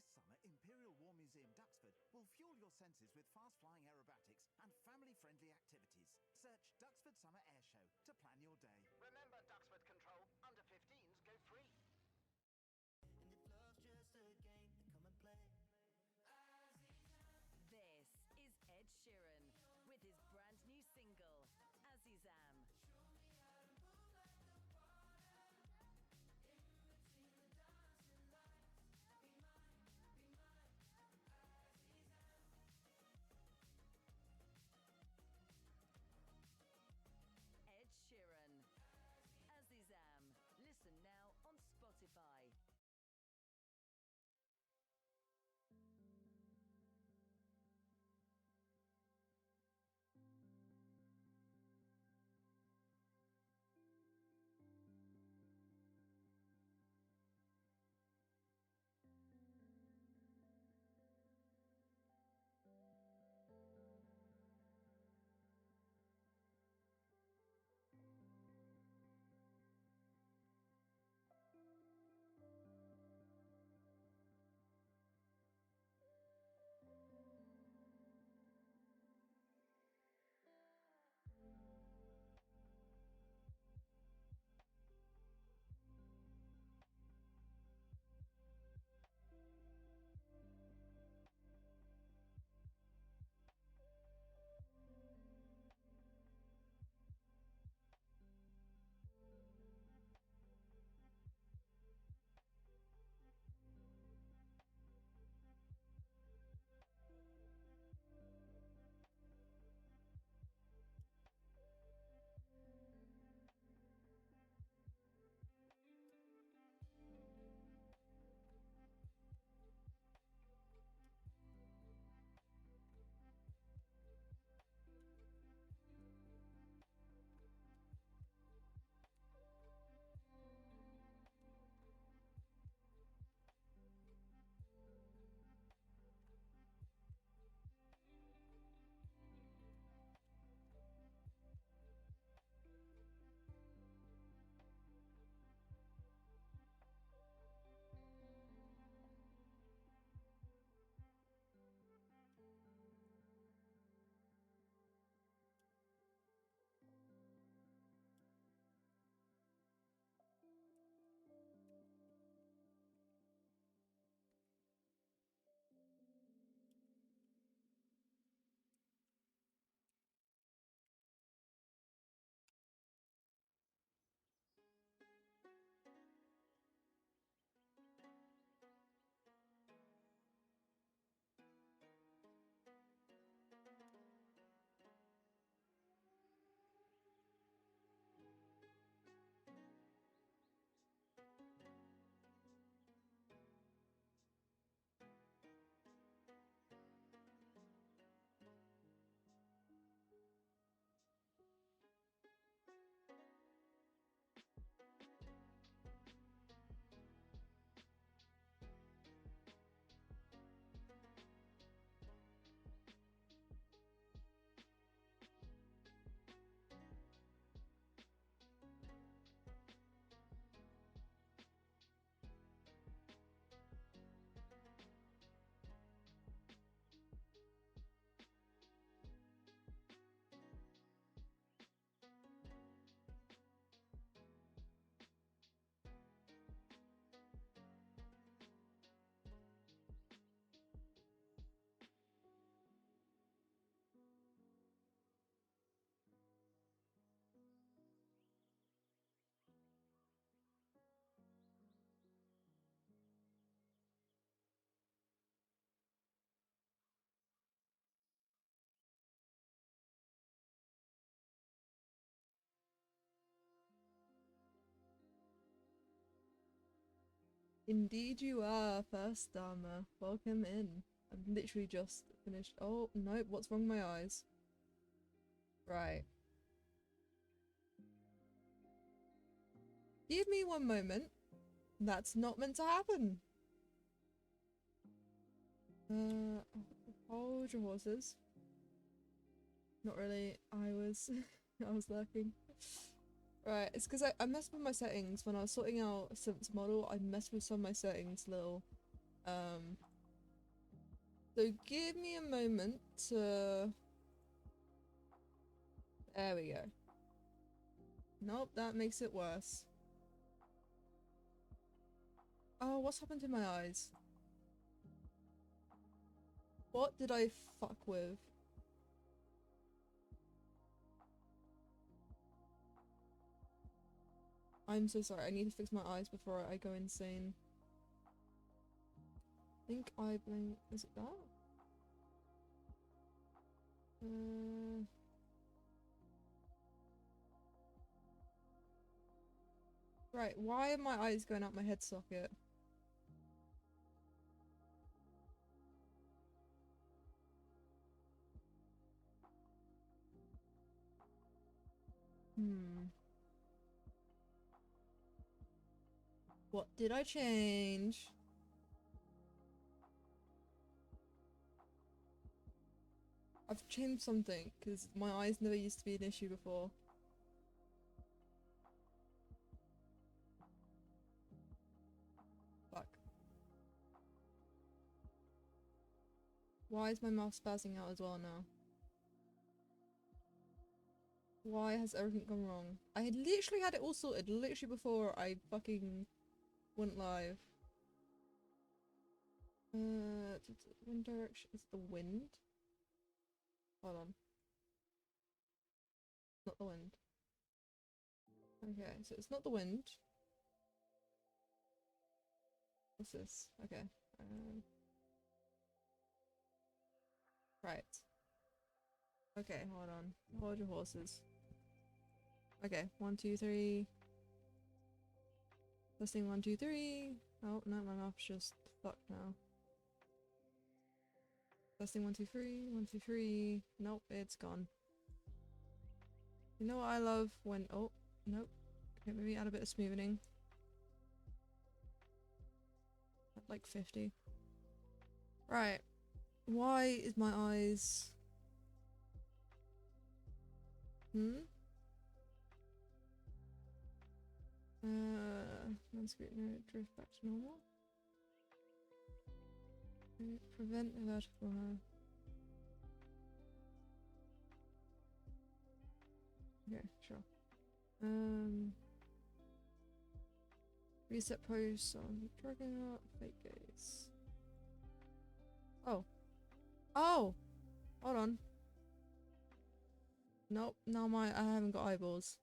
summer, Imperial War Museum Duxford will fuel your senses with fast-flying aerobatics and family-friendly activities. Search Duxford Summer Air Show to plan your day. Remember, Duxford Control, under 15s go free. And if love's just a game, then come and play. This is Ed Sheeran with his brand new single, Azizam. Ed Sheeran, Azizam. Listen now on Spotify. Indeed you are, First Dharma. Welcome in. I've literally just finished. Oh, nope, what's wrong with my eyes? Right. Give me one moment. That's not meant to happen. Hold your horses. Not really. I was lurking. Right, it's because I messed with my settings when I was sorting out Synth's model. I messed with some of my settings, little So give me a moment to... There we go. Nope, that makes it worse. Oh, what's happened to my eyes? What did I fuck with? I'm so sorry, I need to fix my eyes before I go insane. I think I blame... Is it that? Right, why are my eyes going out my head socket? What did I change? I've changed something, because my eyes never used to be an issue before. Fuck. Why is my mouth spazzing out as well now? Why has everything gone wrong? I had literally had it all sorted, literally before I fucking went live. Wind direction is the wind? Hold on. Not the wind. Okay, so it's not the wind. What's this? Okay. Right. Okay, hold on. Hold your horses. Okay, 1, 2, 3. Testing 1, 2, 3. Oh, no, my mouth's just fucked now. Testing 1, 2, 3. 1, 2, 3. Nope, it's gone. You know what I love when... Oh, nope. Okay, maybe add a bit of smoothing. At like 50. Right. Why is my eyes... Landscape no drift back to normal. Prevent a vertical high. Okay, sure. Reset pose on dragging up fake gaze. Oh. Oh! Hold on. Nope, now I haven't got eyeballs.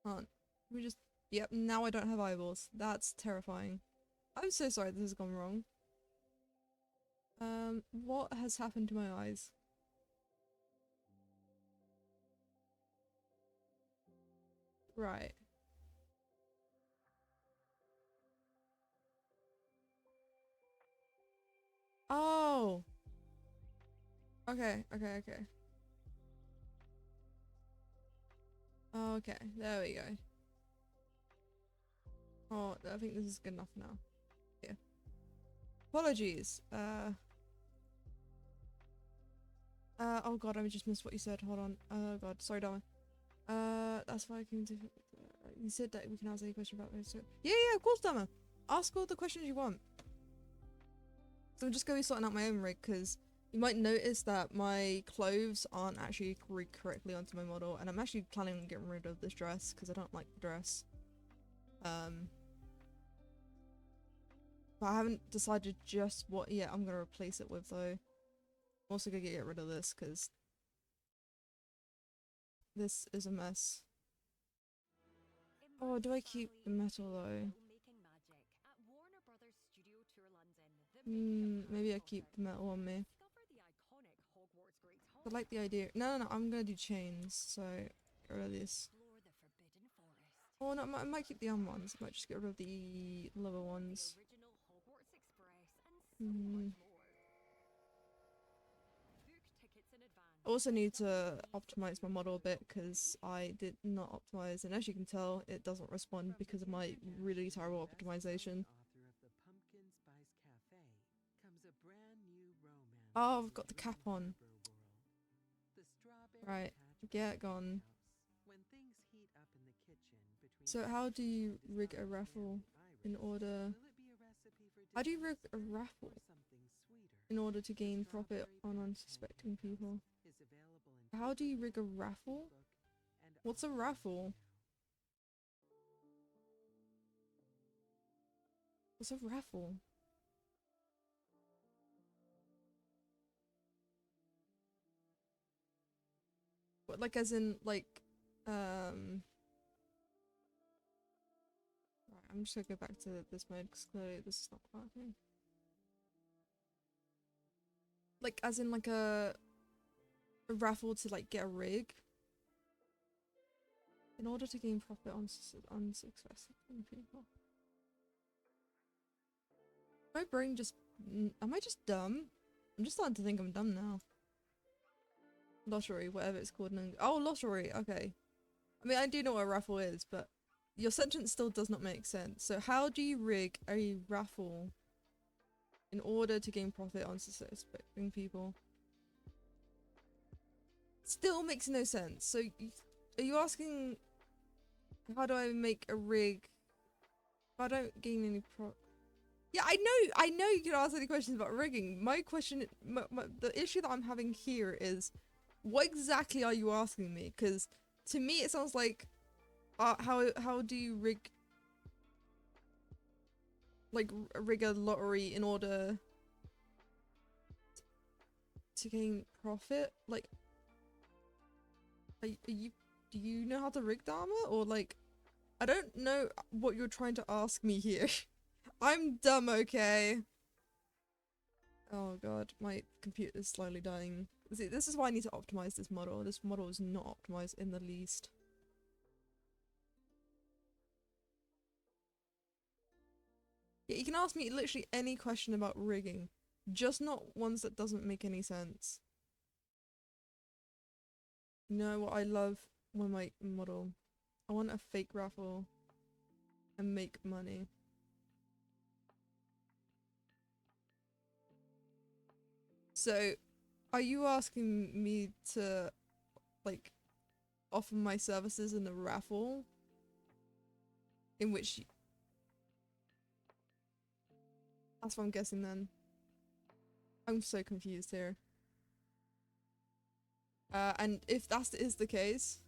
Can't. We just... Yep, now I don't have eyeballs. That's terrifying. I'm so sorry this has gone wrong. What has happened to my eyes? Right. Oh! Okay, okay, okay. Okay, there we go. Oh, I think this is good enough now. Yeah. Apologies. Oh god, I just missed what you said. Hold on. Oh god, sorry, Dharma. That's why I came to... You said that we can ask any question about this. So yeah, of course, Dharma. Ask all the questions you want. So I'm just going to be sorting out my own rig, because you might notice that my clothes aren't actually rigged correctly onto my model, and I'm actually planning on getting rid of this dress, because I don't like the dress. But I haven't decided just what yet I'm going to replace it with, though. I'm also going to get rid of this, because this is a mess. Oh, do I keep the metal, though? Maybe I keep the metal on me. I like the idea. No, I'm gonna do chains, so get rid of this. Oh no, I might keep the arm ones. I might just get rid of the leather ones. I also need to optimize my model a bit, because I did not optimize, and as you can tell, it doesn't respond because of my really terrible optimization. Oh, I've got the cap on. Right, get gone. So how do you rig a raffle in order... How do you rig a raffle? in order to gain profit on unsuspecting people. How do you rig a raffle? What's a raffle? What's a raffle? What, like as in like right, I'm just gonna go back to this mode because clearly this is not working. Like as in like a raffle to like get a rig in order to gain profit on unsuccessful people. My brain just am I just dumb? I'm just starting to think I'm dumb now. Lottery, whatever it's called. Oh, lottery. Okay. I mean, I do know what a raffle is, but your sentence still does not make sense. So how do you rig a raffle in order to gain profit on suspecting people? Still makes no sense. So are you asking how do I make a rig if I don't gain any Yeah, I know you can ask any questions about rigging. My question, the issue that I'm having here is, what exactly are you asking me? Because to me it sounds like, how do you rig, like rig a lottery in order to gain profit? Like, are you, do you know how to rig Dharma? Or like, I don't know what you're trying to ask me here. I'm dumb, okay? Oh god, my computer's slowly dying. See, this is why I need to optimize this model. This model is not optimized in the least. Yeah, you can ask me literally any question about rigging, just not ones that doesn't make any sense. You know what I love with my model? I want a fake raffle and make money. So, are you asking me to, like, offer my services in a raffle? In which... That's what I'm guessing then. I'm so confused here. And if that is the case...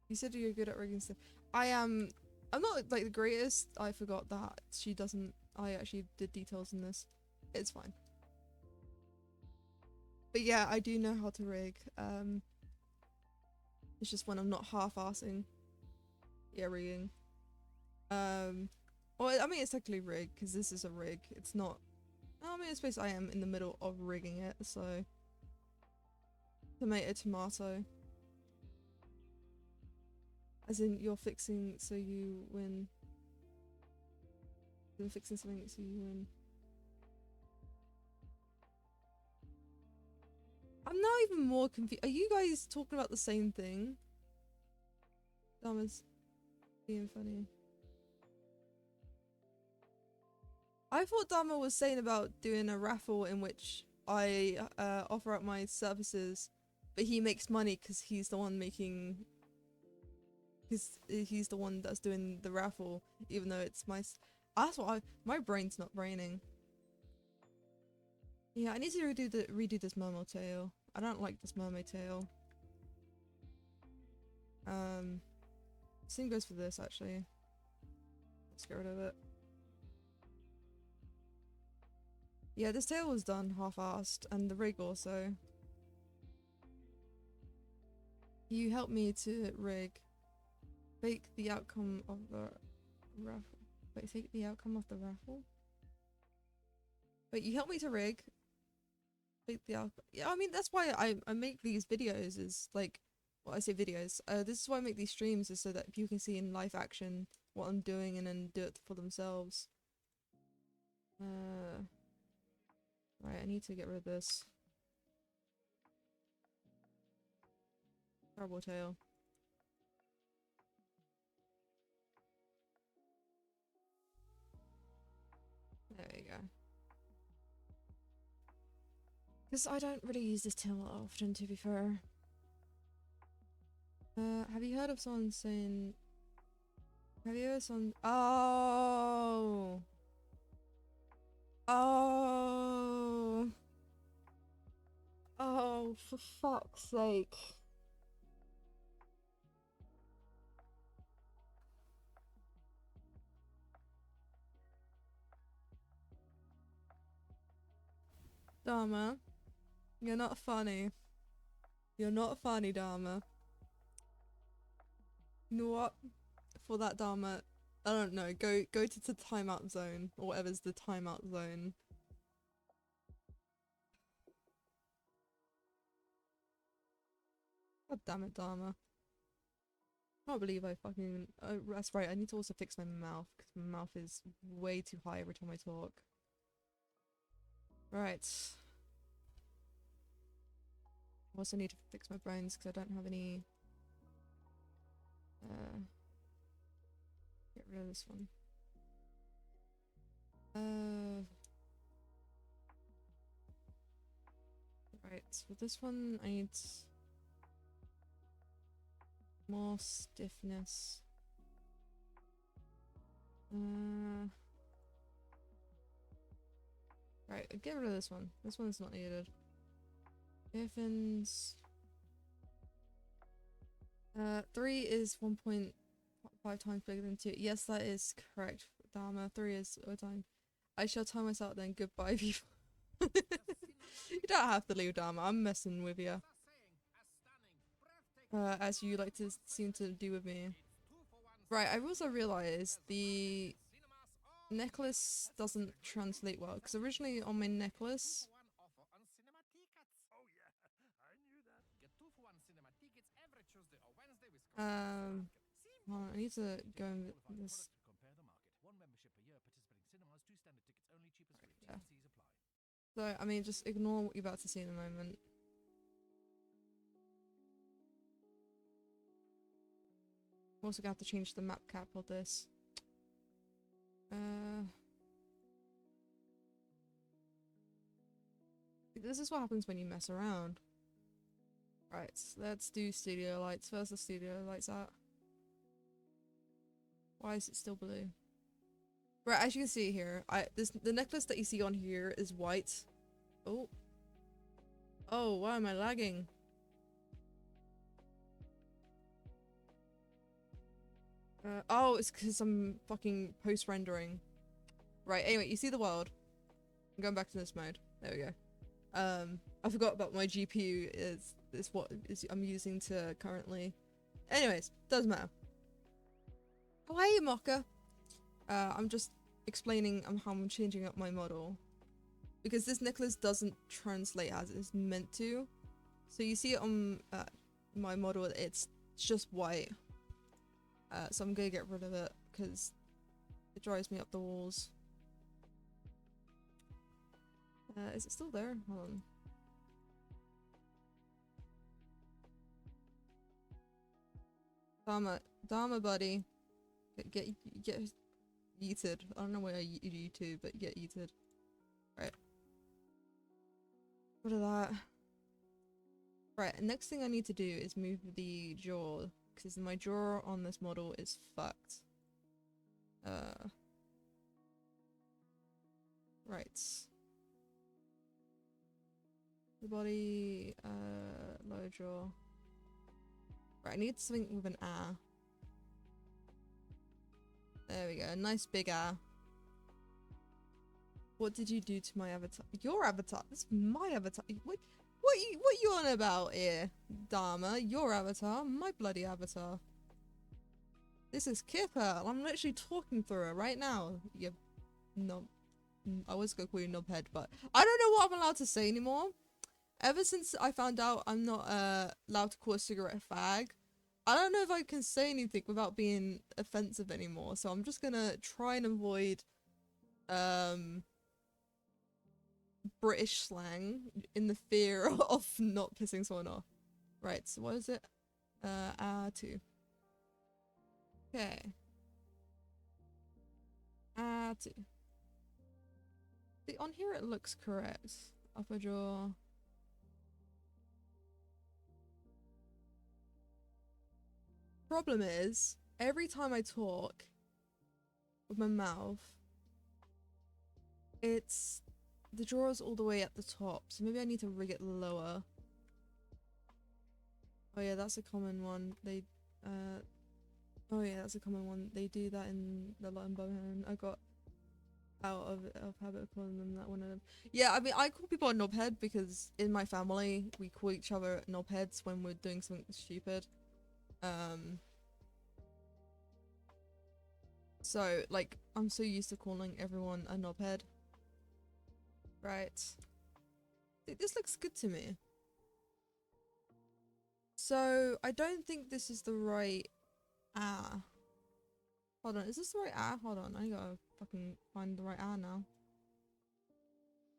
You said you're good at rigging stuff. I'm not, like, the greatest. I forgot that she doesn't... I actually did details in this. It's fine. But yeah, I do know how to rig. It's just when I'm not half-assing. Yeah, rigging. Well, I mean, it's technically rig, because this is a rig. It's not... I mean, it's basically I am in the middle of rigging it, so... Tomato, tomato. As in, you're fixing so you win. You're fixing something so you win. I'm now even more confused. Are you guys talking about the same thing? Dharma's being funny. I thought Dharma was saying about doing a raffle in which I offer up my services, but he makes money because he's the one making... Because he's the one that's doing the raffle, even though it's my... That's what my brain's not braining. Yeah, I need to redo this mermaid tail. I don't like this mermaid tail. Same goes for this, actually. Let's get rid of it. Yeah, this tail was done half-assed, and the rig also. You helped me to rig. Fake the outcome of the raffle. Wait, fake the outcome of the raffle? Wait, you helped me to rig. Fake the outcome. Yeah, I mean, that's why I make these videos, is like, well, I say videos. This is why I make these streams, is so that people can see in live action what I'm doing and then do it for themselves. Right, I need to get rid of this. Terrible tail. There we go. Because I don't really use this tail often, to be fair. Have you heard of someone saying... Have you heard someone... Oh! Oh. Oh, for fuck's sake. Dharma, you're not funny. You're not funny, Dharma. You know what? For that, Dharma, I don't know. Go to the timeout zone or whatever's the timeout zone. God damn it, Dharma. I can't believe I fucking. Oh, that's right. I need to also fix my mouth because my mouth is way too high every time I talk. Right. I also need to fix my brains because I don't have any. Get rid of this one. Right. So this one, I need more stiffness. Right, get rid of this one. This one's not needed. Stiffens. 3 is 1.5 times bigger than 2. Yes, that is correct, Dharma. 3 is over time. I shall time us out then. Goodbye, people. You don't have to leave, Dharma. I'm messing with you. As you like to seem to do with me. Right, I've also realised the necklace doesn't translate well, because originally on my necklace... Hold on, I need to go in this... Yeah. So, I mean, just ignore what you're about to see in a moment. I'm also gonna have to change the map cap of this. This is what happens when you mess around. Right, let's do studio lights. Where's the studio lights at? Why is it still blue? Right, as you can see here, the necklace that you see on here is white. Oh. Oh, why am I lagging? Oh, it's because I'm fucking post-rendering. Right, anyway, you see the world. I'm going back to this mode. There we go. I forgot about my GPU is what I'm using to currently. Anyways, doesn't matter. Oh, hey, Mocha. I'm just explaining how I'm changing up my model. Because this necklace doesn't translate as it's meant to. So you see it on my model, it's just white. So I'm gonna get rid of it because it drives me up the walls. Is it still there? Hold on. Dharma, buddy. Get yeeted. I don't know where you to, but get yeeted. Right. Rid of that. Right, next thing I need to do is move the jaw, because my jaw on this model is fucked. Right. The body, low jaw. Right, I need something with an R. There we go, a nice big R. What did you do to my avatar? Your avatar? This is my avatar. What you on about here, Dharma? Your avatar, my bloody avatar. This is Kipper. I'm literally talking through her right now. You knob. I was gonna call you knobhead, but I don't know what I'm allowed to say anymore. Ever since I found out I'm not allowed to call a cigarette a fag, I don't know if I can say anything without being offensive anymore. So I'm just gonna try and avoid British slang in the fear of not pissing someone off. Right, so what is it? R2. Okay. R2. See, on here it looks correct. Upper jaw. Problem is, every time I talk with my mouth, it's the drawer's all the way at the top, so maybe I need to rig it lower. Oh yeah, that's a common one. They, oh yeah, that's a common one. They do that in the lot in Birmingham. I got out of habit of calling them that one of them. Yeah, I mean, I call people a knobhead because in my family, we call each other knobheads when we're doing something stupid. So, like, I'm so used to calling everyone a knobhead. Right. This looks good to me. So, I don't think this is the right... Ah. Hold on, is this the right ah? Hold on, I gotta fucking find the right ah now.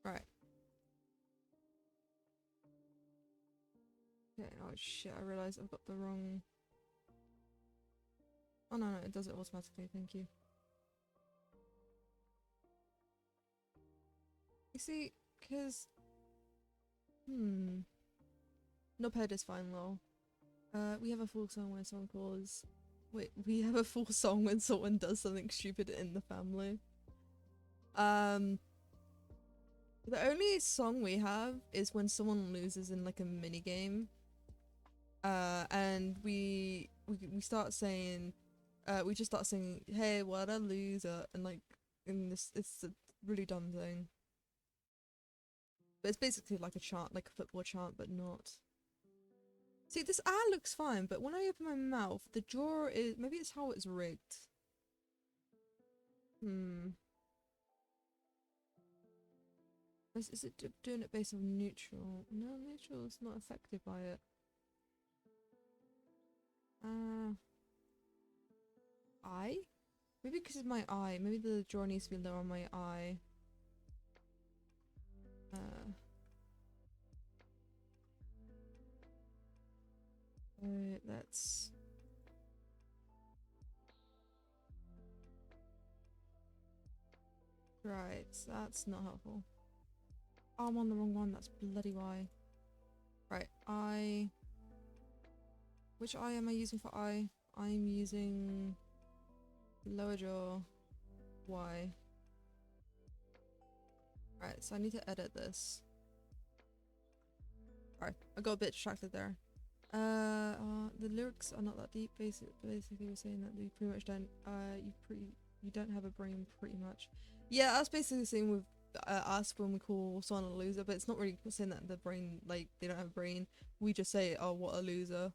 Right. Okay, oh shit, I realised I've got the wrong... Oh no, it does it automatically, thank you. You see, cause... Knobhead is fine, lol. We have a full song where someone calls... Wait, we have a full song when someone does something stupid in the family. The only song we have is when someone loses in like a mini game. And we start saying, we just start singing, "Hey, what a loser," and like, it's a really dumb thing. But it's basically like a chant, like a football chant, but not. See, this ah looks fine, but when I open my mouth, the drawer is... Maybe it's how it's rigged. Is it doing it based on neutral? No, neutral is not affected by it. Eye? Maybe because it's my eye. Maybe the drawer needs to be lower on my eye. Let's... Right, that's not helpful. Oh, I'm on the wrong one, that's bloody why. Right, eye... Which eye am I using for eye? I'm using... lower jaw... Y. Right, so I need to edit this. Alright, I got a bit distracted there. The lyrics are not that deep. Basically, we're saying that we pretty much don't. You don't have a brain, pretty much. Yeah, that's basically the same with us when we call someone a loser, but it's not really saying that the brain, like, they don't have a brain. We just say, "Oh, what a loser."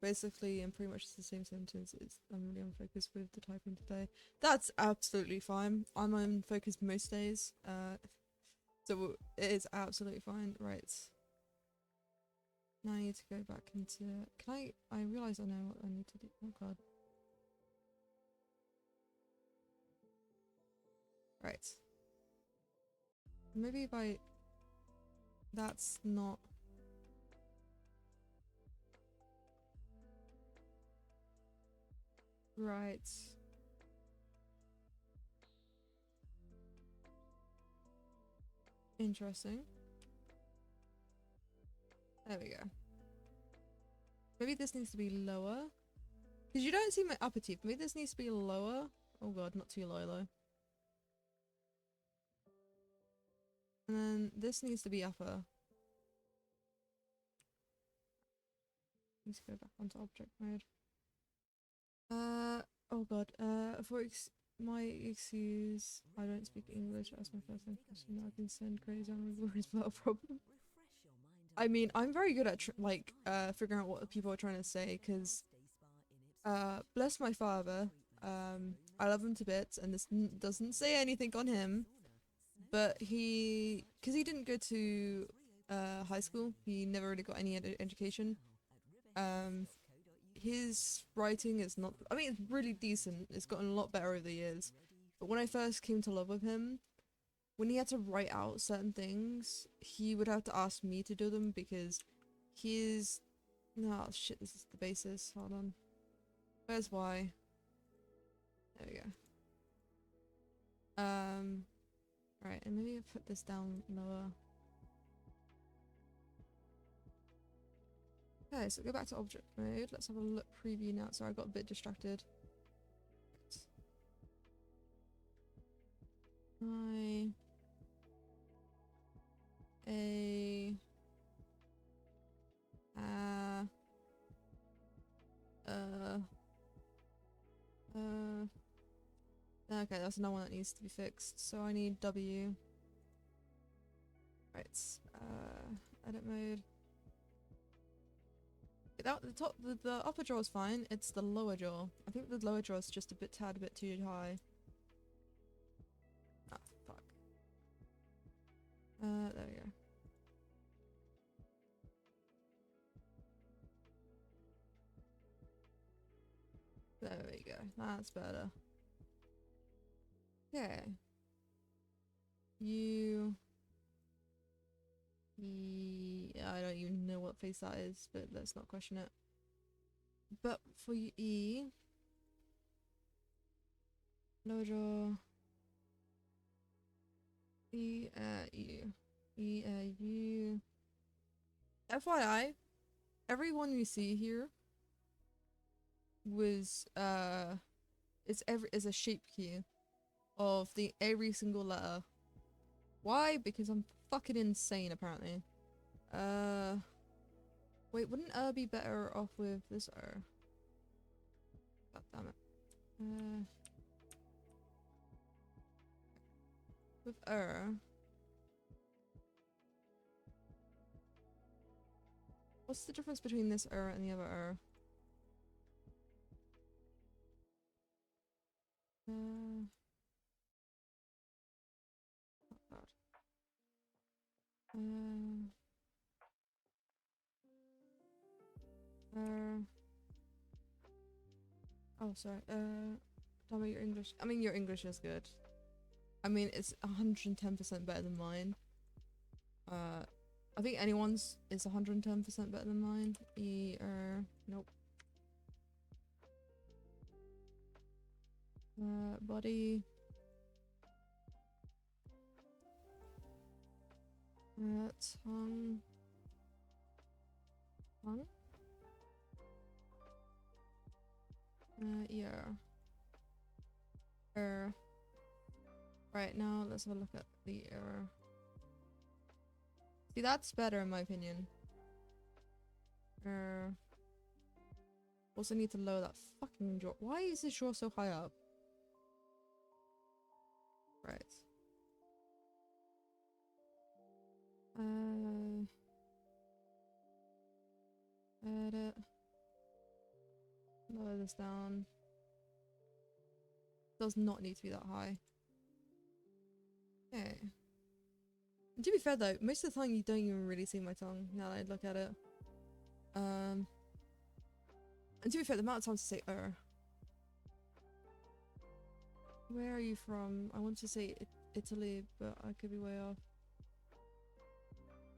Basically, and pretty much it's the same sentence. I'm really unfocused with the typing today. That's absolutely fine. I'm unfocused most days. So it is absolutely fine. Right. Now I need to go back into... Can I realise I know what I need to do. Oh god. Right. Maybe if I... That's not... Right. Interesting. There we go. Maybe this needs to be lower. Because you don't see my upper teeth. Maybe this needs to be lower. Oh god, not too low though. And then this needs to be upper. Let's go back onto object mode. Oh god. My excuse, I don't speak English as my first language. You know, I've been sent crazy on worries about a problem. I mean, I'm very good at figuring out what people are trying to say, because bless my father, I love him to bits, and this doesn't say anything on him, but because he didn't go to high school, he never really got any education. His writing is not, I mean, it's really decent. It's gotten a lot better over the years, but when I first came to love with him, when he had to write out certain things, he would have to ask me to do them because his... No, shit, this is the basis. Hold on. Where's Y? There we go. Right, and maybe I'll put this down lower. Okay, so go back to object mode. Let's have a look preview now. Sorry, I got a bit distracted. A. Okay, that's another one that needs to be fixed. So I need W. Right. Edit mode. The upper jaw is fine. It's the lower jaw. I think the lower jaw is just a tad bit too high. Ah, fuck. There we go. There we go. That's better. Okay. I don't even know what face that is, but let's not question it. But for E, lower jaw, U. U. FYI, everyone you see here was is a shape key of every single letter. Why? Because I'm fucking insane apparently. Wait, wouldn't be better off with this God damn it. With what's the difference between this and the other oh god. Oh sorry. Tell me your English. I mean your English is good. I mean it's 110% better than mine. I think anyone's is 110% better than mine. Nope. Body. Tongue. Ear. Right, now let's have a look at the ear. See, that's better in my opinion. Also need to lower that fucking jaw. Why is this jaw so high up? Right. Edit. Lower this down. Does not need to be that high. Okay. And to be fair though, most of the time you don't even really see my tongue now that I look at it. And to be fair, the amount of times to say Where are you from? I want to say Italy, but I could be way off.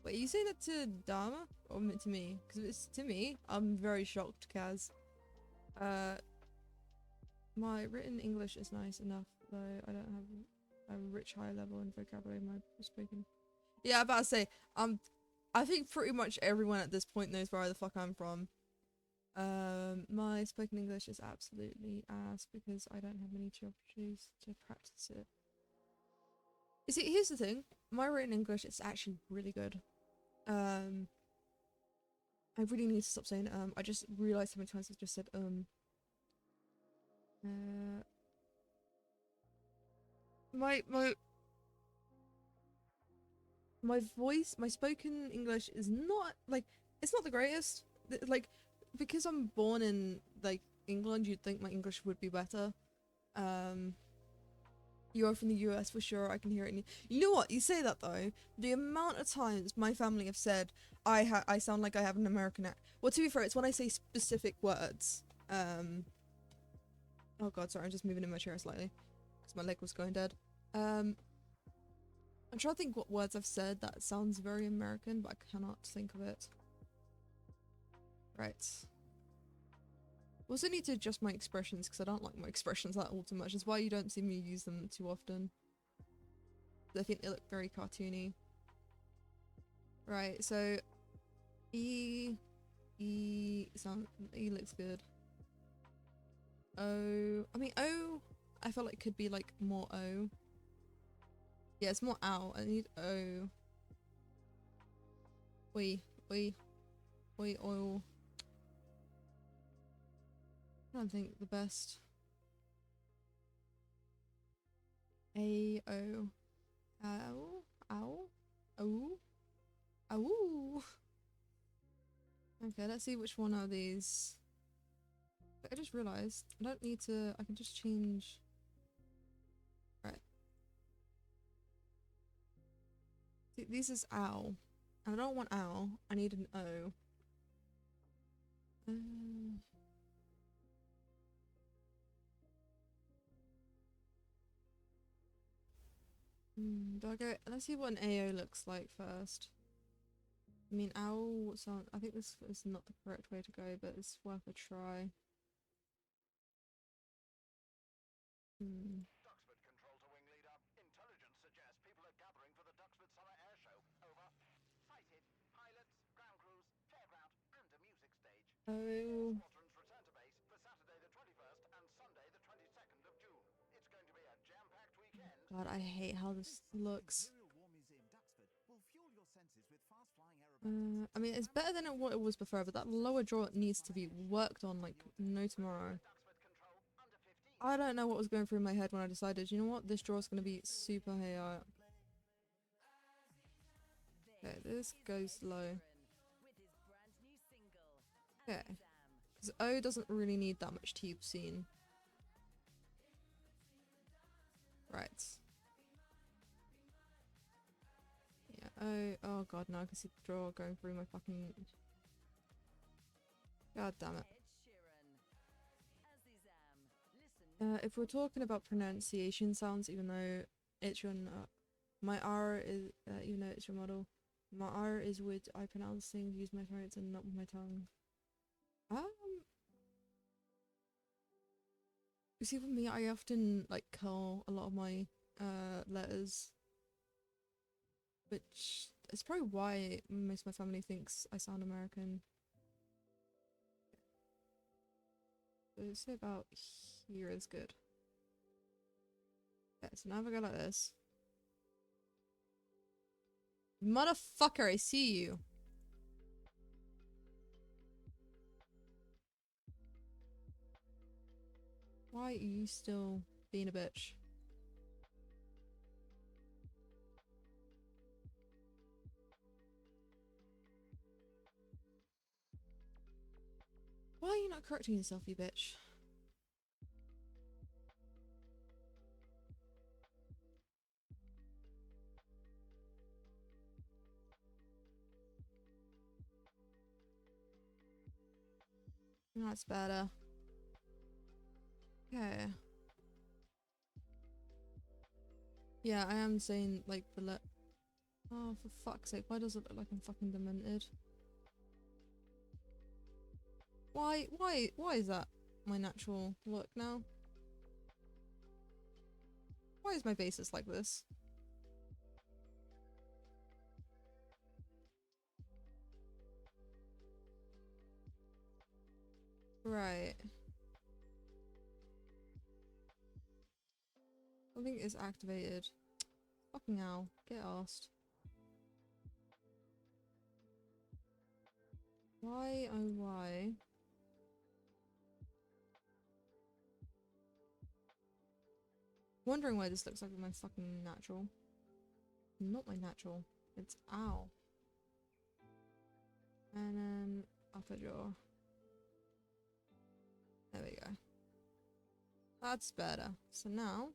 Wait, you say that to Dharma? Or to me? Because if it's to me, I'm very shocked, Kaz. My written English is nice enough, though I don't have a rich high level in vocabulary in my spoken. Yeah, I'm about to say, I think pretty much everyone at this point knows where the fuck I'm from. My spoken English is absolutely ass because I don't have many opportunities to practice it. You see, here's the thing. My written English is actually really good. I really need to stop saying I just realized how many times I've just said my voice, my spoken English is not like, it's not the greatest. Like, because I'm born in like England, you'd think my English would be better. You're from the US for sure, I can hear it. You know what? You say that though. The amount of times my family have said I sound like I have an American accent. Well, to be fair, it's when I say specific words. Oh god, sorry, I'm just moving in my chair slightly because my leg was going dead. I'm trying to think what words I've said that sounds very American, but I cannot think of it. Right. Also need to adjust my expressions because I don't like my expressions that all too much. That's why you don't see me use them too often. I think they look very cartoony. Right, so E looks good. O, I mean O, I feel like could be like more O. Yeah, it's more ow. I need O. Oi, oi, oi, oil. I don't think the best. A-O. Ow, ow, ow, ow. Okay, let's see which one of these. I just realized I don't need to. I can just change. Right. See, this is owl, and I don't want owl. I need an O. Do I go? Let's see what an AO looks like first. I mean, owl sound. I think this is not the correct way to go, but it's worth a try. Duxford Control to Wing Leader. Intelligence suggests people are gathering for the Duxford Summer Air Show. Over. Sighted. Pilots, ground crews, fairground, and a music stage. Oh. Squadrons return to base for Saturday the 21st and Sunday the 22nd of June. It's going to be a jam-packed weekend. God, I hate how this looks. Imperial War Museum Duxford will fuel your senses with fast-flying I mean, it's better than what it was before, but that lower draw needs to be worked on like no tomorrow. I don't know what was going through my head when I decided, you know what, this draw is going to be super high up. Okay, this goes low. Okay. Because O doesn't really need that much tube scene. Right. Yeah, oh god, no, I can see the draw going through my fucking... God damn it. If we're talking about pronunciation sounds, even though it's your... my R is... even though it's your model. My R is with I pronounce things, use my throats and not with my tongue. You see, for me, I often like curl a lot of my letters, which is probably why most of my family thinks I sound American. So let's say about here is good. Okay, so now if I go like this. Motherfucker, I see you. Why are you still being a bitch? Why are you not correcting yourself, you bitch? That's better. Okay. Yeah, I am saying like the oh, for fuck's sake, why does it look like I'm fucking demented? Why is that my natural look now? Why is my basis like this? Right. Something is activated. Fucking hell. Get asked. Why, oh why? Wondering why this looks like my fucking natural. Not my natural. It's ow. And then upper jaw. There we go. That's better. So now...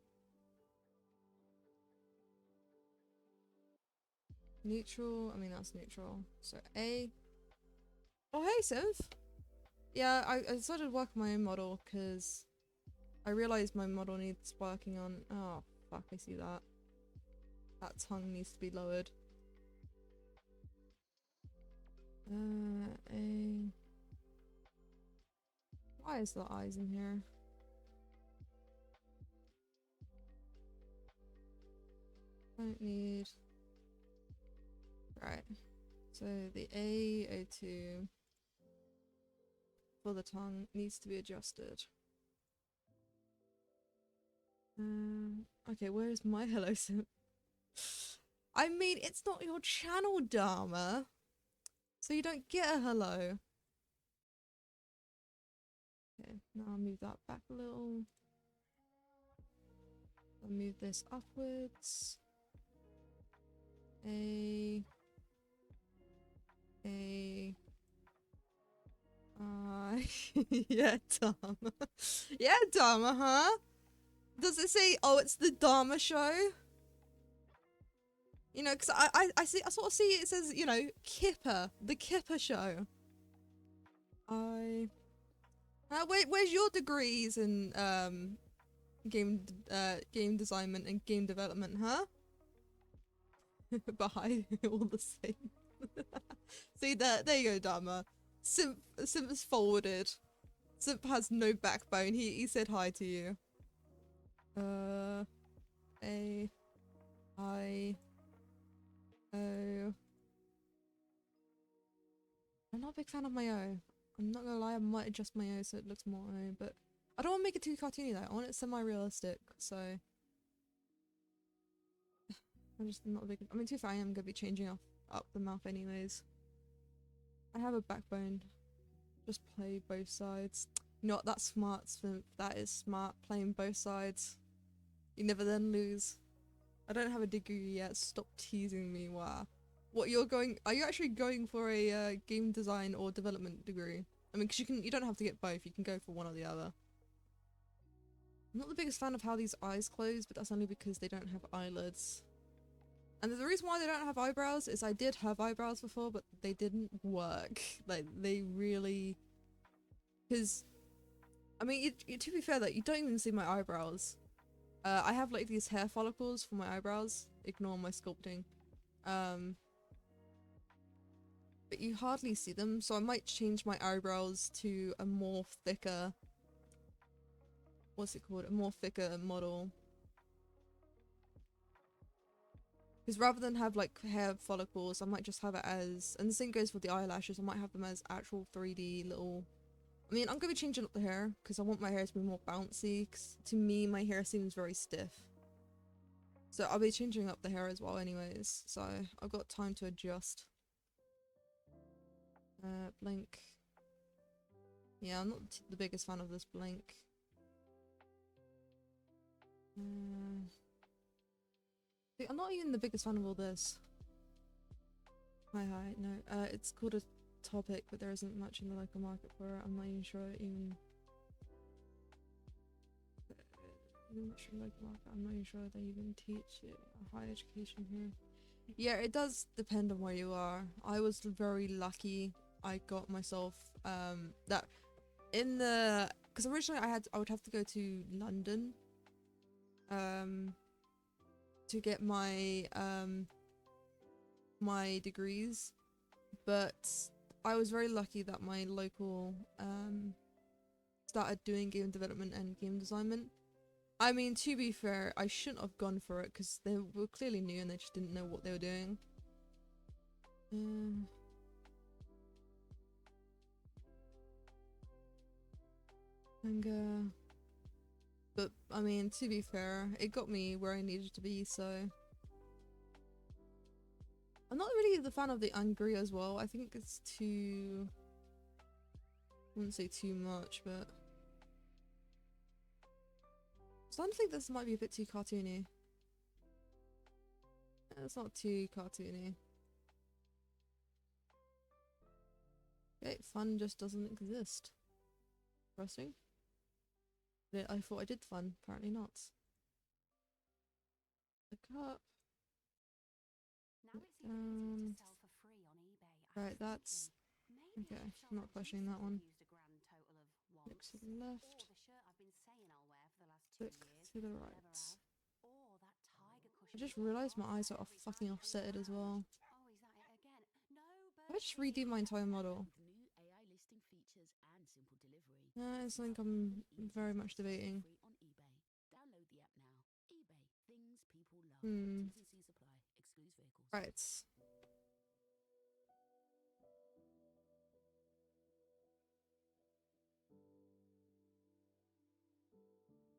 neutral. I mean, that's neutral. So A. Oh, hey, Synth! Yeah, I started working my own model because I realized my model needs working on... Oh, fuck, I see that. That tongue needs to be lowered. A... Why is the eyes in here? Don't need... Right. So the A02 for the tongue needs to be adjusted. Okay, where is my hello sim? I mean, it's not your channel, Dharma. So you don't get a hello. Okay, now I'll move that back a little. I'll move this upwards. A. Yeah, Dharma. Yeah, Dharma, huh? Does it say, oh, it's the Dharma show? You know, because I sort of see it says, you know, Kipper, the Kipper show. Where's your degrees in game design and game development, huh? Behind all the same. See there you go, Dharma. Simp's forwarded. Simp has no backbone. He said hi to you. O. I'm not a big fan of my O. I'm not gonna lie, I might adjust my O so it looks more O, but I don't want to make it too cartoony though. I want it semi-realistic, so I'm just not a big. I mean, too far I am gonna be changing up the mouth anyways. I have a backbone. Just play both sides. You know what? That's smart, Smith. That is smart. Playing both sides. You never then lose. I don't have a degree yet. Stop teasing me. Wow. What you're going? Are you actually going for a game design or development degree? I mean, because you don't have to get both. You can go for one or the other. I'm not the biggest fan of how these eyes close, but that's only because they don't have eyelids. And the reason why they don't have eyebrows is I did have eyebrows before, but they didn't work. Like, they really... Because, I mean, to be fair though, you don't even see my eyebrows. I have like these hair follicles for my eyebrows. Ignore my sculpting. But you hardly see them, so I might change my eyebrows to a more thicker... What's it called? A more thicker model. Because rather than have like hair follicles, I might just have it as, and the same goes for the eyelashes, I might have them as actual 3D little, I mean, I'm going to be changing up the hair because I want my hair to be more bouncy, because to me my hair seems very stiff. So I'll be changing up the hair as well anyways, so I've got time to adjust. Blink. Yeah, I'm not the biggest fan of this blink. I'm not even the biggest fan of all this. Hi, no. It's called a topic, but there isn't much in the local market for it. I'm not even sure I'm not even sure they even teach it. Higher education here. Yeah, it does depend on where you are. I was very lucky. I got myself that in the, because originally I would have to go to London to get my my degrees, but I was very lucky that my local started doing game development and game design. I mean, to be fair, I shouldn't have gone for it because they were clearly new and they just didn't know what they were doing. But I mean, to be fair, it got me where I needed to be, so I'm not really the fan of the angry as well. I think it's too, I wouldn't say too much, but I'm starting to think this might be a bit too cartoony. It's not too cartoony. Okay, fun just doesn't exist. Interesting. I thought I did fun, apparently not. The cup. Right, that's okay. I'm not questioning that one. Look to the left. Look to the right. I just realised my eyes are fucking offsetted as well. I just redo my entire model. It's something I'm very much debating. Right.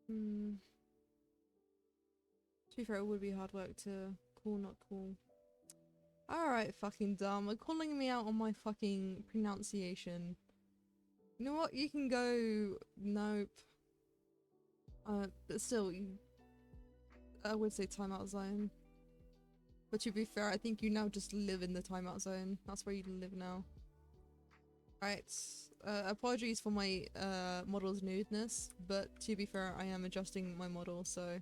To be fair, it would be hard work to cool, not cool. Alright, fucking dumb. Calling me out on my fucking pronunciation. You know what? You can go... Nope. But still, I would say timeout zone. But to be fair, I think you now just live in the timeout zone. That's where you live now. Right. Apologies for my model's nudeness, but to be fair, I am adjusting my model, so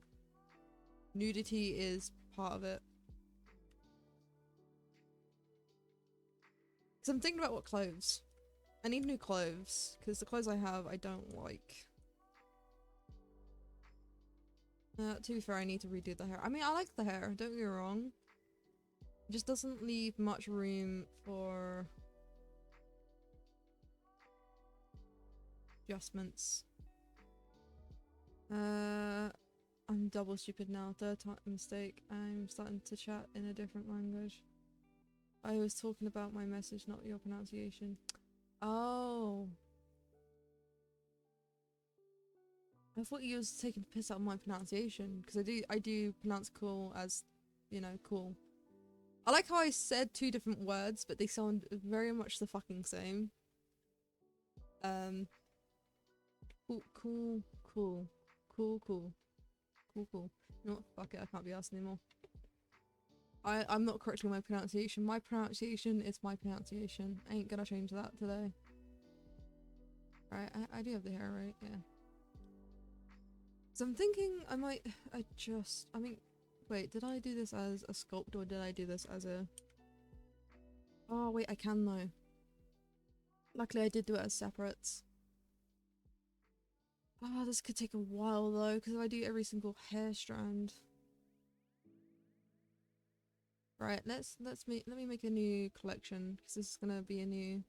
nudity is part of it. Because I'm thinking about what clothes. I need new clothes, because the clothes I have I don't like. To be fair, I need to redo the hair. I mean, I like the hair, don't get me wrong. It just doesn't leave much room for adjustments. I'm double stupid now. Third time mistake. I'm starting to chat in a different language. I was talking about my message, not your pronunciation. Oh. I thought you was taking the piss out of my pronunciation, because I do pronounce cool as, you know, cool. I like how I said two different words, but they sound very much the fucking same. Cool. You know what? Fuck it, I can't be asked anymore. I'm not correcting my pronunciation. My pronunciation is my pronunciation. I ain't gonna change that today. Right, I do have the hair right, yeah. So I'm thinking I might adjust. I mean, wait, did I do this as a sculpt or did I do this as a... Oh wait, I can though. Luckily I did do it as separates. Oh, this could take a while though, because if I do every single hair strand. Right, let me make a new collection, because this is gonna be a new...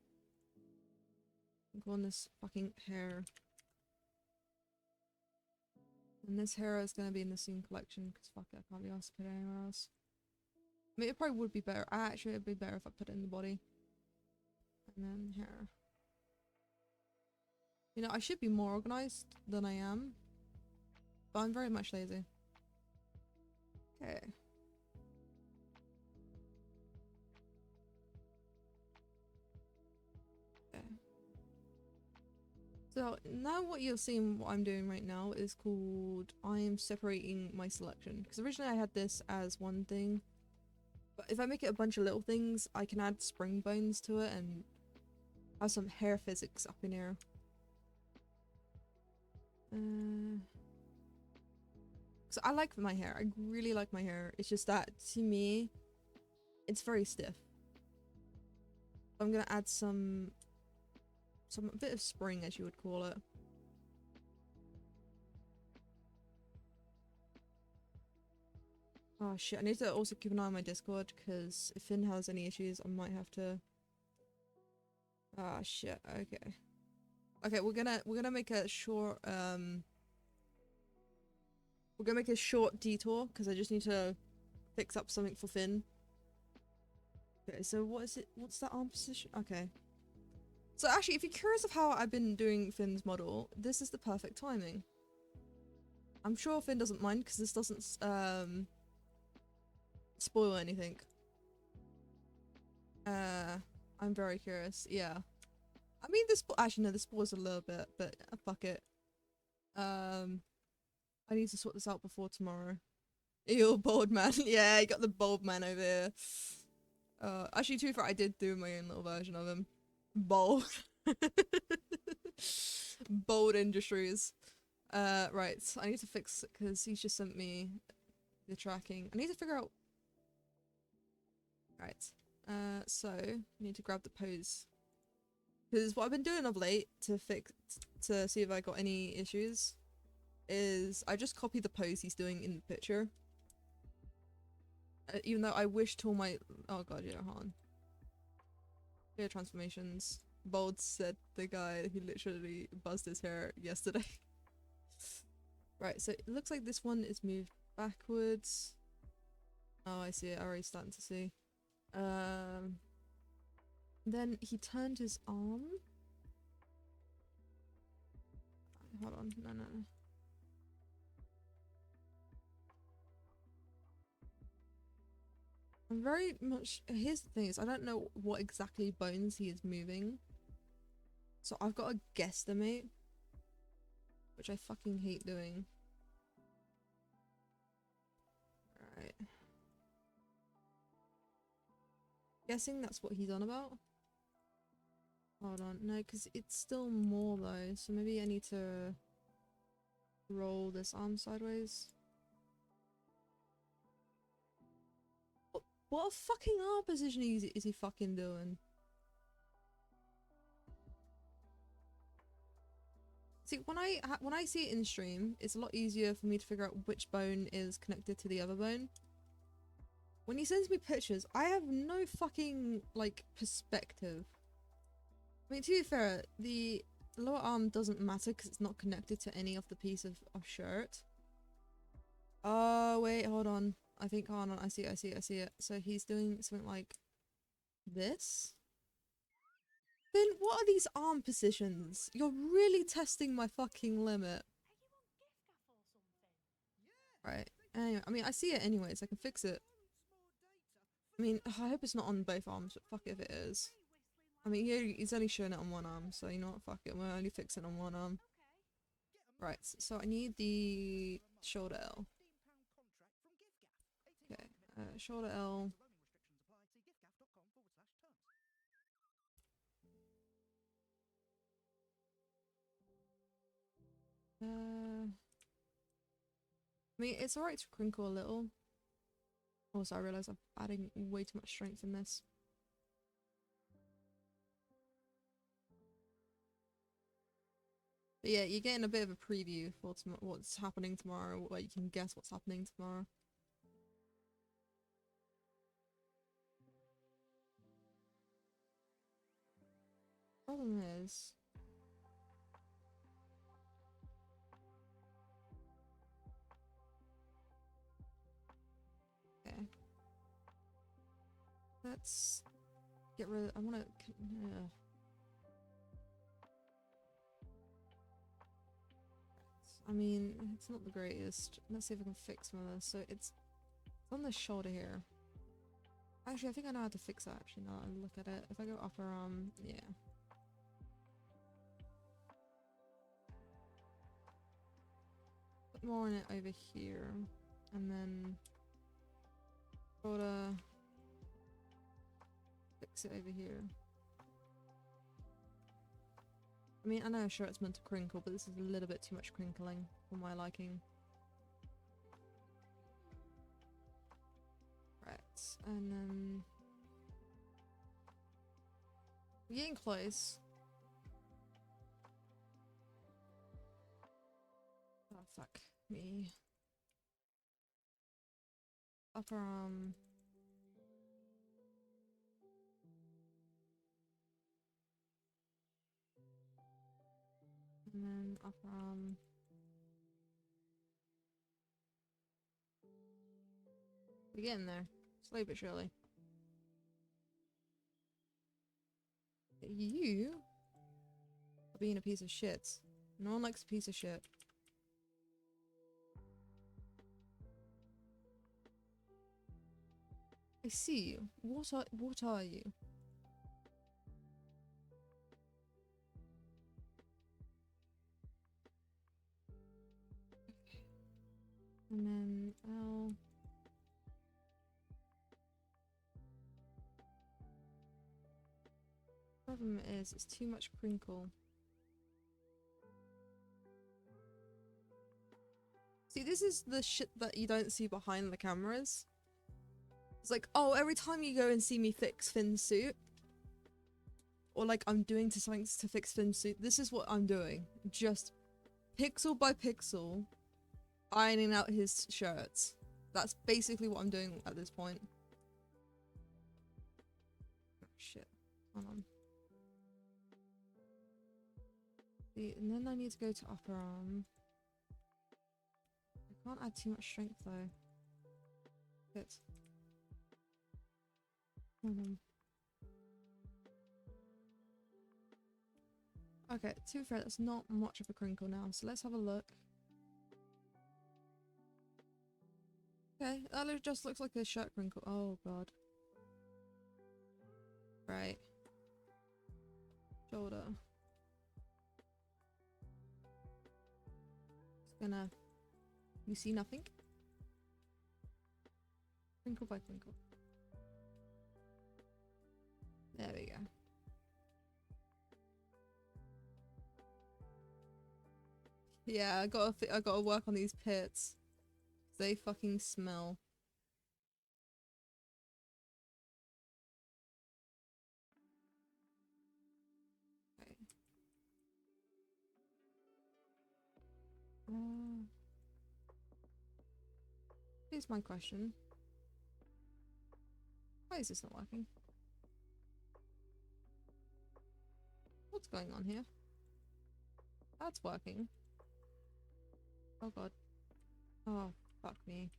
Go on this fucking hair. And this hair is gonna be in the same collection, because fuck it, I can't be asked to put it anywhere else. I mean, it probably would be better. Actually, it'd be better if I put it in the body. And then hair. You know, I should be more organized than I am. But I'm very much lazy. Okay. So now what you're seeing what I'm doing right now is called I am separating my selection, because originally I had this as one thing, but if I make it a bunch of little things I can add spring bones to it and have some hair physics up in here. So I like my hair, I really like my hair, it's just that to me it's very stiff. I'm gonna add some bit of spring, as you would call it. Oh shit, I need to also keep an eye on my Discord, because if Finn has any issues I might have to... Ah shit, okay. Okay, we're gonna make a short we're gonna make a short detour, because I just need to fix up something for Finn. Okay, so what is it? What's that arm position? Okay. So actually, if you're curious of how I've been doing Finn's model, this is the perfect timing. I'm sure Finn doesn't mind, because this doesn't spoil anything. I'm very curious. Yeah. I mean, this actually no, this spoils a little bit, but fuck it. I need to sort this out before tomorrow. Ew, bald man. Yeah, you got the bald man over here. Actually, to be fair, I did do my own little version of him. Bold. Bold Industries. Right, I need to fix it, because he's just sent me the tracking. I need to figure out... Right. So, I need to grab the pose. Because what I've been doing of late to see if I got any issues is I just copy the pose he's doing in the picture. Even though I wished all my... Oh god, yeah, hold on. Hair transformations. Bold said the guy who literally buzzed his hair yesterday. Right, so it looks like this one is moved backwards. Oh, I see it. I'm already starting to see. Then he turned his arm. Hold on. No. I'm very much. Here's the thing: is I don't know what exactly bones he is moving, so I've got a guesstimate, which I fucking hate doing. Alright. Guessing that's what he's on about. Hold on, no, because it's still more though, so maybe I need to roll this arm sideways. What a fucking arm position is he fucking doing? See, when I see it in stream, it's a lot easier for me to figure out which bone is connected to the other bone. When he sends me pictures, I have no fucking, like, perspective. I mean, to be fair, the lower arm doesn't matter because it's not connected to any of the piece of shirt. Oh, wait, hold on. I think, hold on, I see it. So he's doing something like this? Then what are these arm positions? You're really testing my fucking limit. Right, anyway, I mean, I see it anyways, I can fix it. I mean, I hope it's not on both arms, but fuck it if it is. I mean, he's only showing it on one arm, so you know what, fuck it, we'll only fix it on one arm. Right, so I need the shoulder L. Okay, shoulder L. I mean, it's alright to crinkle a little. Also, I realise I'm adding way too much strength in this. But yeah, you're getting a bit of a preview for what's happening tomorrow, where you can guess what's happening tomorrow. Problem is... Okay. Let's get rid of... I wanna... I mean, it's not the greatest. Let's see if I can fix some of this. So it's on the shoulder here. Actually, I think I know how to fix that, actually, now that I look at it. If I go upper arm, yeah. Put more in it over here. And then... shoulder... fix it over here. I mean, I know sure it's meant to crinkle, but this is a little bit too much crinkling for my liking. Right, and then... we're getting close. Oh, fuck me. Upper arm... and then upper arm. We're getting there. Slowly but surely. You are being a piece of shit. No one likes a piece of shit. I see you. What are you? And then L. Problem is, it's too much crinkle. See, this is the shit that you don't see behind the cameras. It's like, oh, every time you go and see me fix Finn's suit, or like I'm doing something to fix Finn's suit, this is what I'm doing. Just pixel by pixel, ironing out his shirts. That's basically what I'm doing at this point. Oh, shit. Hold on. And then I need to go to upper arm. I can't add too much strength though. Good. Hold on. Okay, to be fair, that's not much of a crinkle now, so let's have a look. Okay, just looks like a shirt crinkle. Oh god. Right. Shoulder. Just gonna. You see nothing? Crinkle by crinkle. There we go. Yeah, I gotta work on these pits. They fucking smell. Okay. Here's my question. Why is this not working? What's going on here? That's working. Oh god. Oh, fuck me.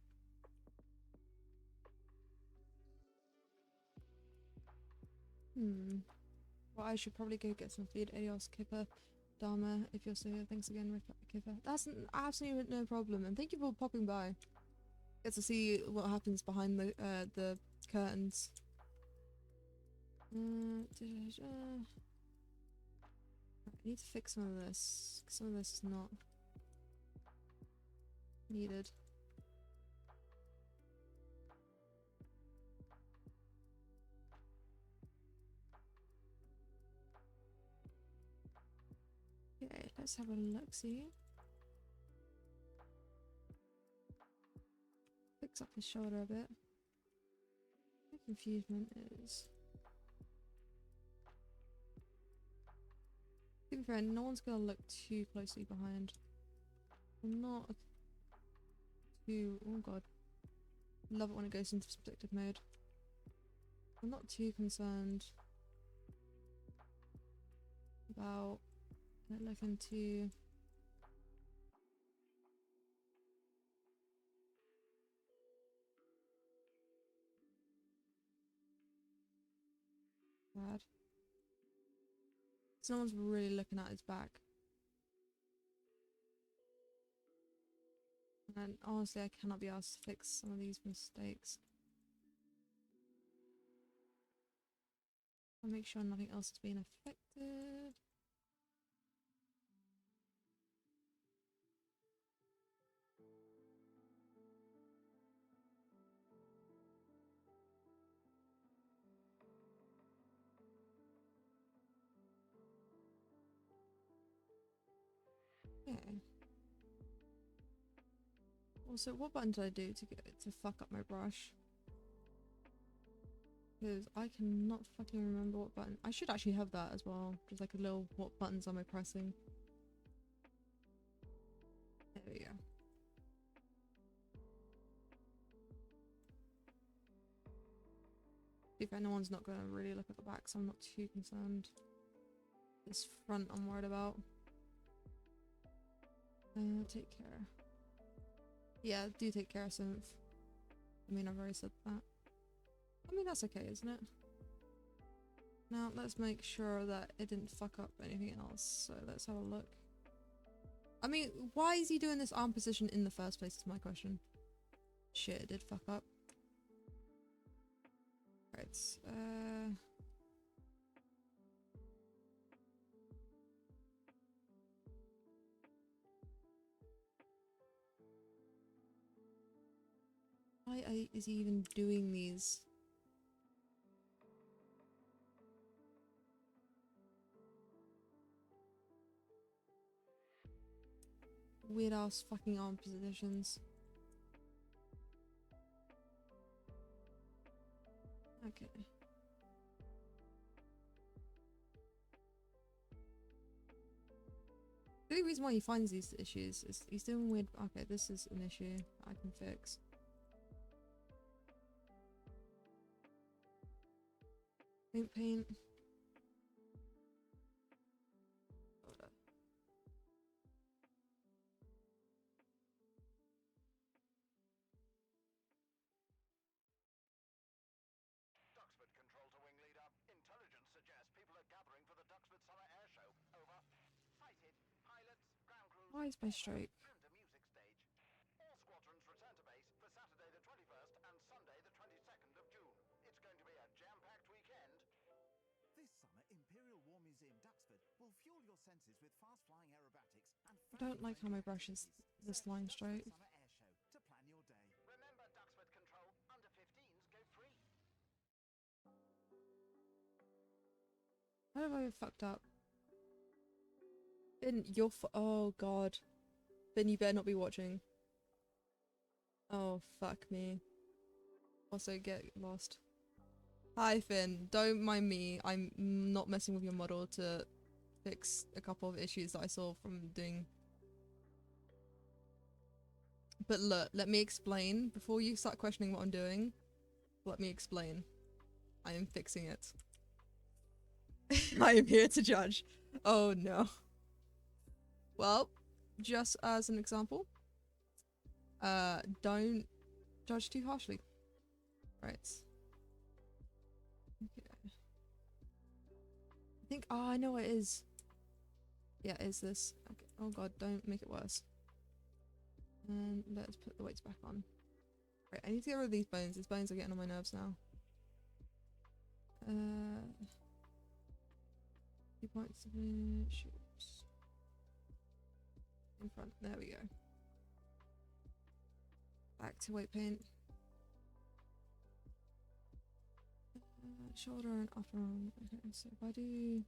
Well, I should probably go get some food. Adios, Kipper. Dharma, if you're still here, thanks again, Kipper. That's absolutely no problem, and thank you for popping by. Get to see what happens behind the curtains. I need to fix some of this. Some of this is not needed. Okay, let's have a look, see. Fix up his shoulder a bit. My confusion is... To be fair, no one's gonna look too closely behind. I'm not too... Oh god. Love it when it goes into perspective mode. I'm not too concerned about looking too... bad. Someone's really looking at his back. And honestly, I cannot be asked to fix some of these mistakes. I'll make sure nothing else has been affected. Okay. Also, what button did I do to fuck up my brush? Because I cannot fucking remember what button. I should actually have that as well. Just like a little, what buttons am I pressing? There we go. If no one's not gonna really look at the back, so I'm not too concerned. This front I'm worried about. Take care. Yeah, do take care, Synth. I mean, I've already said that. I mean, that's okay, isn't it? Now, let's make sure that it didn't fuck up anything else. So, let's have a look. I mean, why is he doing this arm position in the first place is my question. Shit, it did fuck up. Right, why is he even doing these? Weird ass fucking arm positions. Okay. The only reason why he finds these issues is he's doing weird. Okay, this is an issue I can fix. Paint. Hold up. Duxford Control to Wing Leader. Intelligence suggests people are gathering for the Duxford Summer Air Show. Over. Sighted. Pilots, ground crews, Why is my stroke? and a music stage. All squadrons return to base for Saturday the 21st your senses with fast-flying aerobatics and I don't like how my brush is this line straight. Summer Air Show to plan your day. Remember Duxford Control, under 15s go free. How have I fucked up? Finn, you're oh god. Finn, you better not be watching. Oh, fuck me. Also, get lost. Hi, Finn. Don't mind me. I'm not messing with your model to fix a couple of issues that I saw from doing. But look, let me explain. Before you start questioning what I'm doing, let me explain. I am fixing it. I am here to judge. Oh no. Well, just as an example, don't judge too harshly. Right. Okay. I think, oh, I know what it is. Yeah, it is this. Okay. Oh god, don't make it worse. And let's put the weights back on. Right, I need to get rid of these bones. These bones are getting on my nerves now. 2 points of shoots. In front. There we go. Back to weight paint. Shoulder and upper arm. Okay, so if I do...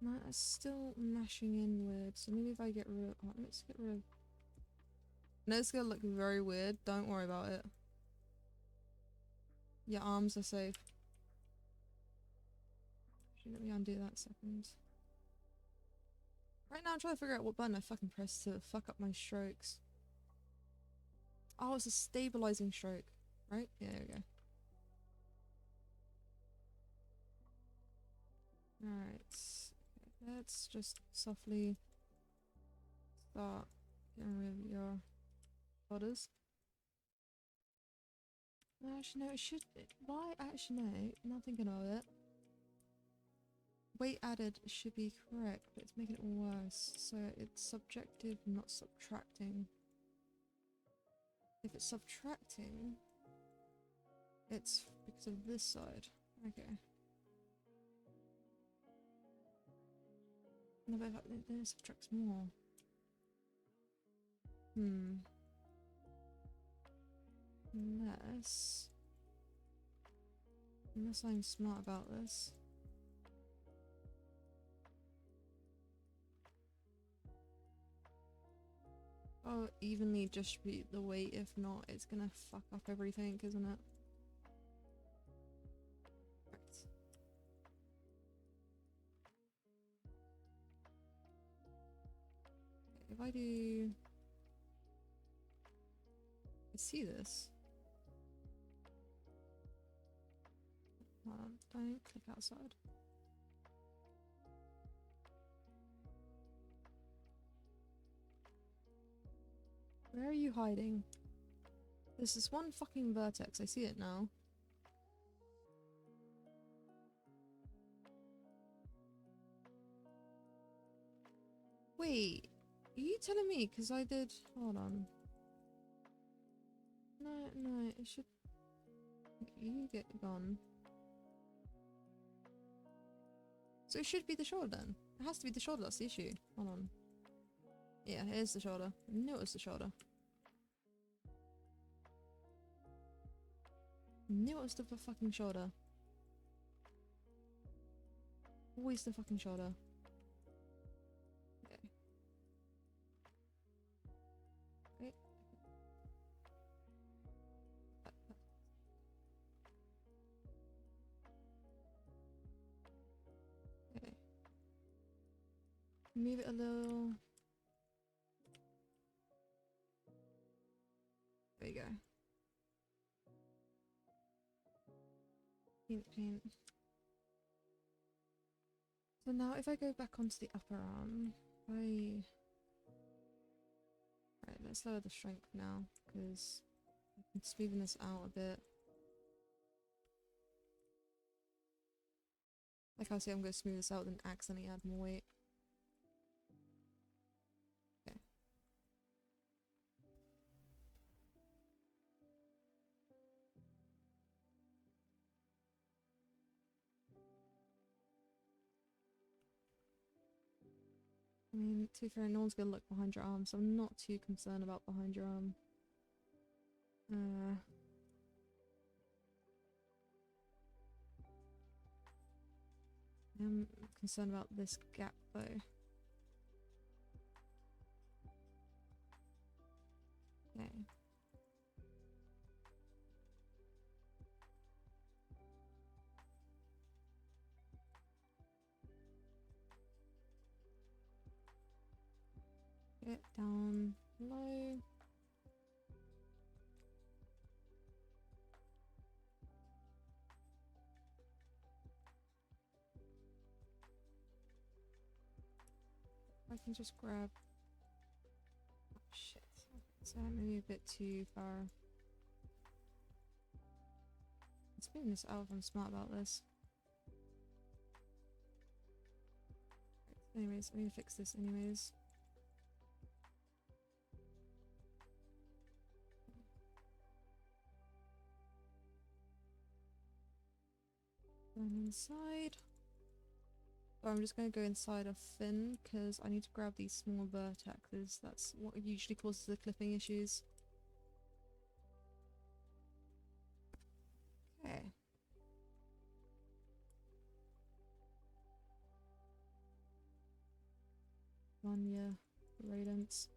No, that's still mashing in weird. So maybe if I get rid of... Oh, let's get rid of... No, it's gonna look very weird. Don't worry about it. Your arms are safe. Actually, let me undo that a second. Right now I'm trying to figure out what button I fucking pressed to fuck up my strokes. Oh, it's a stabilizing stroke. Right? Yeah, there we go. Alright. Okay, let's just softly start getting rid of your shoulders. Actually, no, it should. Why? Actually, no. Not thinking of it. Weight added should be correct, but it's making it worse. So it's subjective, not subtracting. If it's subtracting, it's because of this side. Okay. No, but then it subtracts more. Unless I'm smart about this. Oh, evenly distribute the weight. If not, it's gonna fuck up everything, isn't it? Right. Okay, if I do... I see this. Hold on, don't click outside. Where are you hiding? There's this one fucking vertex, I see it now. Wait, are you telling me? Because I did... Hold on. No, it should... You get gone. So it should be the shoulder then. It has to be the shoulder, that's the issue. Hold on. Yeah, it is the shoulder. I knew it was the shoulder. Knew it was the fucking shoulder. Always the fucking shoulder. Okay. Wait. Okay. Move it a little. There you go. Paint. So now if I go back onto the upper arm, right, let's lower the strength now, because I'm smoothing this out a bit. Like I say, I'm going to smooth this out and accidentally add more weight. Okay. mean, to be fair, no one's gonna look behind your arm, so I'm not too concerned about behind your arm. I'm concerned about this gap though. Okay. Get down low. I can just grab. Oh shit. So maybe a bit too far. Let's spin this out if I'm smart about this. Anyways, I need to fix this anyways. Then inside. So I'm just going to go inside of Finn because I need to grab these small vertexes. That's what usually causes the clipping issues. Okay. Vanya, rodents.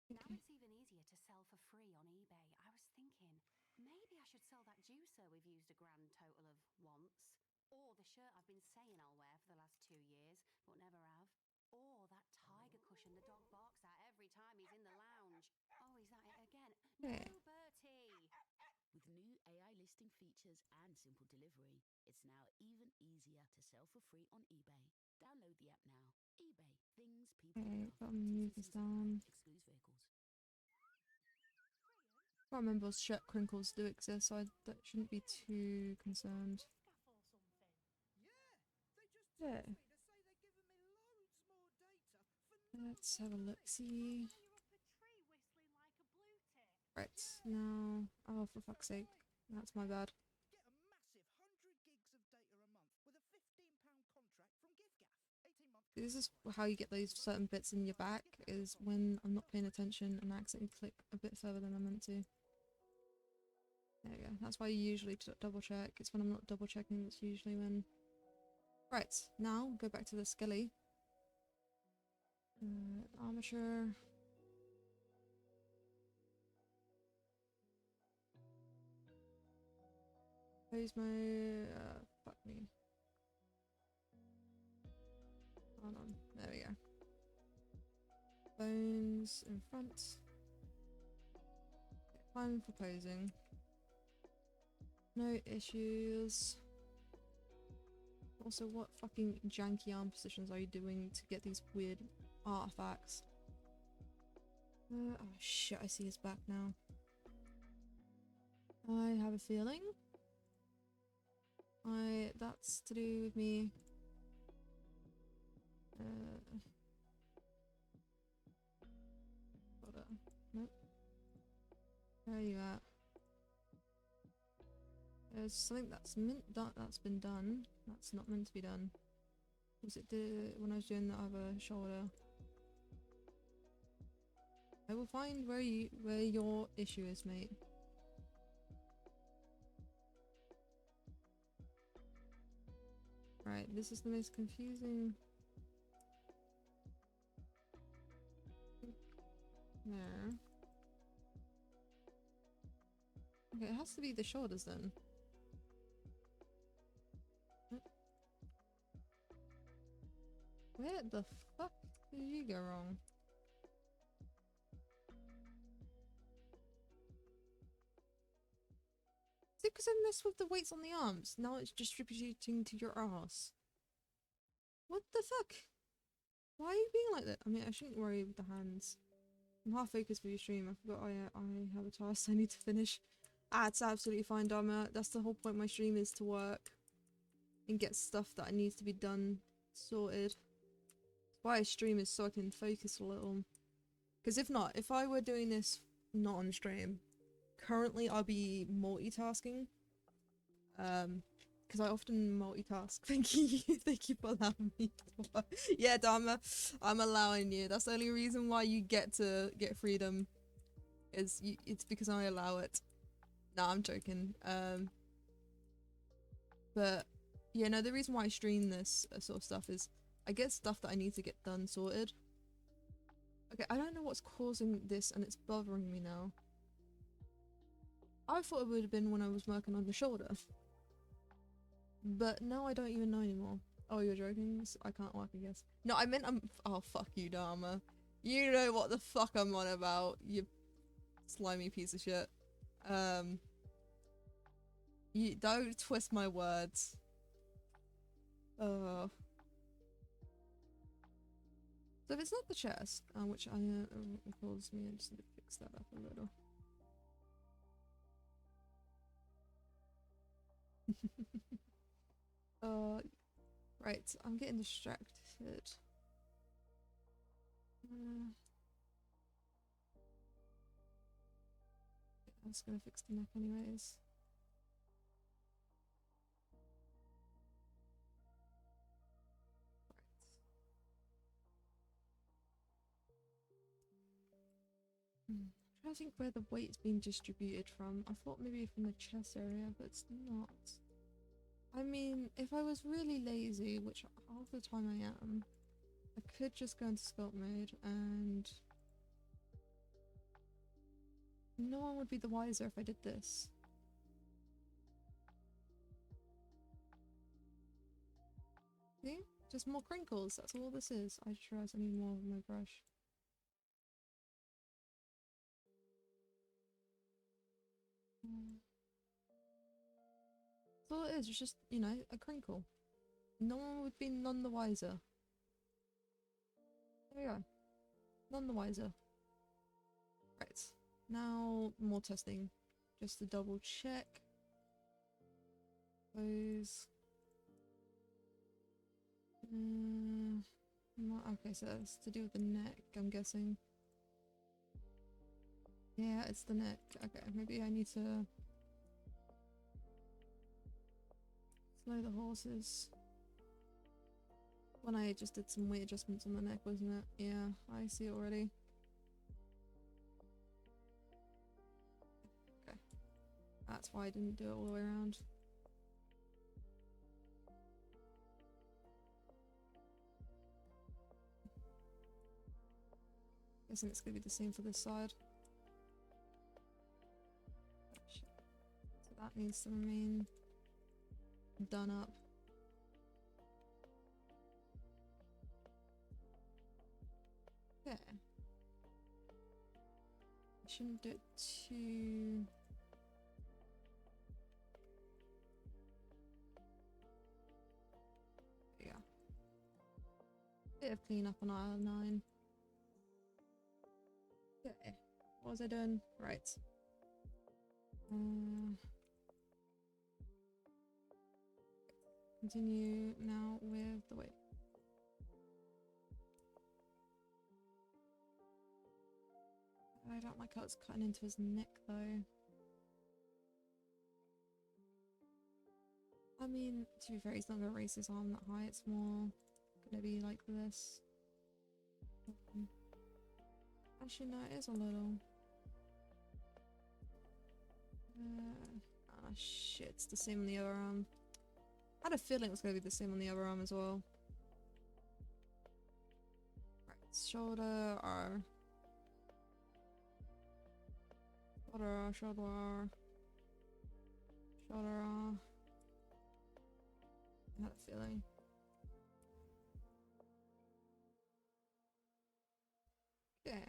Now it's even easier to sell for free on eBay. I was thinking, maybe I should sell that juicer we've used a grand total of once. Or the shirt I've been saying I'll wear for the last 2 years, but never have. Or that tiger cushion the dog barks at every time he's in the lounge. Oh, is that it again? Yeah. No, Bertie! With new AI listing features and simple delivery, it's now even easier to sell for free on eBay. Download the app now. eBay, things people Okay, love. gotta move this down. Excludes vehicles. I can't remember if shirt crinkles do exist, so that shouldn't be too concerned. Yeah. Let's have a look. See. Right now. Oh, for fuck's sake. That's my bad. Get a massive 100 gigs of data a month with a £15 contract from GiveGaff. 18-month. This is how you get those certain bits in your back, is when I'm not paying attention and I accidentally click a bit further than I meant to. There we go. That's why you usually double check. It's when I'm not double checking, that's usually when... Right, now go back to the skelly. Armature. Pose mode. Fuck me. Hold on. There we go. Bones in front. Fine for posing. No issues. Also, what fucking janky arm positions are you doing to get these weird artifacts? Oh shit, I see his back now. I have a feeling. That's to do with me. Hold on. Nope. Where are you at? There's something that's that's been done. That's not meant to be done. Was it when I was doing the other shoulder? I will find where your issue is, mate. Right, this is the most confusing. There. Okay, it has to be the shoulders then. Where the fuck did you go wrong? Is it because I messed with the weights on the arms? Now it's distributing to your ass. What the fuck? Why are you being like that? I mean, I shouldn't worry with the hands. I'm half focused for your stream. I forgot I have a task I need to finish. Ah, it's absolutely fine, Dharma. That's the whole point of my stream, is to work and get stuff that needs to be done sorted. Why I stream is so I can focus a little. Because if not, if I were doing this not on stream, currently I'll be multitasking. because I often multitask. Thank you, thank you for allowing me. Yeah, Dharma, I'm allowing you. That's the only reason why you get to get freedom. It's because I allow it. Nah, I'm joking. But yeah, no, the reason why I stream this sort of stuff is I get stuff that I need to get done sorted. Okay, I don't know what's causing this, and it's bothering me now. I thought it would have been when I was working on the shoulder. But now I don't even know anymore. Oh, you're joking? I can't work, I guess. No, I meant oh, fuck you, Dharma. You know what the fuck I'm on about, you slimy piece of shit. You don't twist my words. So if it's not the chest, which I calls me, I just need to fix that up a little. Right, I'm getting distracted. I was gonna fix the neck anyways. I'm trying to think where the weight's being distributed from. I thought maybe from the chest area, but it's not. I mean, if I was really lazy, which half the time I am, I could just go into sculpt mode and no one would be the wiser if I did this. See? Just more crinkles, that's all this is. I just realised I need more of my brush. That's all it is, it's just, you know, a crinkle. No one would be none the wiser. There we go. None the wiser. Right. Now, more testing. Just to double check. Those. Okay, so that's to do with the neck, I'm guessing. Yeah, it's the neck. Okay, maybe I need to slow the horses. When I just did some weight adjustments on the neck, wasn't it? Yeah, I see it already. Okay. That's why I didn't do it all the way around. Guessing it's gonna be the same for this side. Oh, shit. So that needs to remain done up. Yeah. I shouldn't do it too... Yeah. Bit of cleanup on aisle 9. Okay. What was I doing? Right. Continue now with the weight. I don't like how it's cutting into his neck though. I mean, to be fair, he's not gonna raise his arm that high, it's more gonna be like this. Actually, no, it is a little. Ah, shit, it's the same on the other arm. I had a feeling it was gonna be the same on the other arm as well. Right, shoulder R. Shoulder R, shoulder R. Shoulder R. I had a feeling. Okay.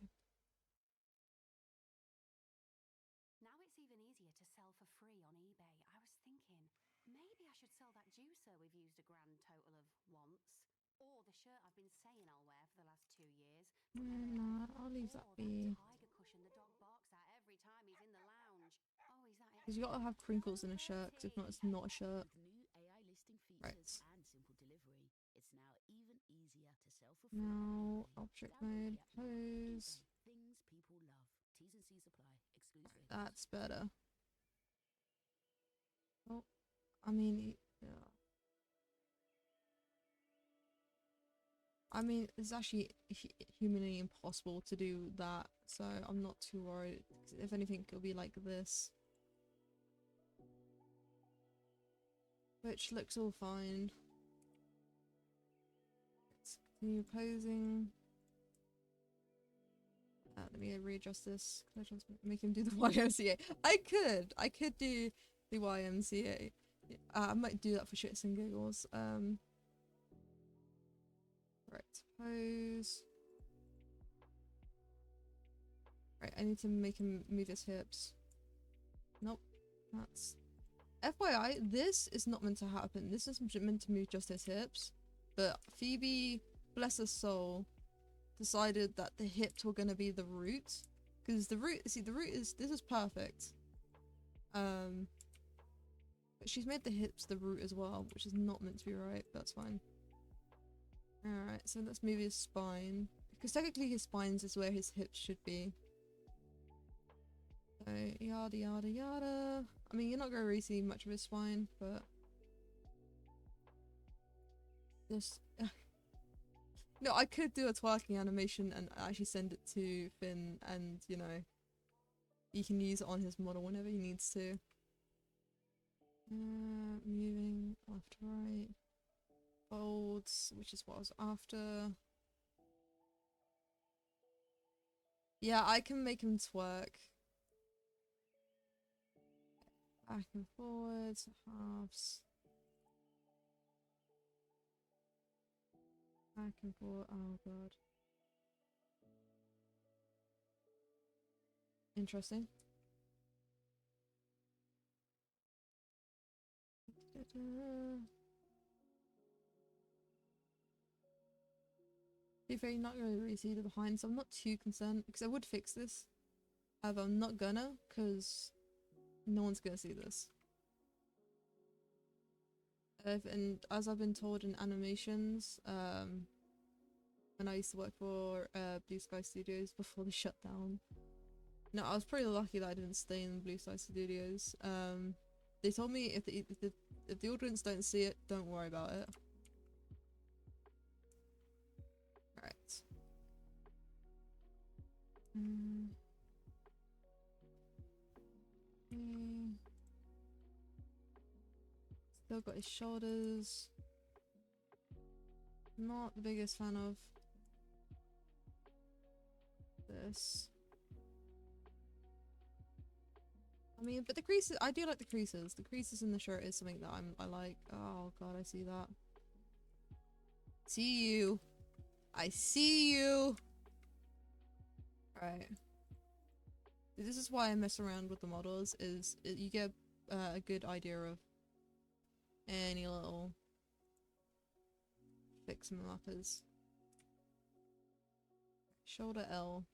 Now it's even easier to sell for free on eBay. I was thinking, maybe I should sell that juicer we've used a grand total of once. Or the shirt I've been saying I'll wear for the last 2 years. Nah, I'll leave that be. Tiger cushion the dog barks at every time he's in the lounge. Oh, is that it? Because you gotta have crinkles in a shirt, because if not, it's not a shirt. With new AI listing features Right. and simple delivery, it's now even easier to sell for free. Now, on eBay. object Download mode, the app now. pose. eBay. Things people love. T's and C's apply. Exclusive. That's better. Oh, I mean, I mean, it's actually humanly impossible to do that, so I'm not too worried. If anything, it'll be like this. Which looks all fine. Let's continue posing. Let me readjust this. Can I make him do the YMCA? I could do the YMCA. I might do that for shits and giggles. Right, pose. Right, I need to make him move his hips. Nope, that's... FYI, this is not meant to happen. This is meant to move just his hips. But Phoebe, bless her soul, decided that the hips were gonna be the root. Because the root, see, the root is, this is perfect. But she's made the hips the root as well, which is not meant to be right, but that's fine. Alright, so let's move his spine. Because technically his spine is where his hips should be. So, yada yada yada. I mean, you're not gonna really see much of his spine, but... Just... No, I could do a twerking animation and actually send it to Finn and, you know, he can use it on his model whenever he needs to. Moving left to right. Folds, which is what I was after. Yeah, I can make him twerk. Back and forwards, halves. Back and forward, oh god. Interesting. To be fair, you're not going to really see the behind, so I'm not too concerned, because I would fix this. However, I'm not gonna, because no one's gonna see this. And as I've been told in animations, when I used to work for Blue Sky Studios before they shut down. No, I was pretty lucky that I didn't stay in Blue Sky Studios. They told me if the audience don't see it, don't worry about it. Right. Still got his shoulders. Not the biggest fan of this. I mean, but the creases, I do like the creases. The creases in the shirt is something that I like. Oh god, I see that. See you. I see you. Right. This is why I mess around with the models, is you get a good idea of any little fix them up as. Shoulder L.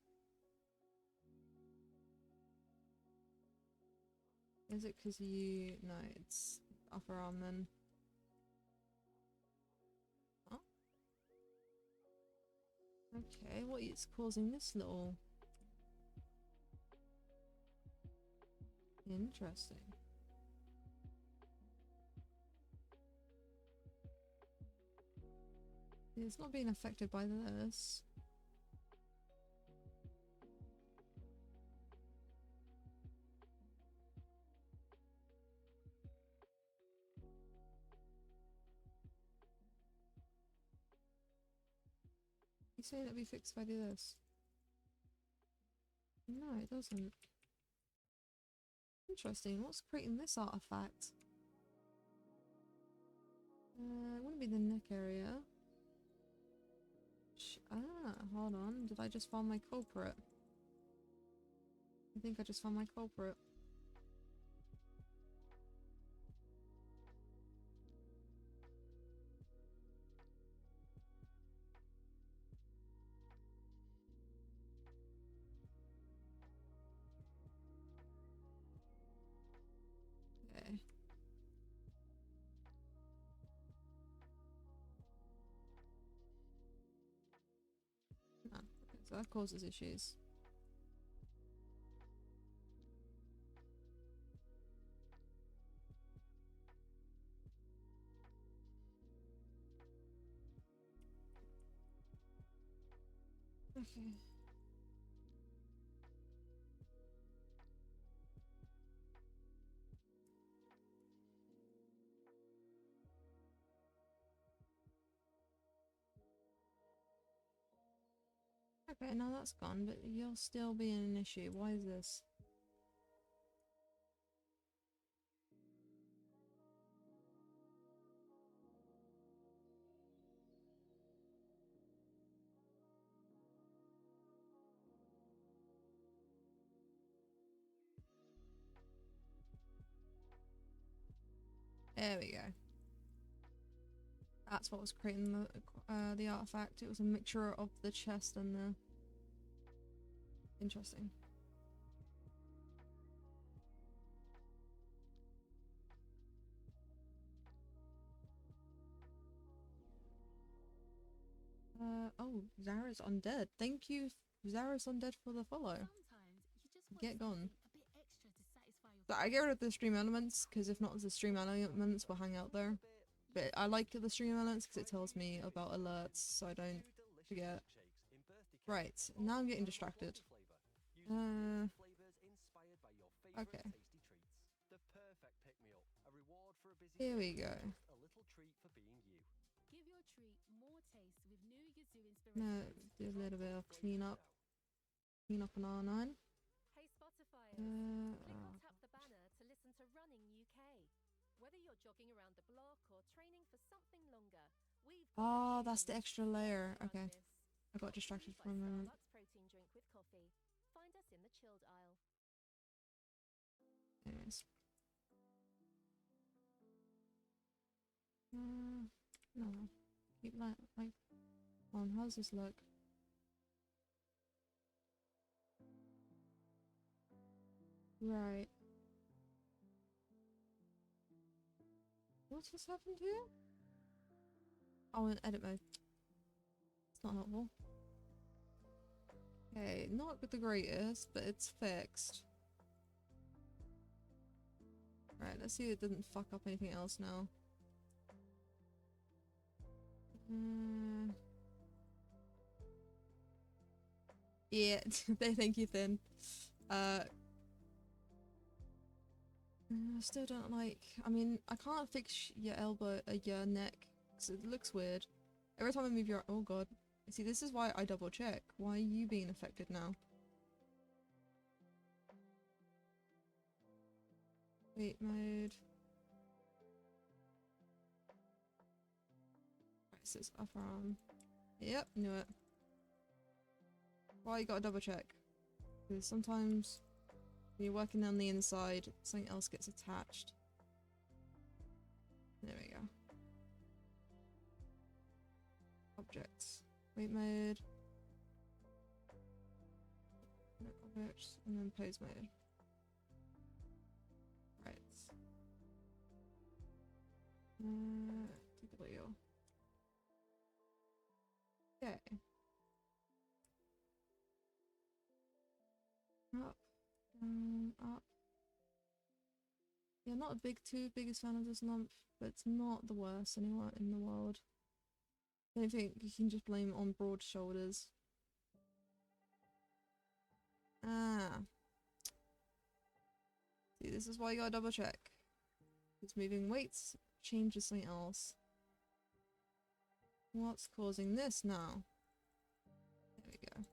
Is it because you... No, it's upper arm then. Oh. Okay, what is causing this little... Interesting. It's not being affected by this. You saying it'll be fixed if I do this? No, it doesn't. Interesting. What's creating this artifact? It wouldn't be the neck area. Hold on. Did I just find my culprit? I think I just found my culprit. Okay. Ah, okay, so that causes issues. Okay. Okay, now that's gone, but you're still being an issue. Why is this? There we go. That's what was creating the artifact. It was a mixture of the chest and the... Interesting. Oh, Zara's Undead. Thank you, Zara's Undead, for the follow. Get gone. So I get rid of the stream elements, because if not the stream elements will hang out there. But I like the stream elements because it tells me about alerts, so I don't forget. Right, now I'm getting distracted. Okay. Here we go. No, do a little bit of cleanup. Clean up on R9. Hey Spotify, click or tap the banner to listen to Running UK. Whether you're jogging around the block or training for something longer, we've Oh, that's the extra layer. Okay. I got distracted for a moment. Starbucks protein drink with coffee. Find us in the chilled aisle. Anyways. No. Keep that, like, on. How does this look? Right. What's just happened here? Oh, in edit mode. It's not helpful. Okay, not the greatest, but it's fixed. Right, let's see if it doesn't fuck up anything else now. Yeah, thank you, Thin. I still don't like... I mean, I can't fix your elbow, your neck, because it looks weird. Every time I move your... Oh god. See, this is why I double check. Why are you being affected now? Weight mode. Right, so it's upper arm. Yep, knew it. Why you gotta double check? Because sometimes when you're working on the inside, something else gets attached. There we go. Objects. Weight mode. Objects, and then pose mode. Right. Take a wheel. Okay. Up, down, up. Yeah, not a too biggest fan of this lump, but it's not the worst anywhere in the world. I don't think you can just blame it on broad shoulders. Ah. See, this is why you gotta double check. It's moving weights changes something else. What's causing this now? There we go.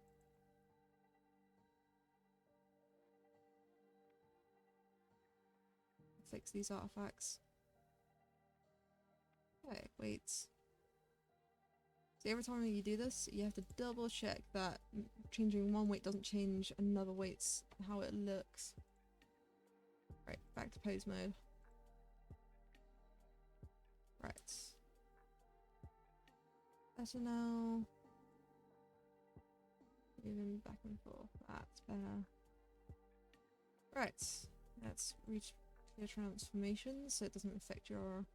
Fix these artifacts. Okay, weights. So every time you do this, you have to double check that changing one weight doesn't change another weight's how it looks. Right, back to pose mode. Right. Better now. Moving back and forth. That's better. Right. Let's reach your transformation so it doesn't affect your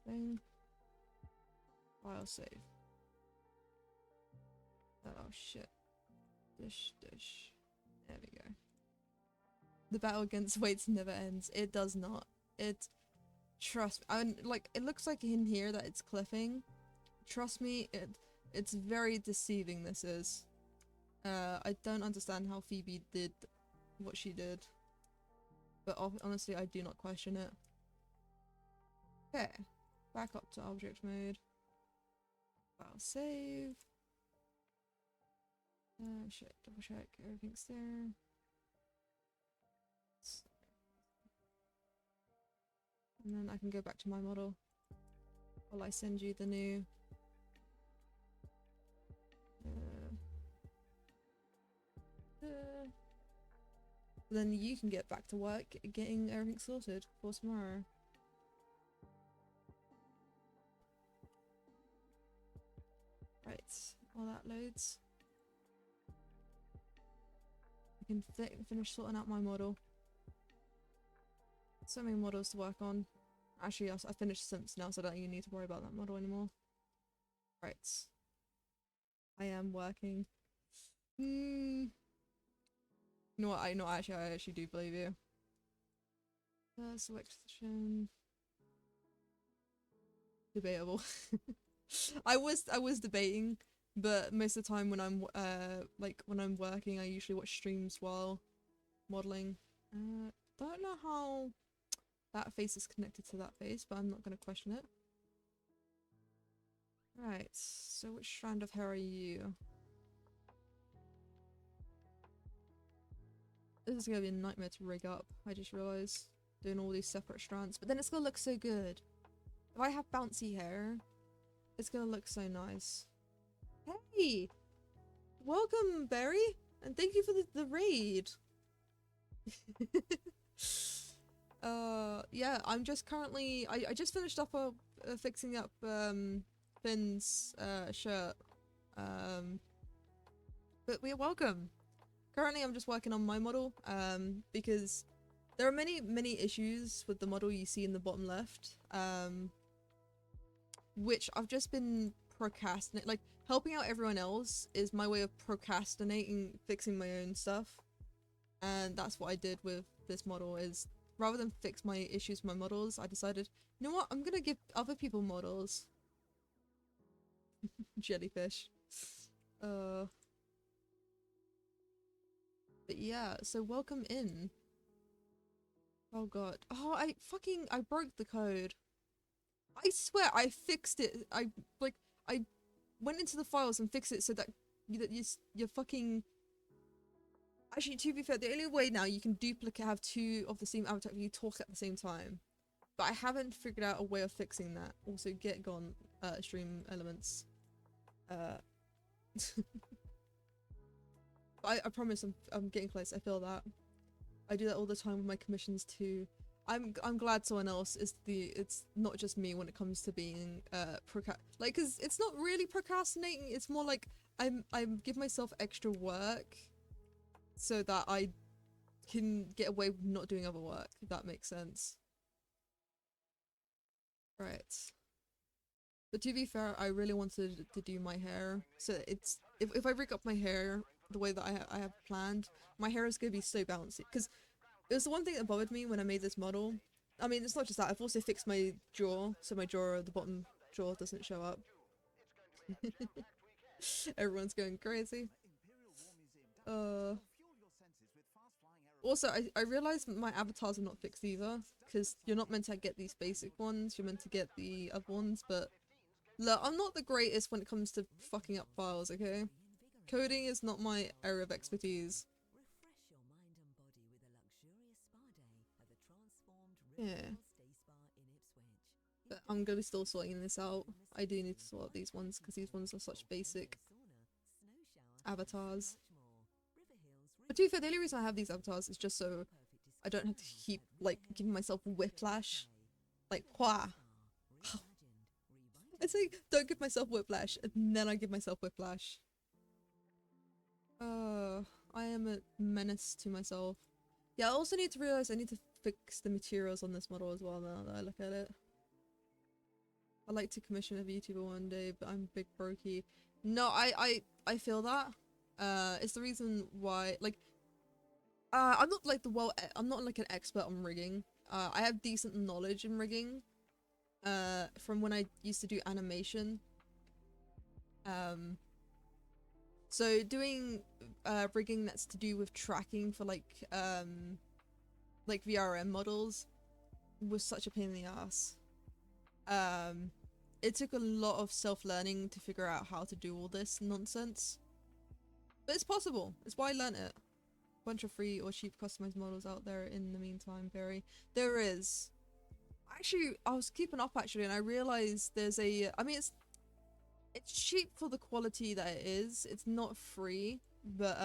thing. File save. Oh shit. Dish. There we go. The battle against weights never ends. It does not. It... Trust me. I mean, like, it looks like in here that it's cliffing. Trust me, it's very deceiving, this is. I don't understand how Phoebe did what she did, but honestly, I do not question it. Okay, back up to object mode. File save. Shit, double check everything's there. And then I can go back to my model while I send you the new. Then you can get back to work getting everything sorted for tomorrow. Right, while that loads, I can finish sorting out my model. So many models to work on. Actually, I finished Simps now, so I don't even need to worry about that model anymore. Right. I am working. You know what? I actually do believe you. Selection. Debatable. I was debating, but most of the time when I'm when I'm working, I usually watch streams while modeling. Don't know how that face is connected to that face, but I'm not gonna question it. Right, so which strand of hair are you? This is gonna be a nightmare to rig up, I just realised. Doing all these separate strands, but then it's gonna look so good. If I have bouncy hair, it's gonna look so nice. Hey! Welcome, Barry! And thank you for the raid! Yeah, I'm just currently- I just finished up fixing up, Finn's, shirt. But we're welcome! Currently I'm just working on my model, because there are many issues with the model you see in the bottom left, which I've just been procrastinating. Like, helping out everyone else is my way of procrastinating fixing my own stuff. And that's what I did with this model, is rather than fix my issues with my models, I decided, you know what, I'm gonna give other people models. Jellyfish. But yeah, so welcome in. Oh god. Oh, I broke the code. I swear I fixed it. I went into the files and fixed it so that you're fucking... Actually, to be fair, the only way now you can have two of the same avatar if you talk at the same time. But I haven't figured out a way of fixing that. Also, get gone, stream elements. I promise I'm getting close. I feel that. I do that all the time with my commissions too. I'm glad someone else is it's not just me when it comes to being cause it's not really procrastinating, it's more like I give myself extra work so that I can get away with not doing other work, if that makes sense. Right. But to be fair, I really wanted to do my hair, so it's if I rig up my hair the way that I have planned, my hair is gonna be so bouncy, because it was the one thing that bothered me when I made this model. I mean, it's not just that, I've also fixed my jaw, so my jaw, the bottom jaw doesn't show up. Everyone's going crazy. Also, I realized my avatars are not fixed either, because you're not meant to get these basic ones, you're meant to get the other ones, but look, I'm not the greatest when it comes to fucking up files, okay? Coding is not my area of expertise. Yeah. But I'm gonna be still sorting this out. I do need to sort out these ones, because these ones are such basic avatars. But to be fair, the only reason I have these avatars is just so I don't have to keep, like, giving myself whiplash. Like, wah. I say, don't give myself whiplash, and then I give myself whiplash. I am a menace to myself. Yeah, I also need to realize I need to fix the materials on this model as well now that I look at it. I'd like to commission a VTuber one day, but I'm big brokey. No, I feel that. It's the reason why, like, I'm not like I'm not like an expert on rigging. I have decent knowledge in rigging. From when I used to do animation. So doing rigging that's to do with tracking for like VRM models was such a pain in the ass. It took a lot of self-learning to figure out how to do all this nonsense. But it's possible. It's why I learned it. Bunch of free or cheap customized models out there in the meantime, Barry. There is. Actually, I was keeping up actually, and I realized there's a. I mean, it's cheap for the quality that it is. It's not free, but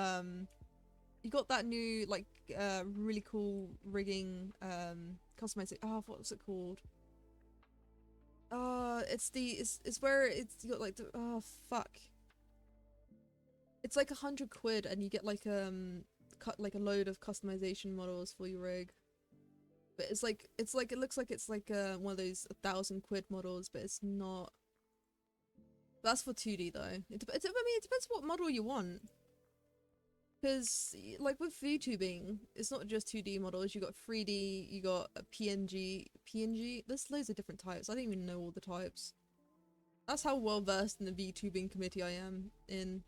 you got that new like really cool rigging customizing. Oh, what's it called? It's where it's got like the fuck. It's like 100 quid, and you get like cut like a load of customization models for your rig. But it looks like it's like one of those 1,000 quid models, but it's not. That's for 2D though. I mean, it depends what model you want. Because like with VTubing, it's not just 2D models. You got 3D, you got a PNG. There's loads of different types. I don't even know all the types. That's how well versed in the VTubing committee I am in.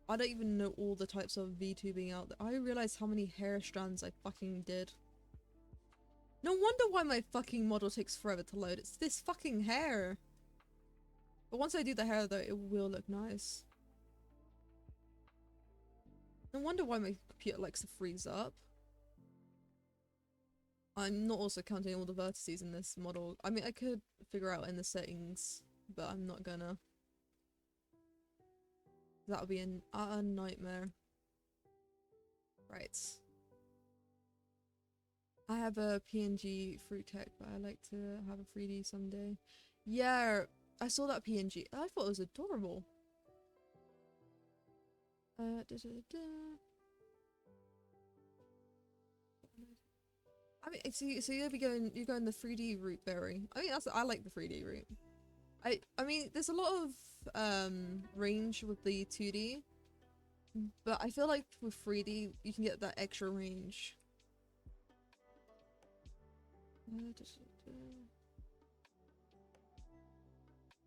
I don't even know all the types of VTubing out there. I realized how many hair strands I fucking did. No wonder why my fucking model takes forever to load. It's this fucking hair. But once I do the hair though, it will look nice. No wonder why my computer likes to freeze up. I'm not also counting all the vertices in this model. I mean, I could figure out in the settings, but I'm not gonna. That would be a nightmare. Right. I have a PNG fruit tech, but I like to have a 3D someday. Yeah, I saw that PNG. I thought it was adorable. I mean, so you're going the 3D route, Barry. I mean, I like the 3D route. I mean, there's a lot of range with the 2D, but I feel like with 3D you can get that extra range.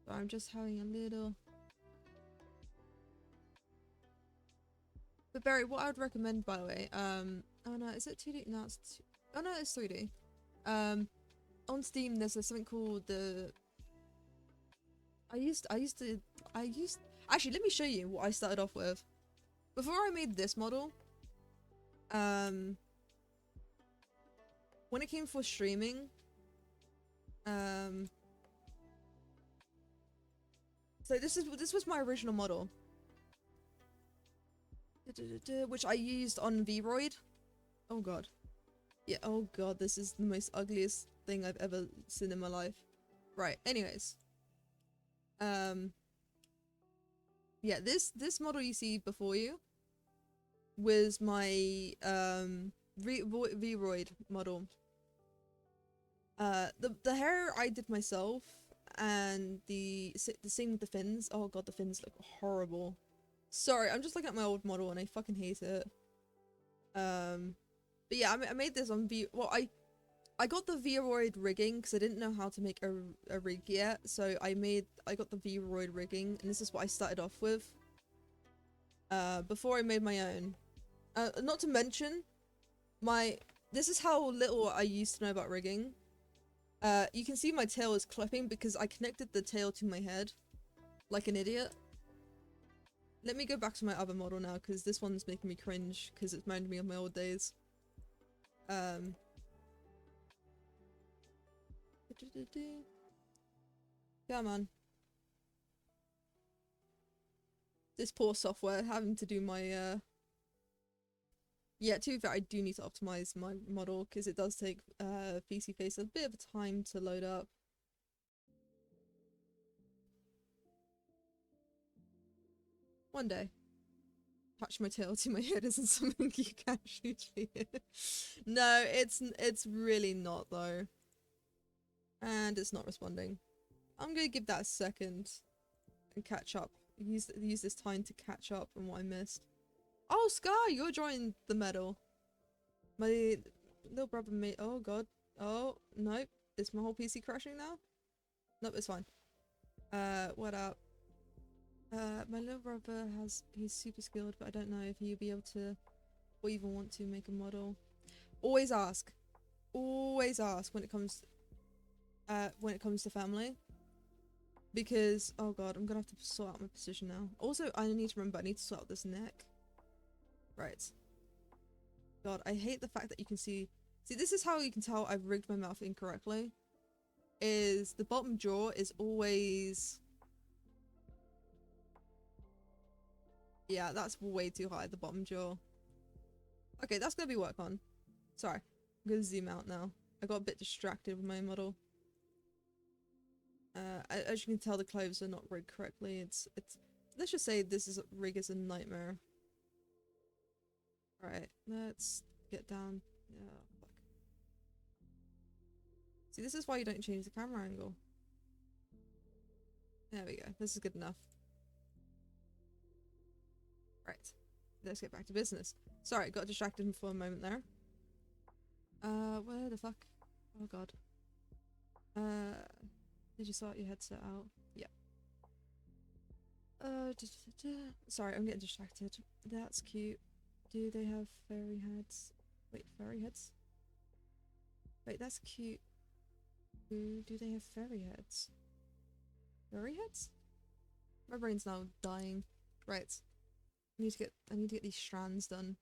I'm just having a little. But Barry, what I would recommend, by the way, oh no, is it 2D? No, it's oh no, it's 3D. On Steam, there's something called the. Actually, let me show you what I started off with. Before I made this model, when it came for streaming, so this was my original model, which I used on Vroid. Oh god, yeah. Oh god, this is the most ugliest thing I've ever seen in my life. Right. Anyways, yeah, this model you see before you was my Vroid model. The hair I did myself, and the same with the fins. Oh god, the fins look horrible. Sorry, I'm just looking at my old model and I fucking hate it. But yeah, I made this on I got the Vroid rigging because I didn't know how to make a rig yet, so I got the Vroid rigging, and this is what I started off with. Before I made my own. Not to mention, this is how little I used to know about rigging. You can see my tail is clipping because I connected the tail to my head, like an idiot. Let me go back to my other model now, because this one's making me cringe, because it's reminding me of my old days. Come on. This poor software having to do my yeah, to be fair, I do need to optimize my model because it does take PC Face a bit of time to load up. One day. Touch my tail to my head isn't something you can usually hear. No, it's really not though. And it's not responding. I'm gonna give that a second and catch up. Use this time to catch up on what I missed. Oh, Sky, you're joining the medal. My little brother made. Oh god. Oh nope. Is my whole PC crashing now? Nope, it's fine. What up? My little brother he's super skilled, but I don't know if he'll be able to or even want to make a model. Always ask. Always ask when it comes to family. Because oh god, I'm gonna have to sort out my position now. Also, I need to remember I need to sort out this neck. Right. God, I hate the fact that you can see this is how you can tell I've rigged my mouth incorrectly. Is the bottom jaw is always, yeah, that's way too high, the bottom jaw. Okay, that's gonna be work on. Sorry, I'm gonna zoom out now. I got a bit distracted with my model. As you can tell, the clothes are not rigged correctly. It's let's just say this rig is a nightmare. Right, let's get down. Yeah, fuck. See, this is why you don't change the camera angle. There we go. This is good enough. Right, let's get back to business. Sorry, got distracted for a moment there. Where the fuck? Oh god. Did you sort your headset out? Yeah. Sorry, I'm getting distracted. That's cute. Do they have fairy heads? Wait, fairy heads? Wait, that's cute. Do they have fairy heads? Fairy heads? My brain's now dying. Right. I need to get these strands done.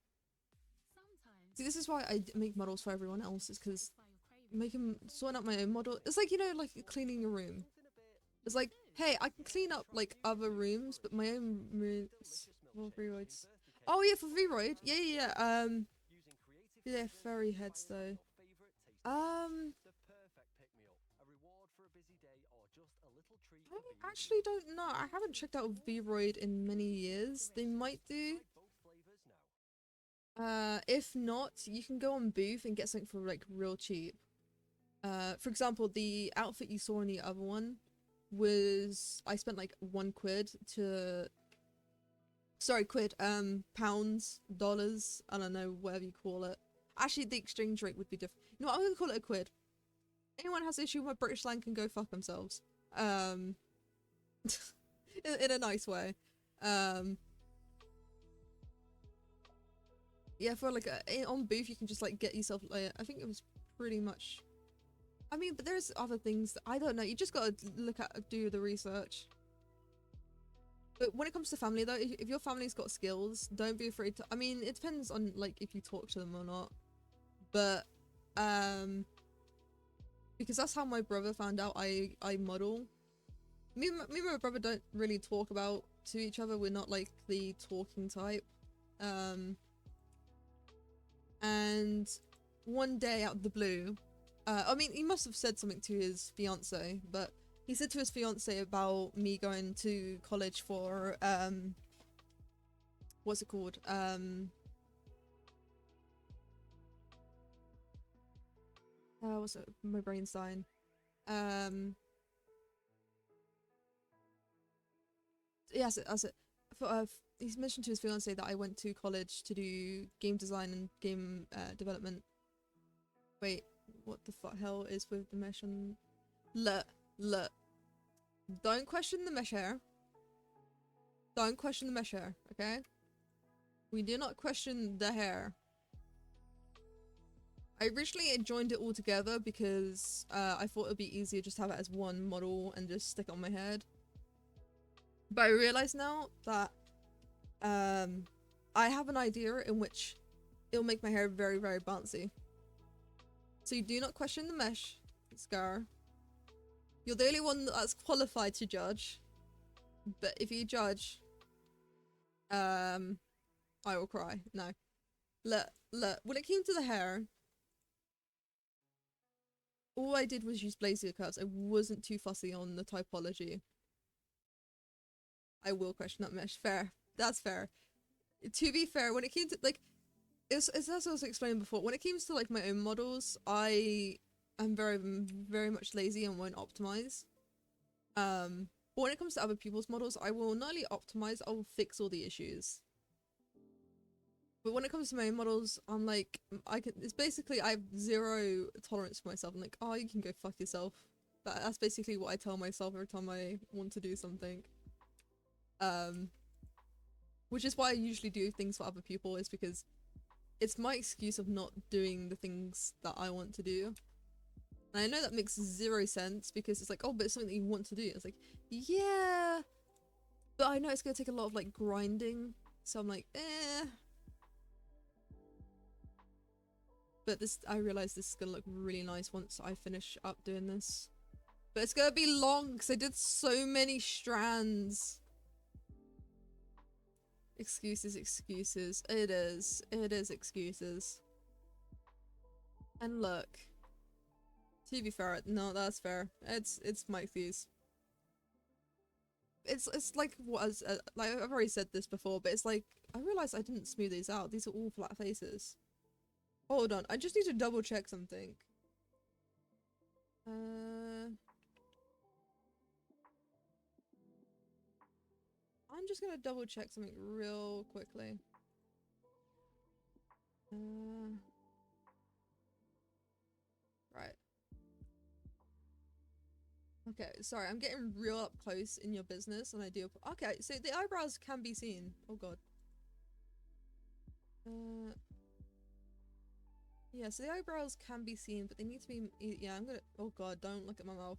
See, this is why I make models for everyone else, is because sorting out my own model. It's like, you know, like cleaning your room. It's like, hey, I can clean up like other rooms, but my own rooms. Well, Vroid. Oh yeah, for Vroid. Yeah. Do they have fairy heads though? I actually don't know. I haven't checked out Vroid in many years. They might do. If not, you can go on Booth and get something for like real cheap. For example, the outfit you saw in the other one was, I spent like £1 to, sorry, pounds, dollars, I don't know, whatever you call it. Actually, the exchange rate would be different. You know what, I'm gonna call it a quid. Anyone has an issue with my British slang can go fuck themselves. In a nice way. Yeah, for like on Booth you can just like get yourself like, I think it was pretty much, I mean, but there's other things that, I don't know, you just gotta do the research. But when it comes to family though, if your family's got skills, don't be afraid to, I mean, it depends on like if you talk to them or not. But because that's how my brother found out I model. Me and my brother don't really talk to each other. We're not like the talking type. And one day out of the blue, I mean, he must have said something to his fiance, but he said to his fiance about me going to college for, what's it called? What's it? My brain's dying. Yes, that's it. He's mentioned to his fiance that I went to college to do game design and game development. Wait, what the fuck hell is with the mesh on? Look. Don't question the mesh hair. Don't question the mesh hair, okay? We do not question the hair. I originally joined it all together because I thought it would be easier just to have it as one model and just stick it on my head. But I realize now that I have an idea in which it'll make my hair very, very bouncy. So you do not question the mesh, Scar. You're the only one that's qualified to judge. But if you judge, I will cry. No. Look, when it came to the hair, all I did was use Blazier curves. I wasn't too fussy on the typology. I will question that mesh. Fair. That's fair. To be fair, when it came to, like, it's as I was explaining before, when it comes to, like, my own models, I am very, very much lazy and won't optimize. But when it comes to other people's models, I will not only optimize, I will fix all the issues. But when it comes to my own models, I'm like, it's basically, I have zero tolerance for myself. I'm like, oh, you can go fuck yourself. That's basically what I tell myself every time I want to do something. Which is why I usually do things for other people, is because it's my excuse of not doing the things that I want to do. And I know that makes zero sense, because it's like, oh, but it's something that you want to do. It's like, yeah, but I know it's gonna take a lot of like grinding, so I'm like, eh. But this, I realize this is gonna look really nice once I finish up doing this. But it's gonna be long, because I did so many strands. Excuses, excuses. It is excuses. And look. To be fair, no, that's fair. It's my excuse. It's like what like I've already said this before, but it's like I realized I didn't smooth these out. These are all flat faces. Hold on, I just need to double check something. I'm just gonna double check something real quickly. Right. Okay, sorry, I'm getting real up close in your business, and I do. Okay, so the eyebrows can be seen. Oh god. Yeah, so the eyebrows can be seen, but they need to be. Yeah, I'm gonna. Oh god, don't look at my mouth.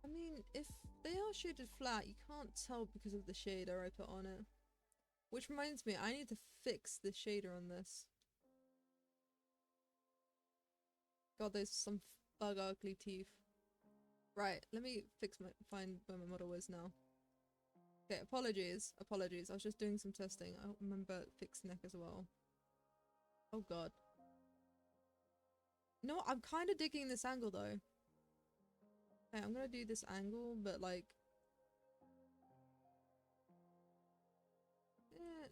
I mean, if they are shaded flat, you can't tell because of the shader I put on it. Which reminds me, I need to fix the shader on this. God, there's some bug ugly teeth. Right, let me find where my model is now. Okay, apologies. I was just doing some testing. I don't remember fixed neck as well. Oh god. You know what? I'm kind of digging this angle though. Okay, I'm gonna do this angle, but like...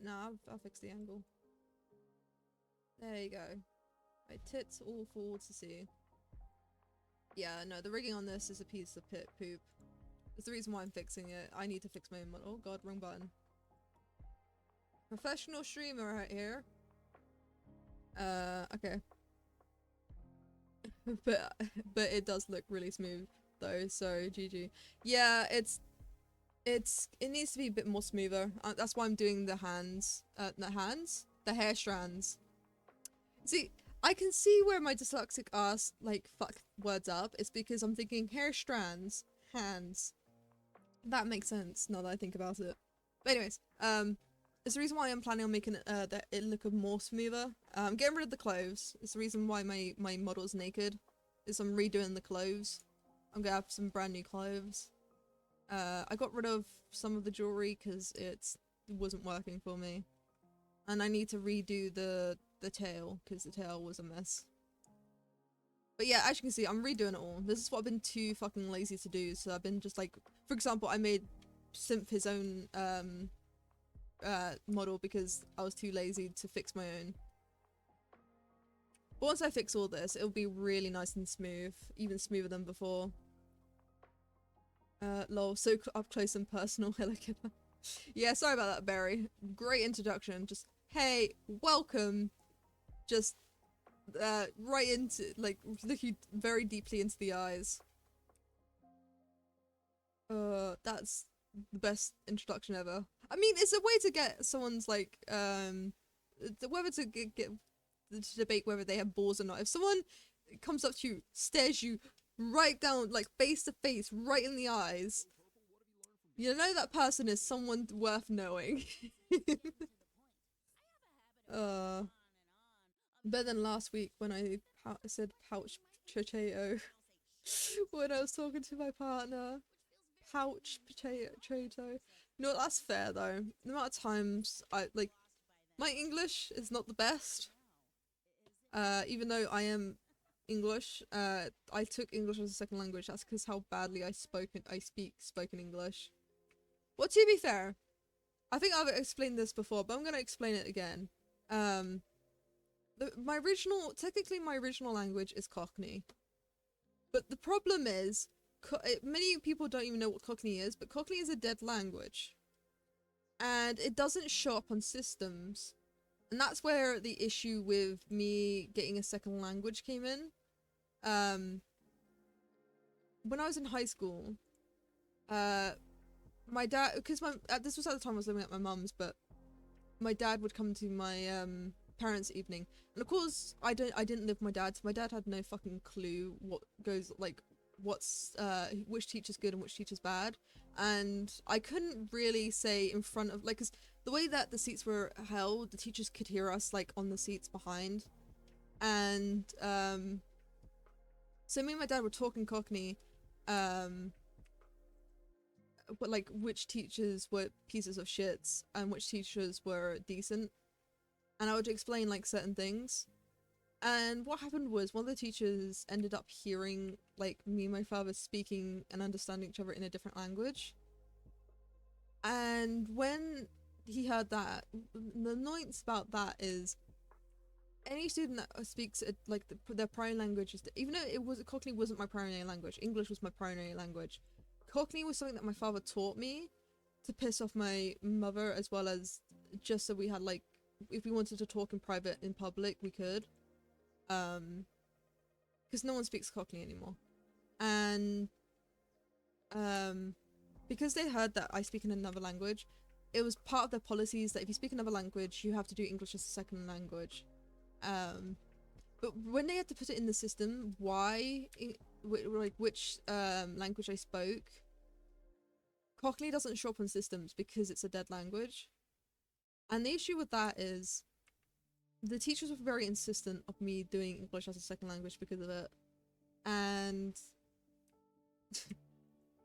nah, I'll fix the angle. There you go. My tits all forward to see. Yeah, no, the rigging on this is a piece of pit poop. That's the reason why I'm fixing it. I need to fix my own model. Oh god, wrong button. Professional streamer right here. Okay. but it does look really smooth though, so GG. Yeah, it needs to be a bit more smoother. That's why I'm doing the hands. The hair strands. See, I can see where my dyslexic ass like fuck words up. It's because I'm thinking hair strands, hands. That makes sense now that I think about it. But anyways, it's the reason why I'm planning on making it look more smoother. Getting rid of the clothes. It's the reason why my model's naked. Is I'm redoing the clothes. I'm gonna have some brand new clothes. I got rid of some of the jewelry because it wasn't working for me. And I need to redo the tail because the tail was a mess. But yeah, as you can see, I'm redoing it all. This is what I've been too fucking lazy to do. So I've been just like, for example, I made Synth his own model because I was too lazy to fix my own. But once I fix all this, it'll be really nice and smooth, even smoother than before. Lol, so up close and personal. Hello, Kipper. Yeah, sorry about that, Barry. Great introduction. Just, hey, welcome. Just right into, like, looking very deeply into the eyes. That's the best introduction ever. I mean, it's a way to get someone's, like, whether to get to debate whether they have balls or not. If someone comes up to you, stares you right down, like, face to face, right in the eyes, you know that person is someone worth knowing. Better than last week when I said pouch potato when I was talking to my partner. Pouch potato. No, that's fair though. The amount of times like my English is not the best. Even though I am English, I took English as a second language. That's because how badly I speak spoken English. Well, to be fair, I think I've explained this before, but I'm gonna explain it again. Technically my original language is Cockney. But the problem is, many people don't even know what Cockney is, but Cockney is a dead language. And it doesn't show up on systems. And that's where the issue with me getting a second language came in. when I was in high school, my dad, because this was at the time I was living at my mum's, but my dad would come to my parents' evening, and of course I didn't live with my dad, so my dad had no fucking clue what goes, like, what's which teacher's good and which teacher's bad, and I couldn't really say in front of, like, because the way that the seats were held, the teachers could hear us, like, on the seats behind, and so me and my dad were talking Cockney, but like which teachers were pieces of shits and which teachers were decent, and I would explain like certain things. And what happened was one of the teachers ended up hearing like me and my father speaking and understanding each other in a different language, and when he heard that, the annoyance about that is any student that speaks like their primary language is, even though Cockney wasn't my primary language, English was my primary language, Cockney was something that my father taught me to piss off my mother, as well as just so we had, like, if we wanted to talk in private in public, we could. Because no one speaks Cockney anymore. And because they heard that I speak in another language, it was part of their policies that if you speak another language, you have to do English as a second language. But when they had to put it in the system, which language I spoke, Cockney doesn't show up on systems because it's a dead language. And the issue with that is the teachers were very insistent of me doing English as a second language because of it. And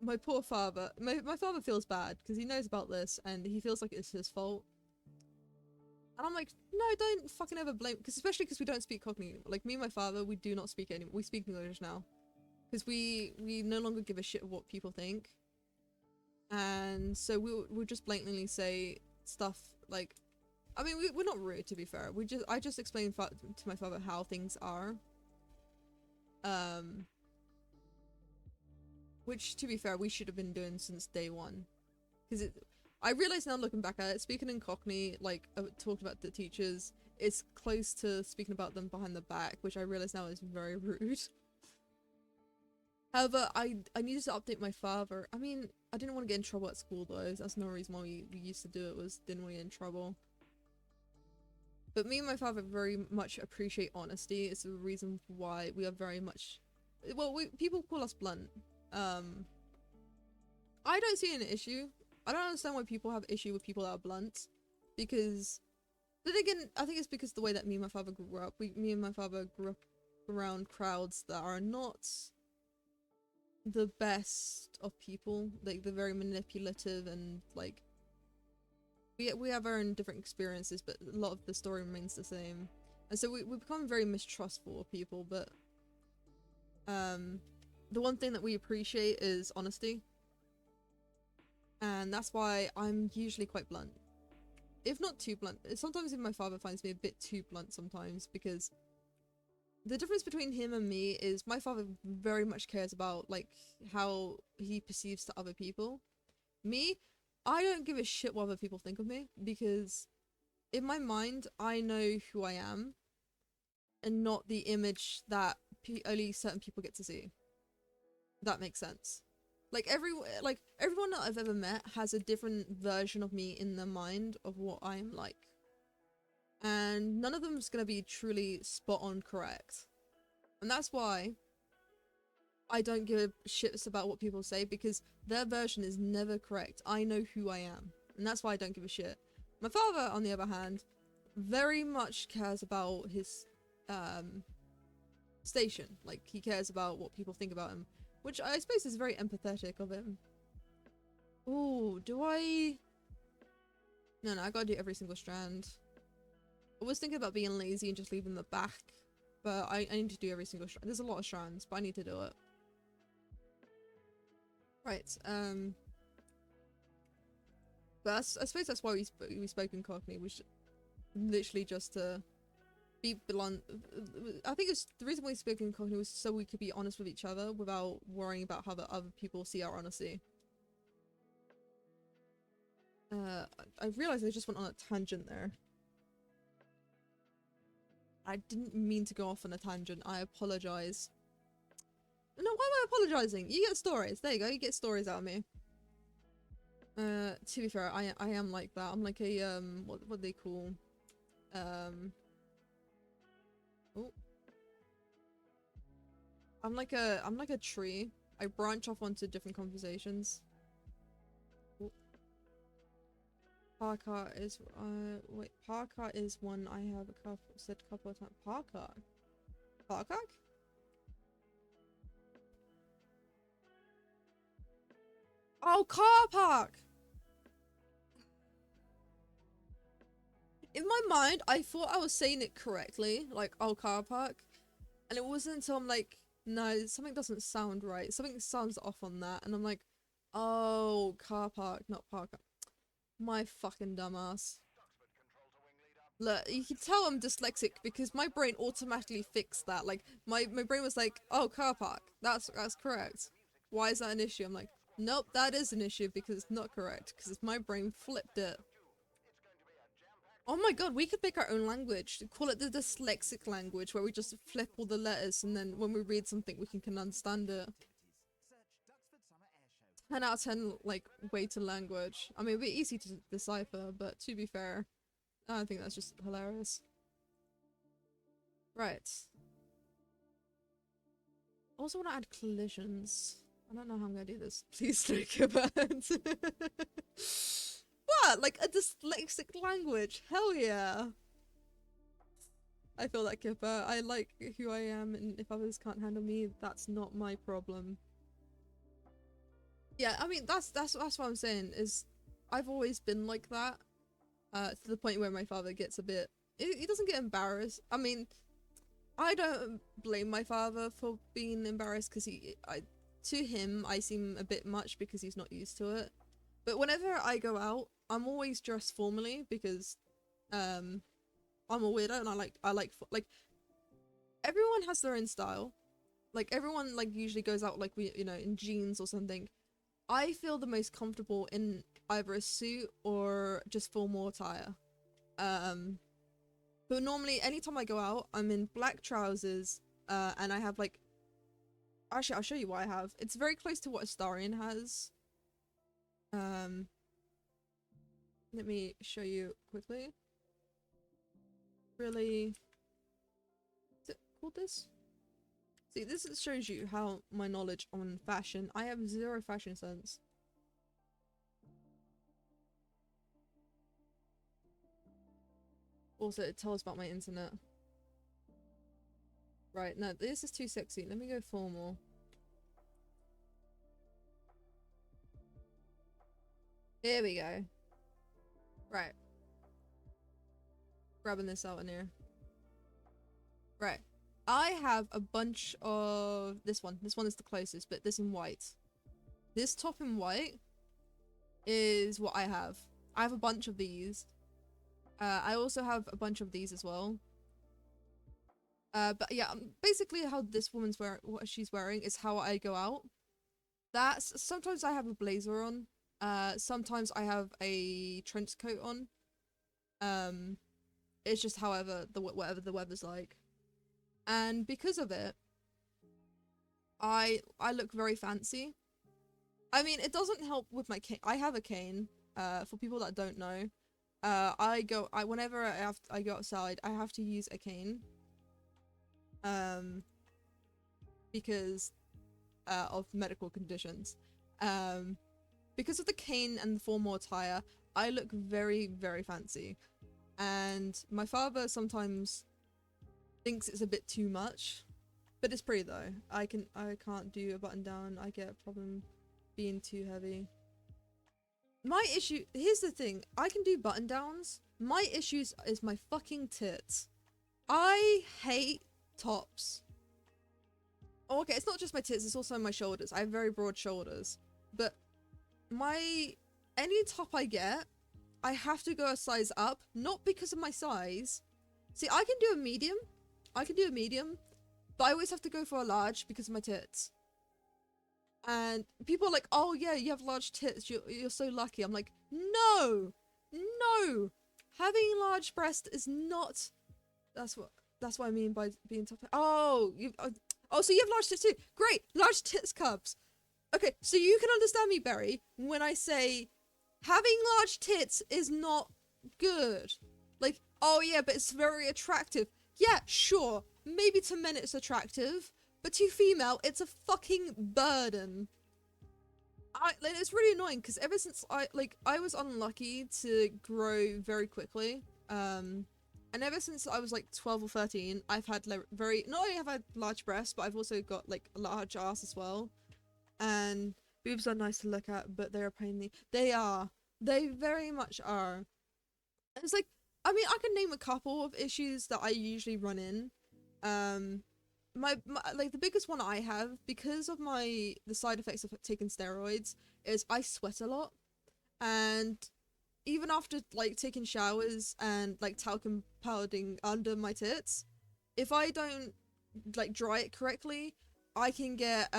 my poor father, my father feels bad because he knows about this and he feels like it's his fault. And I'm like, no, don't fucking ever blame, because especially because we don't speak Cockney. Like, me and my father, we do not speak anymore. We speak English now. Because we no longer give a shit of what people think. And so we'll just blatantly say stuff like, I mean, we're not rude, to be fair. I just explain to my father how things are. Which, to be fair, we should have been doing since day one. Because I realise now, looking back at it, speaking in Cockney, like, talking about the teachers, is close to speaking about them behind the back, which I realise now is very rude. However, I needed to update my father. I mean, I didn't want to get in trouble at school, though. That's no reason why we used to do it, was didn't want to get in trouble. But me and my father very much appreciate honesty. It's the reason why we are very much... Well, people call us blunt. I don't see an issue. I don't understand why people have issue with people that are blunt, because then again, I think it's because the way that me and my father grew up. Me and my father grew up around crowds that are not the best of people. Like, they're very manipulative, and like we have our own different experiences, but a lot of the story remains the same, and so we become very mistrustful of people. But the one thing that we appreciate is honesty. And that's why I'm usually quite blunt. If not too blunt. Sometimes even my father finds me a bit too blunt sometimes, because the difference between him and me is my father very much cares about, like, how he perceives to other people. Me, I don't give a shit what other people think of me, because in my mind, I know who I am, and not the image that only certain people get to see. That makes sense. Like, everyone that I've ever met has a different version of me in their mind of what I'm like. And none of them is going to be truly spot on correct. And that's why I don't give shits about what people say, because their version is never correct. I know who I am. And that's why I don't give a shit. My father, on the other hand, very much cares about his station. Like, he cares about what people think about him. Which I suppose is very empathetic of him. Ooh, do I... No, I gotta do every single strand. I was thinking about being lazy and just leaving the back. But I need to do every single strand. There's a lot of strands, but I need to do it. Right, But I suppose that's why we spoke in Cockney, which literally just to be blunt. I think it's the reason why we spoke in Cockney was so we could be honest with each other without worrying about how the other people see our honesty. I realized I just went on a tangent there. I didn't mean to go off on a tangent. I apologize. No, why am I apologizing? You get stories. There you go. You get stories out of me. To be fair, I am like that. I'm like a what they call oh. I'm like a tree. I branch off onto different conversations. Oh. Parkour is wait, parkour is one I have said a couple of times. Parkour? Parkour? Oh, car park! In my mind, I thought I was saying it correctly, like, oh, car park. And it wasn't until I'm like, no, something doesn't sound right. Something sounds off on that. And I'm like, oh, car park, not park. My fucking dumbass. Look, you can tell I'm dyslexic because my brain automatically fixed that. Like, my brain was like, oh, car park. That's correct. Why is that an issue? I'm like, nope, that is an issue because it's not correct. Because my brain flipped it. Oh my god, we could make our own language. Call it the dyslexic language, where we just flip all the letters and then when we read something we can understand it. 10 out of 10, like, way to language. I mean, it'd be easy to decipher, but to be fair, I think that's just hilarious. Right. Also want to add collisions. I don't know how I'm gonna do this. Please don't give a hand. What? Like a dyslexic language? Hell yeah. I feel that, Kipper. I like who I am, and if others can't handle me, that's not my problem. Yeah, I mean, that's what I'm saying, is I've always been like that. To the point where my father gets a bit... He doesn't get embarrassed. I mean, I don't blame my father for being embarrassed, because to him, I seem a bit much because he's not used to it. But whenever I go out, I'm always dressed formally because I'm a weirdo and I like everyone has their own style. Like everyone like usually goes out like in jeans or something. I feel the most comfortable in either a suit or just formal attire. But normally anytime I go out, I'm in black trousers and I have like, actually I'll show you what I have. It's very close to what Astarion has. Let me show you quickly. Really, is it called this? See, this shows you how my knowledge on fashion. I have zero fashion sense. Also, it tells about my internet. Right, no, this is too sexy. Let me go formal. Here we go. Right. Grabbing this out in here. Right. I have a bunch of this one. This one is the closest, but this in white. This top in white is what I have. I have a bunch of these. I also have a bunch of these as well. But yeah, basically how this woman's wearing, what she's wearing is how I go out. Sometimes I have a blazer on. Sometimes I have a trench coat on. It's just whatever the weather's like. And because of it, I look very fancy. I mean, it doesn't help with my cane. I have a cane. For people that don't know, whenever I go outside, I have to use a cane. Because of medical conditions. Because of the cane and the formal attire, I look very, very fancy. And my father sometimes thinks it's a bit too much. But it's pretty though. I can't do a button down. I get a problem being too heavy. My issue, here's the thing. I can do button downs. My issue is my fucking tits. I hate tops. Oh, okay, it's not just my tits, it's also my shoulders. I have very broad shoulders. But any top I get, I have to go a size up, not because of my size. See, I can do a medium, but I always have to go for a large because of my tits. And people are like, oh yeah, you have large tits, you're so lucky. I'm like, no! Having large breast is not... That's what I mean by being tough. Oh, Oh, so you have large tits too. Great, large tits cubs. Okay, so you can understand me, Barry, when I say having large tits is not good. Like, oh yeah, but it's very attractive. Yeah, sure. Maybe to men it's attractive, but to female, it's a fucking burden. Like, it's really annoying because ever since I was unlucky to grow very quickly. And ever since I was like 12 or 13, I've had like not only have I had large breasts, but I've also got like a large ass as well. And boobs are nice to look at, but they're a pain in the... They very much are. And it's like, I mean, I can name a couple of issues that I usually run in. My like the biggest one I have, because of the side effects of taking steroids, is I sweat a lot. And even after like taking showers and like talcum powdering under my tits, if I don't like dry it correctly, I can get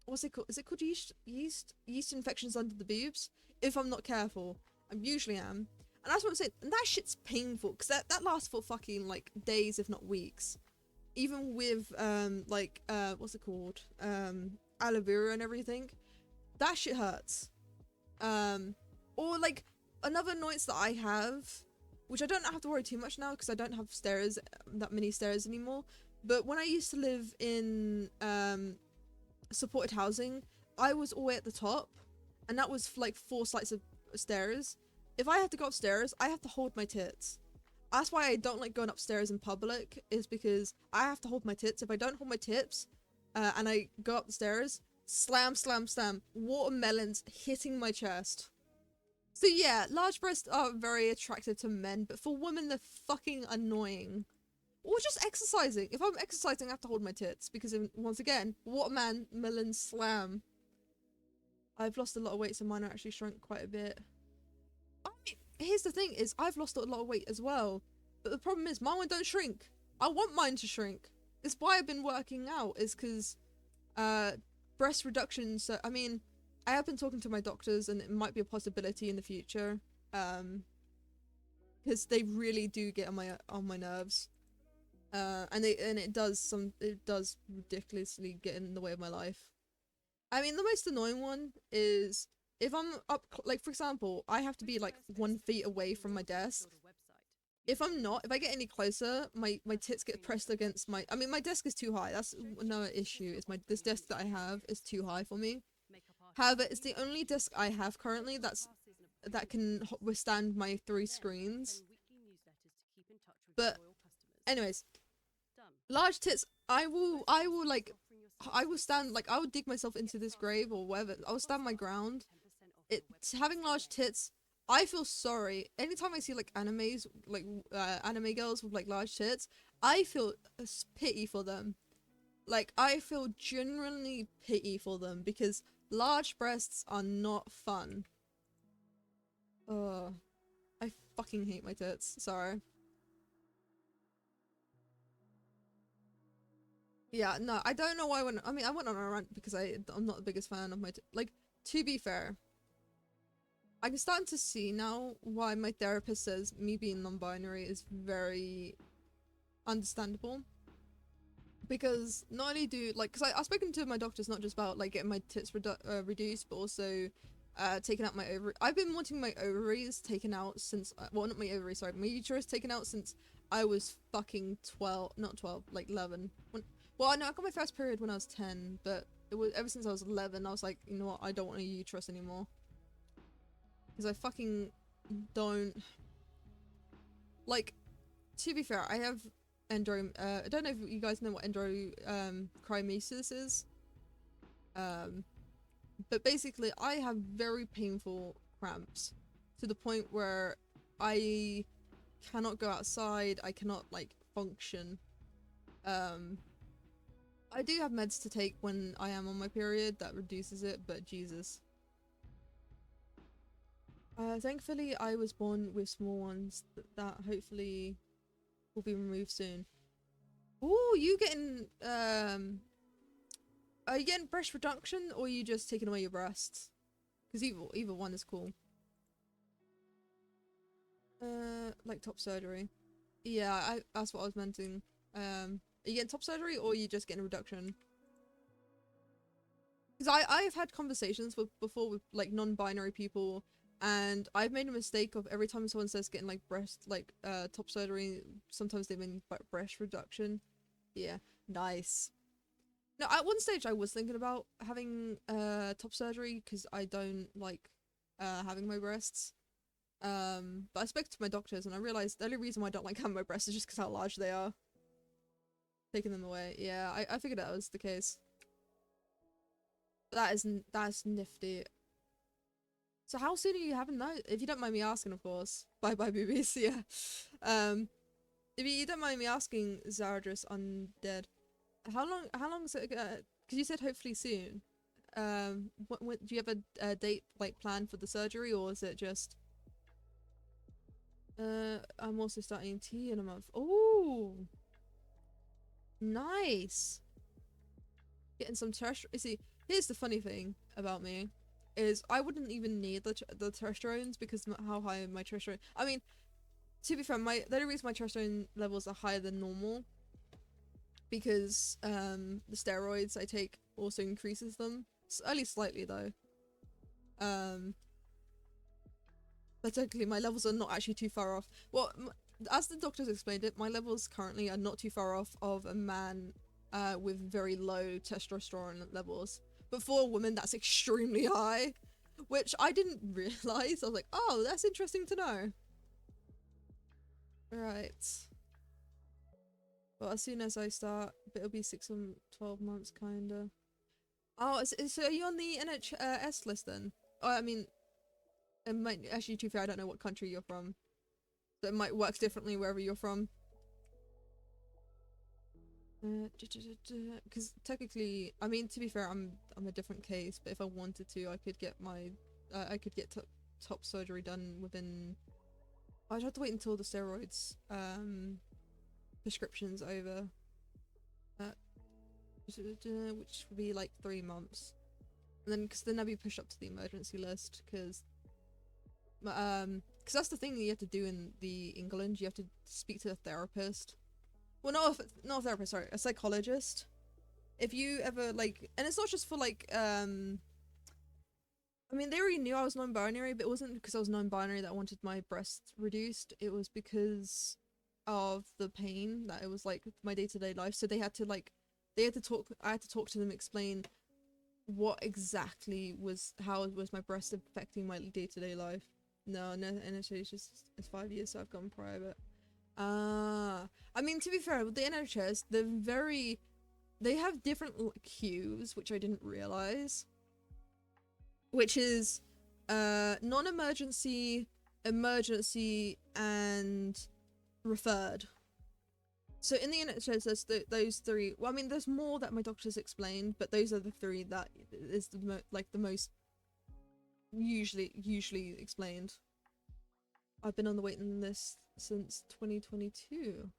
what's it called? Is it called yeast infections under the boobs? If I'm not careful. I usually am. And that's what I'm saying. And that shit's painful because that lasts for fucking like days, if not weeks. Even with what's it called? Aloe vera and everything. That shit hurts. Or like another annoyance that I have, which I don't have to worry too much now because I don't have that many stairs anymore. But when I used to live in supported housing, I was always at the top, and that was like 4 flights of stairs. If I had to go upstairs, I have to hold my tits. That's why I don't like going upstairs in public, is because I have to hold my tits. If I don't hold my tits, and I go up the stairs, slam, slam, slam, watermelons hitting my chest. So yeah, large breasts are very attractive to men, but for women they're fucking annoying. Or just exercising. If I'm exercising, I have to hold my tits, because once again, watermelon slam. I've lost a lot of weight, so mine are actually shrunk quite a bit. I mean, here's the thing, is I've lost a lot of weight as well, but the problem is mine don't shrink. I want mine to shrink. It's why I've been working out, is because breast reduction. So I mean, I have been talking to my doctors, and it might be a possibility in the future, because they really do get on my nerves, and it does ridiculously get in the way of my life. I mean, the most annoying one is if I'm up, like for example, I have to be like 1 feet away from my desk. If I get any closer, my tits get pressed against my... I mean, my desk is too high. That's another issue. This desk that I have is too high for me. However, it's the only desk I have currently that can withstand my 3 screens. But, anyways, large tits. I will stand, like, I will dig myself into this grave or whatever. I will stand my ground. Having large tits, I feel sorry. Anytime I see, like, animes, like, anime girls with, like, large tits, I feel pity for them. Like, I feel genuinely pity for them, because large breasts are not fun. I fucking hate my tits. Sorry. Yeah, no, I don't know why I went on a rant because I'm not the biggest fan of my like, to be fair, I'm starting to see now why my therapist says me being non-binary is very understandable. Because not only because I've spoken to my doctors not just about like getting my tits reduced, but also taking out my ovary. I've been wanting my ovaries taken out since, well, not my ovaries, sorry, my uterus taken out since I was fucking 12, not 12, like 11. Well, no, I got my first period when I was 10, but it was ever since I was 11, I was like, you know what, I don't want a uterus anymore. Because I fucking don't... Like, to be fair, I have I don't know if you guys know what endocrimesis is. But basically, I have very painful cramps to the point where I cannot go outside, I cannot, like, function. I do have meds to take when I am on my period that reduces it, but Jesus. Thankfully, I was born with small ones that hopefully will be removed soon. Ooh, are you getting breast reduction, or are you just taking away your breasts? Because either one is cool. Like top surgery. Yeah, that's what I was mentioning. Are you getting top surgery or are you just getting a reduction? Because I've had conversations before with like non-binary people, and I've made a mistake of every time someone says getting like breast top surgery, sometimes they mean breast reduction. Yeah, nice. No, at one stage I was thinking about having top surgery because I don't like having my breasts. But I spoke to my doctors and I realized the only reason why I don't like having my breasts is just because how large they are. Taking them away. Yeah, I figured that was the case. That's nifty. So how soon are you having those? If you don't mind me asking, of course. Bye bye boobies, yeah. If you don't mind me asking, Zaradris Undead, how long is it, because you said hopefully soon. What do you have a date like planned for the surgery, or is it just I'm also starting tea in a month. Oh, nice. Getting some terrestrial. See, here's the funny thing about me, is I wouldn't even need the testosterones because how high my testosterone. I mean, to be fair, the only reason my testosterone levels are higher than normal because the steroids I take also increases them. It's only slightly though. But technically my levels are not actually too far off. Well, as the doctors explained it, my levels currently are not too far off of a man with very low testosterone levels. But for a woman, that's extremely high, which I didn't realize. I was like, oh, that's interesting to know. Right. Well, as soon as I start, it'll be 6 or 12 months, kinda. Oh, so are you on the NHS list then? Oh, I mean, it might actually, to be fair, I don't know what country you're from, so it might work differently wherever you're from. Because technically, I mean, to be fair, I'm a different case, but if I wanted to, I could get my top surgery done within. I'd have to wait until the steroids prescription's over, which would be like 3 months, and then I'd be pushed up to the emergency list because that's the thing that you have to do in England. You have to speak to a therapist. Well, not a therapist, sorry, a psychologist. If you ever, like, and it's not just for, like, I mean, they already knew I was non-binary, but it wasn't because I was non-binary that I wanted my breasts reduced. It was because of the pain that it was, like, my day-to-day life. So I had to talk to them, explain what exactly how was my breast affecting my day-to-day life. No, NHS it's 5 years, so I've gone private. I mean, to be fair, with the NHS, they have different queues, which I didn't realize. Which is, non-emergency, emergency, and referred. So in the NHS, there's those 3. Well, I mean, there's more that my doctors explained, but those are the 3 that is the most usually explained. I've been on the waiting list since 2022.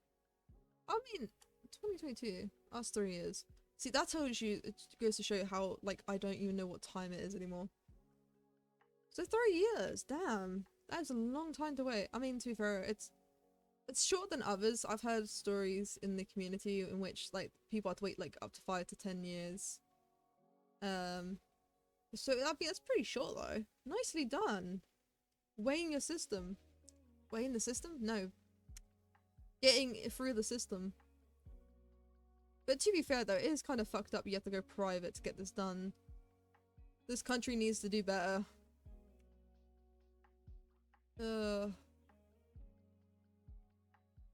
I mean, 2022. That's 3 years. See, that tells you, it goes to show you how, like, I don't even know what time it is anymore. So 3 years, damn. That's a long time to wait. I mean, to be fair, it's shorter than others. I've heard stories in the community in which, like, people have to wait, like, up to 5 to 10 years. So that's pretty short, though. Nicely done. Weighing your system. Weighing the system? No. Getting through the system. But to be fair, though, it is kind of fucked up. You have to go private to get this done. This country needs to do better. To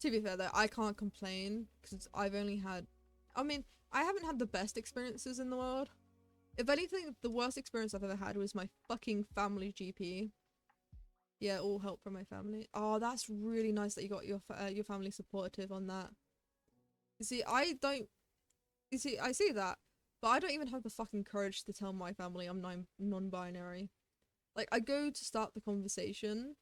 be fair, though, I can't complain because I've only had... I mean, I haven't had the best experiences in the world. If anything, the worst experience I've ever had was my fucking family GP. Yeah, all help from my family. Oh, that's really nice that you got your family supportive on that. You see, I see that, but I don't even have the fucking courage to tell my family I'm non-binary. Like, I go to start the conversation,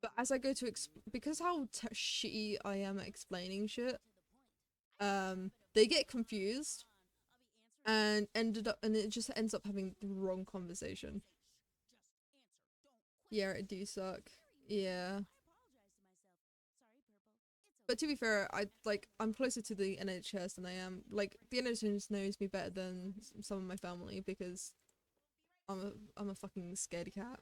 but as I go to because how shitty I am at explaining shit, they get confused, and it just ends up having the wrong conversation. Yeah, it do suck. Yeah. But to be fair, I'm closer to the NHS than I am. Like, the NHS knows me better than some of my family because I'm a fucking scaredy cat.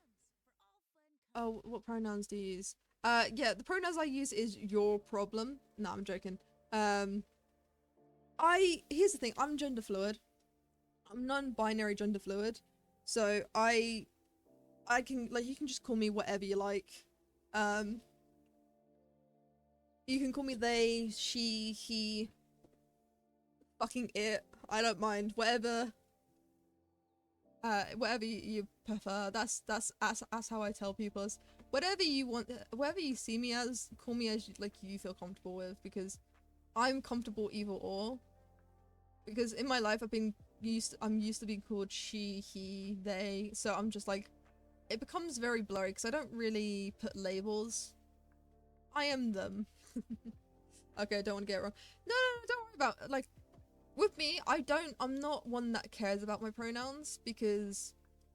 Oh, what pronouns do you use? Yeah, the pronouns I use is your problem. No, I'm joking. Here's the thing, I'm gender fluid. I'm non-binary gender fluid. So I can, like, you can just call me whatever you like. You can call me they, she, he, fucking it. I don't mind. Whatever you prefer. That's how I tell people. Whatever you want, whatever you see me as, call me as you feel comfortable with, because I'm comfortable either or. Because in my life I'm used to being called she, he, they, so I'm just like, it becomes very blurry because I don't really put labels. I am them. Okay, I don't want to get it wrong. No, don't worry about, like, with me, I'm not one that cares about my pronouns, because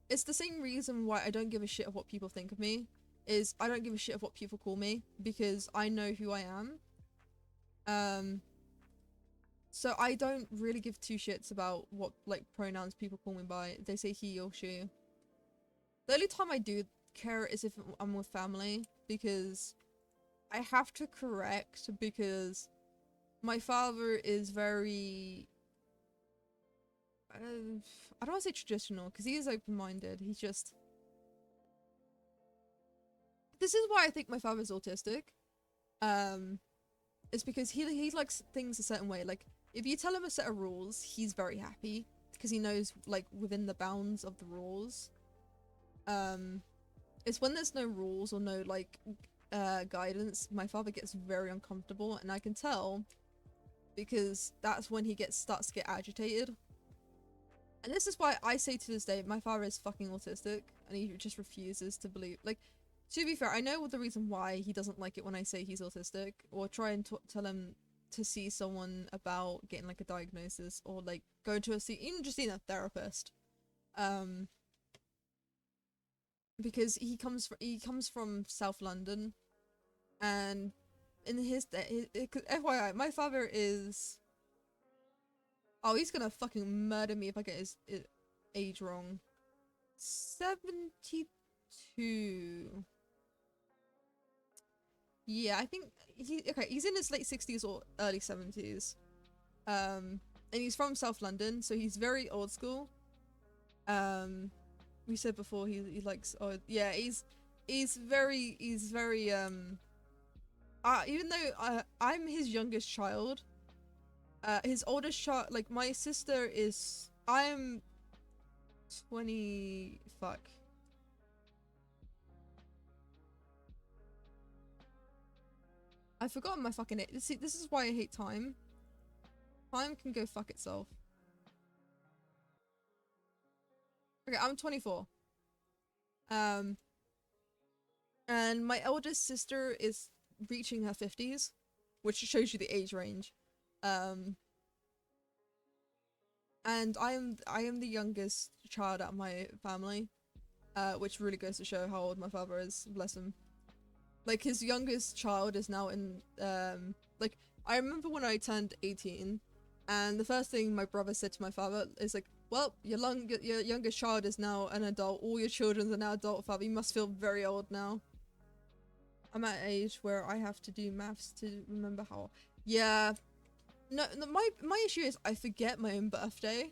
it's the same reason why I don't give a shit of what people think of me, is I don't give a shit of what people call me, because I know who I am. So I don't really give two shits about what, like, pronouns people call me by. They say he or she. The only time I do care is if I'm with family, because I have to correct, because my father is very, I don't want to say traditional, because he is open-minded. He's just, this is why I think my father's autistic. It's because he likes things a certain way. Like, if you tell him a set of rules, he's very happy, because he knows, like, within the bounds of the rules. It's when there's no rules or no, like, guidance, my father gets very uncomfortable, and I can tell, because that's when he starts to get agitated. And this is why I say to this day, my father is fucking autistic, and he just refuses to believe. Like, to be fair, I know the reason why he doesn't like it when I say he's autistic, or try and tell him to see someone about getting, like, a diagnosis, or, like, go to even just seeing a therapist. Because he comes from South London, and in his FYI, my father is, oh, he's gonna fucking murder me if I get his age wrong. 72. Yeah, I think he's in his late 60s or early 70s. And he's from South London, so he's very old school. We said before he likes, oh yeah, he's very even though I'm his youngest child, his oldest child, like, my sister is, I'm 20, fuck. I've forgotten my fucking age. See, this is why I hate time. Time can go fuck itself. Okay, I'm 24. And my eldest sister is reaching her 50s, which shows you the age range. And I am the youngest child out of my family, which really goes to show how old my father is, bless him. Like, his youngest child is now in, like, I remember when I turned 18, and the first thing my brother said to my father is like, well, your youngest child is now an adult, all your children are now adult, father, you must feel very old now. I'm at an age where I have to do maths to remember how, yeah. No, my issue is I forget my own birthday.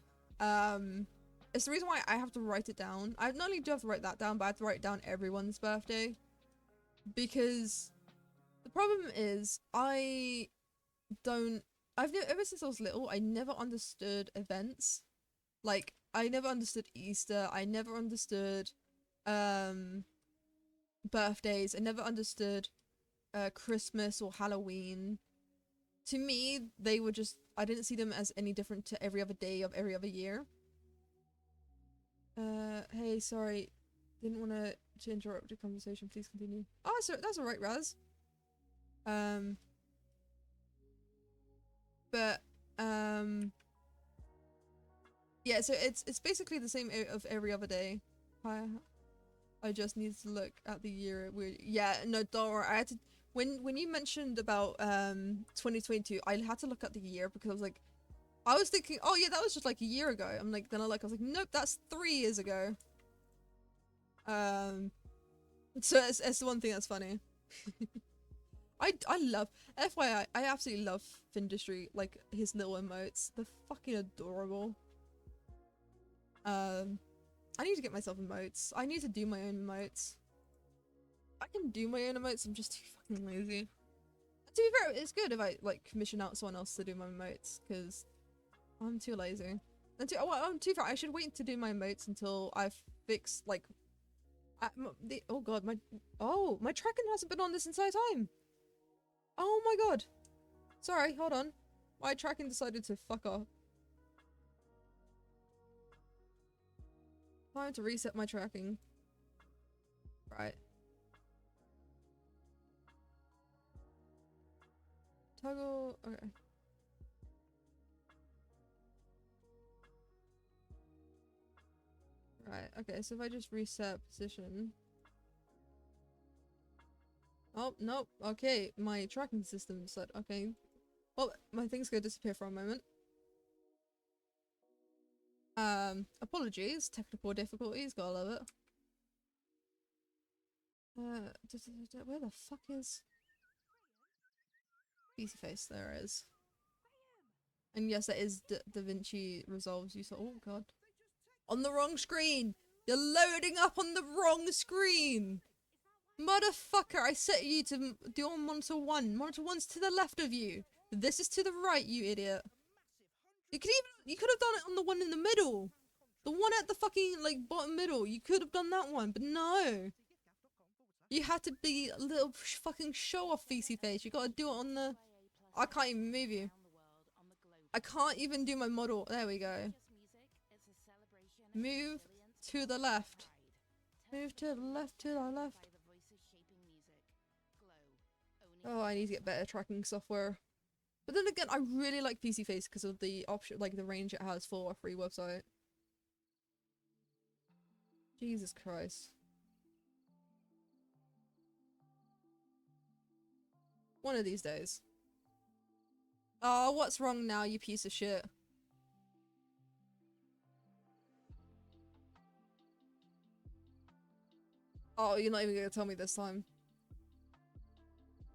It's the reason why I have to write it down. I not only do have to write that down, but I have to write down everyone's birthday. Because the problem is, ever since I was little, I never understood events. Like, I never understood Easter, I never understood, birthdays, I never understood, Christmas or Halloween. To me, they were just, I didn't see them as any different to every other day of every other year. Hey, sorry, didn't want to interrupt the conversation, please continue. Oh, so that's alright, Raz. But, yeah, so it's basically the same of every other day. I just need to look at the year. Yeah, no, don't worry. when you mentioned about 2022, I had to look at the year because I was like, I was thinking, oh yeah, that was just like a year ago. I'm like, then I was like, nope, that's 3 years ago. So it's the one thing that's funny. I love, FYI, I absolutely love Findustry, like his little emotes. They're fucking adorable. I need to get myself emotes. I need to do my own emotes. I can do my own emotes, I'm just too fucking lazy. To be fair, it's good if I like commission out someone else to do my emotes, because I'm too lazy. And too fair, I should wait to do my emotes until I've fixed like oh god, my tracking hasn't been on this entire time. Oh my god. Sorry, hold on. My tracking decided to fuck off. Time to reset my tracking. Right. Toggle, okay. Right, okay, so if I just reset position. Oh, nope, okay, my tracking system said, okay. Well, my thing's gonna disappear for a moment. Apologies, technical difficulties, gotta love it. Where the fuck is PC face? There it is. And yes, that is DaVinci Resolve's use. Oh god. On the wrong screen! You're loading up on the wrong screen! Motherfucker, I set you to do on monitor 1. Monitor 1's to the left of you. This is to the right, you idiot. You could have done it on the one in the middle. The one at the fucking, like, bottom middle. You could have done that one, but no. You had to be a little fucking show-off feacy face. You gotta do it on the... I can't even move you. I can't even do my model. There we go. Move to the left. Move to the left, to the left. Oh, I need to get better tracking software. But then again, I really like PC Face because of the option, like the range it has for a free website. Jesus Christ. One of these days. Oh, what's wrong now, you piece of shit? Oh, you're not even gonna tell me this time.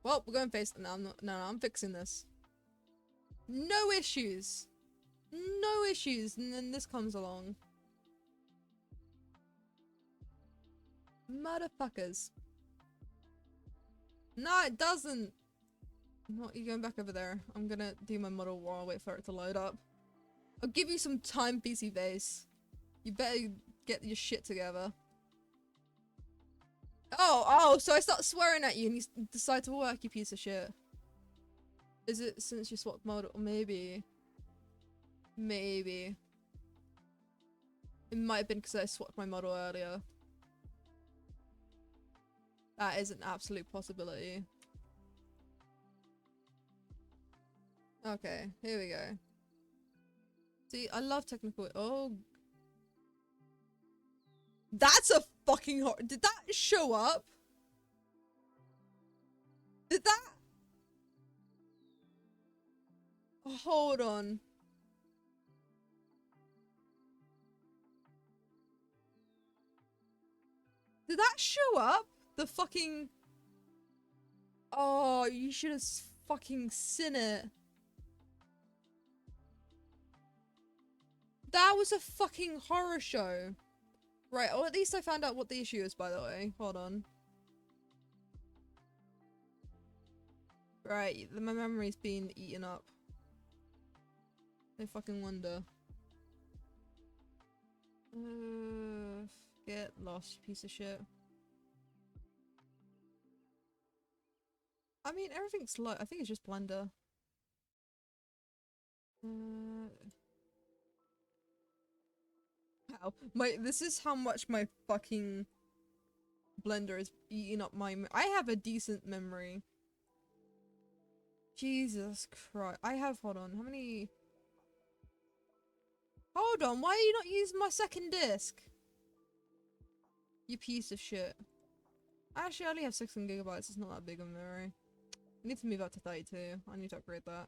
Well, we're going face. No, I'm fixing this. No issues. No issues. And then this comes along. Motherfuckers. No, it doesn't. What, you going back over there? I'm gonna do my model while I wait for it to load up. I'll give you some time, PC Base. You better get your shit together. Oh, so I start swearing at you and you decide to work, you piece of shit. Is it since you swapped model? Maybe. Maybe. It might have been because I swapped my model earlier. That is an absolute possibility. Okay, here we go. See, I love technical. Oh. That's a fucking hard. Did that show up? Did that? Hold on. Did that show up? The fucking... Oh, you should have fucking seen it. That was a fucking horror show. Right, or at least I found out what the issue is, by the way. Hold on. Right, my memory's been eaten up. No fucking wonder. Get lost, you piece of shit. I mean, everything's low. I think it's just Blender. Wow. This is how much my fucking Blender is eating up my... I have a decent memory. Jesus Christ. I have... Hold on. How many... Hold on. Why are you not using my second disc? You piece of shit. Actually, I only have 16 gigabytes. It's not that big of a memory. I need to move up to 32. I need to upgrade that.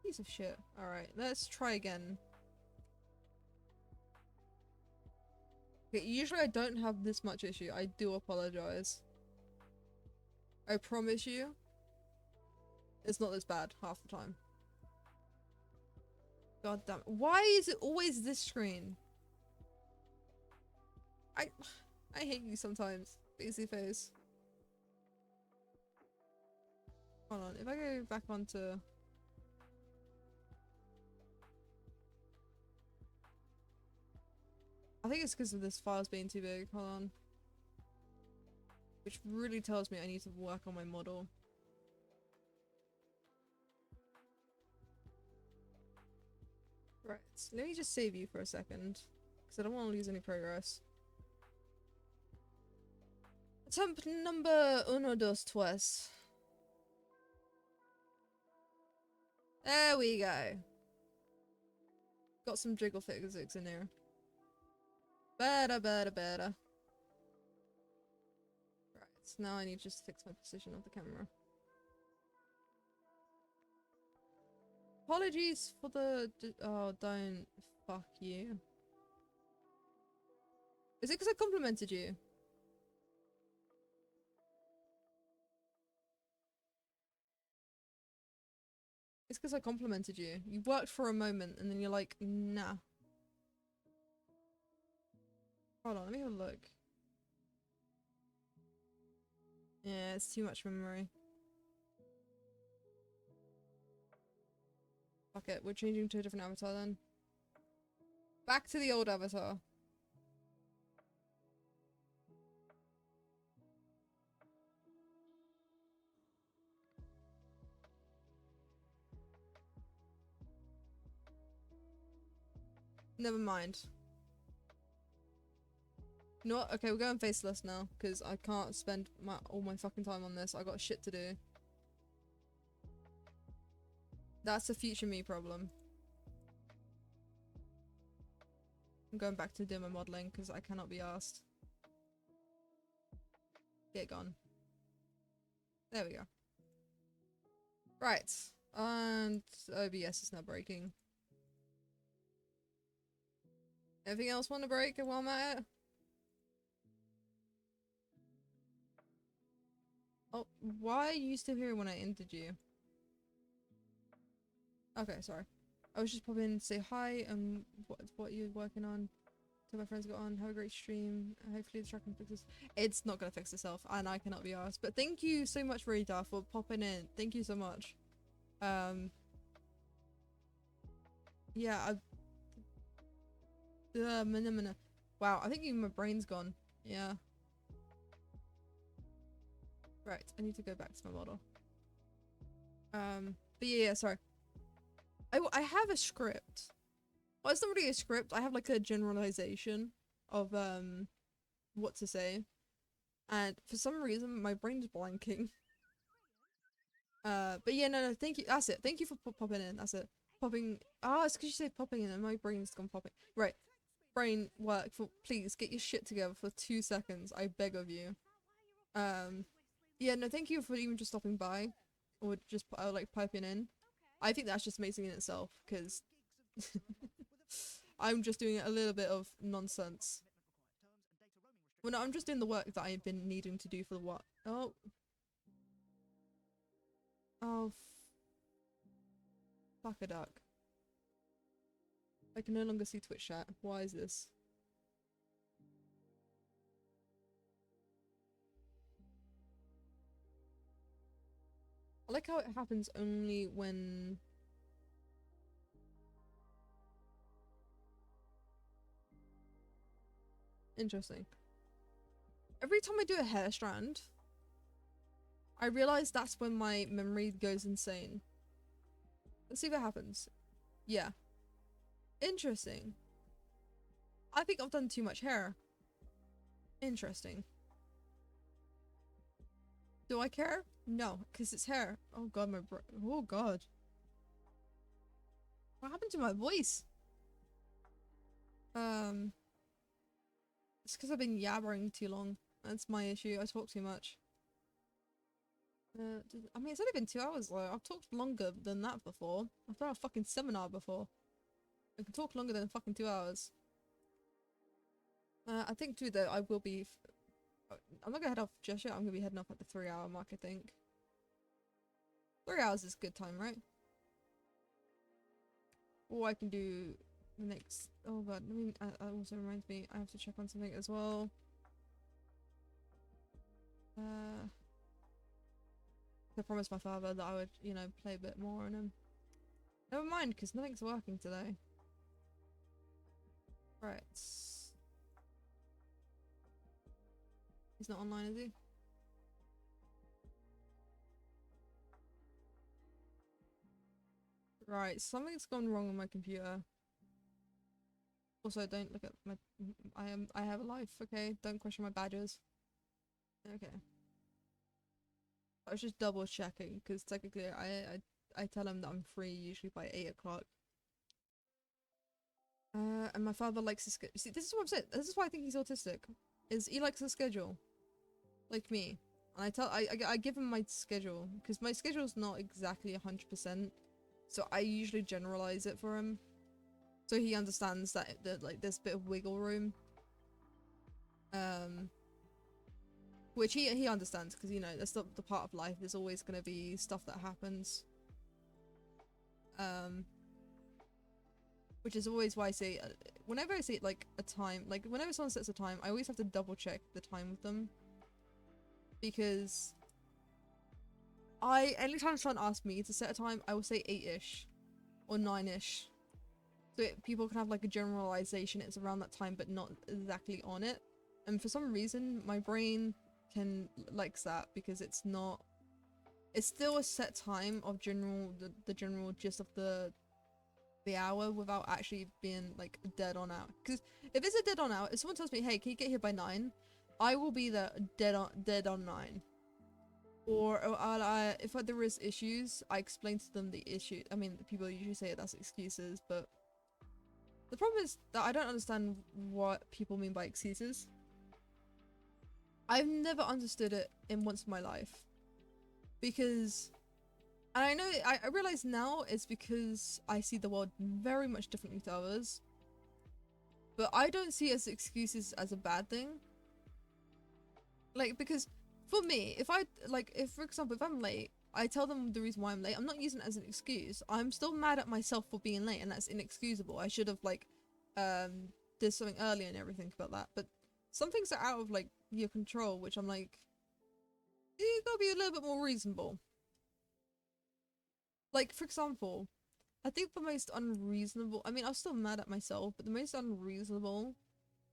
Piece of shit. Alright, let's try again. Okay, usually I don't have this much issue. I do apologize. I promise you, it's not this bad half the time. God damn. Why is it always this screen? I hate you sometimes, Busy Face. Hold on, if I go back onto... I think it's because of this file's being too big. Hold on. Which really tells me I need to work on my model. Right, so let me just save you for a second. Because I don't want to lose any progress. Attempt number 1, 2, 3. There we go. Got some jiggle physics in here. Better. Right, so now I need to just fix my position of the camera. Apologies for the... Oh, don't. Fuck you. Is it because I complimented you? It's because I complimented you. You worked for a moment and then you're like, nah. Hold on, let me have a look. Yeah, it's too much memory. Fuck it, we're changing to a different avatar then. Back to the old avatar. Never mind. You know what? Okay, we're going faceless now, because I can't spend all my fucking time on this. I got shit to do. That's a future me problem. I'm going back to doing my modelling, because I cannot be asked. Get gone. There we go. Right. And OBS is now breaking. Anything else want to break while I'm at it? Oh, why are you still here when I entered you? Okay, sorry. I was just popping in to say hi and what you're working on. Tell my friends got on. Have a great stream. Hopefully the track can fix this. It's not gonna fix itself, and I cannot be asked. But thank you so much, Rita, for popping in. Thank you so much. Yeah, wow, I think even my brain's gone. Yeah. Right, I need to go back to my model. But yeah, sorry. I have a script. Well, it's not really a script. I have like a generalization of what to say, and for some reason my brain's blanking. But yeah, no, thank you. That's it. Thank you for popping in. That's it. Popping. Ah, it's because you said popping in, and my brain's gone popping. Right, brain work. Please get your shit together for 2 seconds. I beg of you. Yeah, no, thank you for even just stopping by, or just like piping in. I think that's just amazing in itself, because I'm just doing a little bit of nonsense. Well, no, I'm just doing the work that I've been needing to do for the what? Oh. Oh. Fuck a duck. I can no longer see Twitch chat. Why is this? I like how it happens only when... Interesting. Every time I do a hair strand, I realize that's when my memory goes insane. Let's see if it happens. Yeah. Interesting. I think I've done too much hair. Interesting. Do I care? No, because it's hair. Oh god, oh god. What happened to my voice? It's because I've been yabbering too long. That's my issue. I talk too much. I mean, it's only been 2 hours though. I've talked longer than that before. I've done a fucking seminar before. I can talk longer than fucking 2 hours. I think too though, I will be... I'm not gonna head off just yet. I'm gonna be heading off at the 3-hour mark, I think. 3 hours is good time, right? Or I can do the next... Oh god, I mean, that also reminds me, I have to check on something as well. I promised my father that I would, you know, play a bit more on him. Never mind, because nothing's working today. Right. He's not online, is he? Right, something's gone wrong on my computer. Also, don't look at my... I have a life, okay? Don't question my badges. Okay. I was just double checking, because technically I tell him that I'm free usually by 8 o'clock. And my father likes to see, this is what I'm saying. This is why I think he's autistic. Is he likes a schedule. Like me. And I give him my schedule. Because my schedule's not exactly 100%. So I usually generalize it for him. So he understands that like there's a bit of wiggle room. Which he understands, because, you know, that's the part of life. There's always going to be stuff that happens. Which is always why I say, whenever I say like a time, like whenever someone sets a time, I always have to double check the time with them. Because anytime someone asks me to set a time, I will say 8-ish or 9-ish. So people can have like a generalization, it's around that time, but not exactly on it. And for some reason, my brain likes that, because it's still a set time of the general gist of the hour, without actually being like dead on out. Because if it's a dead on out, if someone tells me, hey, can you get here by 9, I will be there dead on 9. Or if there is issues, I explain to them the issue. I mean, people usually say that's excuses, but the problem is that I don't understand what people mean by excuses. I've never understood it in once in my life. Because, and I know, I realize now it's because I see the world very much differently to others. But I don't see as excuses as a bad thing. Like, because for me, if for example, if I'm late, I tell them the reason why I'm late. I'm not using it as an excuse. I'm still mad at myself for being late, and that's inexcusable. I should have, like, did something earlier and everything about that. But some things are out of, like, your control, which I'm like, you gotta be a little bit more reasonable. Like, for example, I think the most unreasonable, I mean, I was still mad at myself, but the most unreasonable,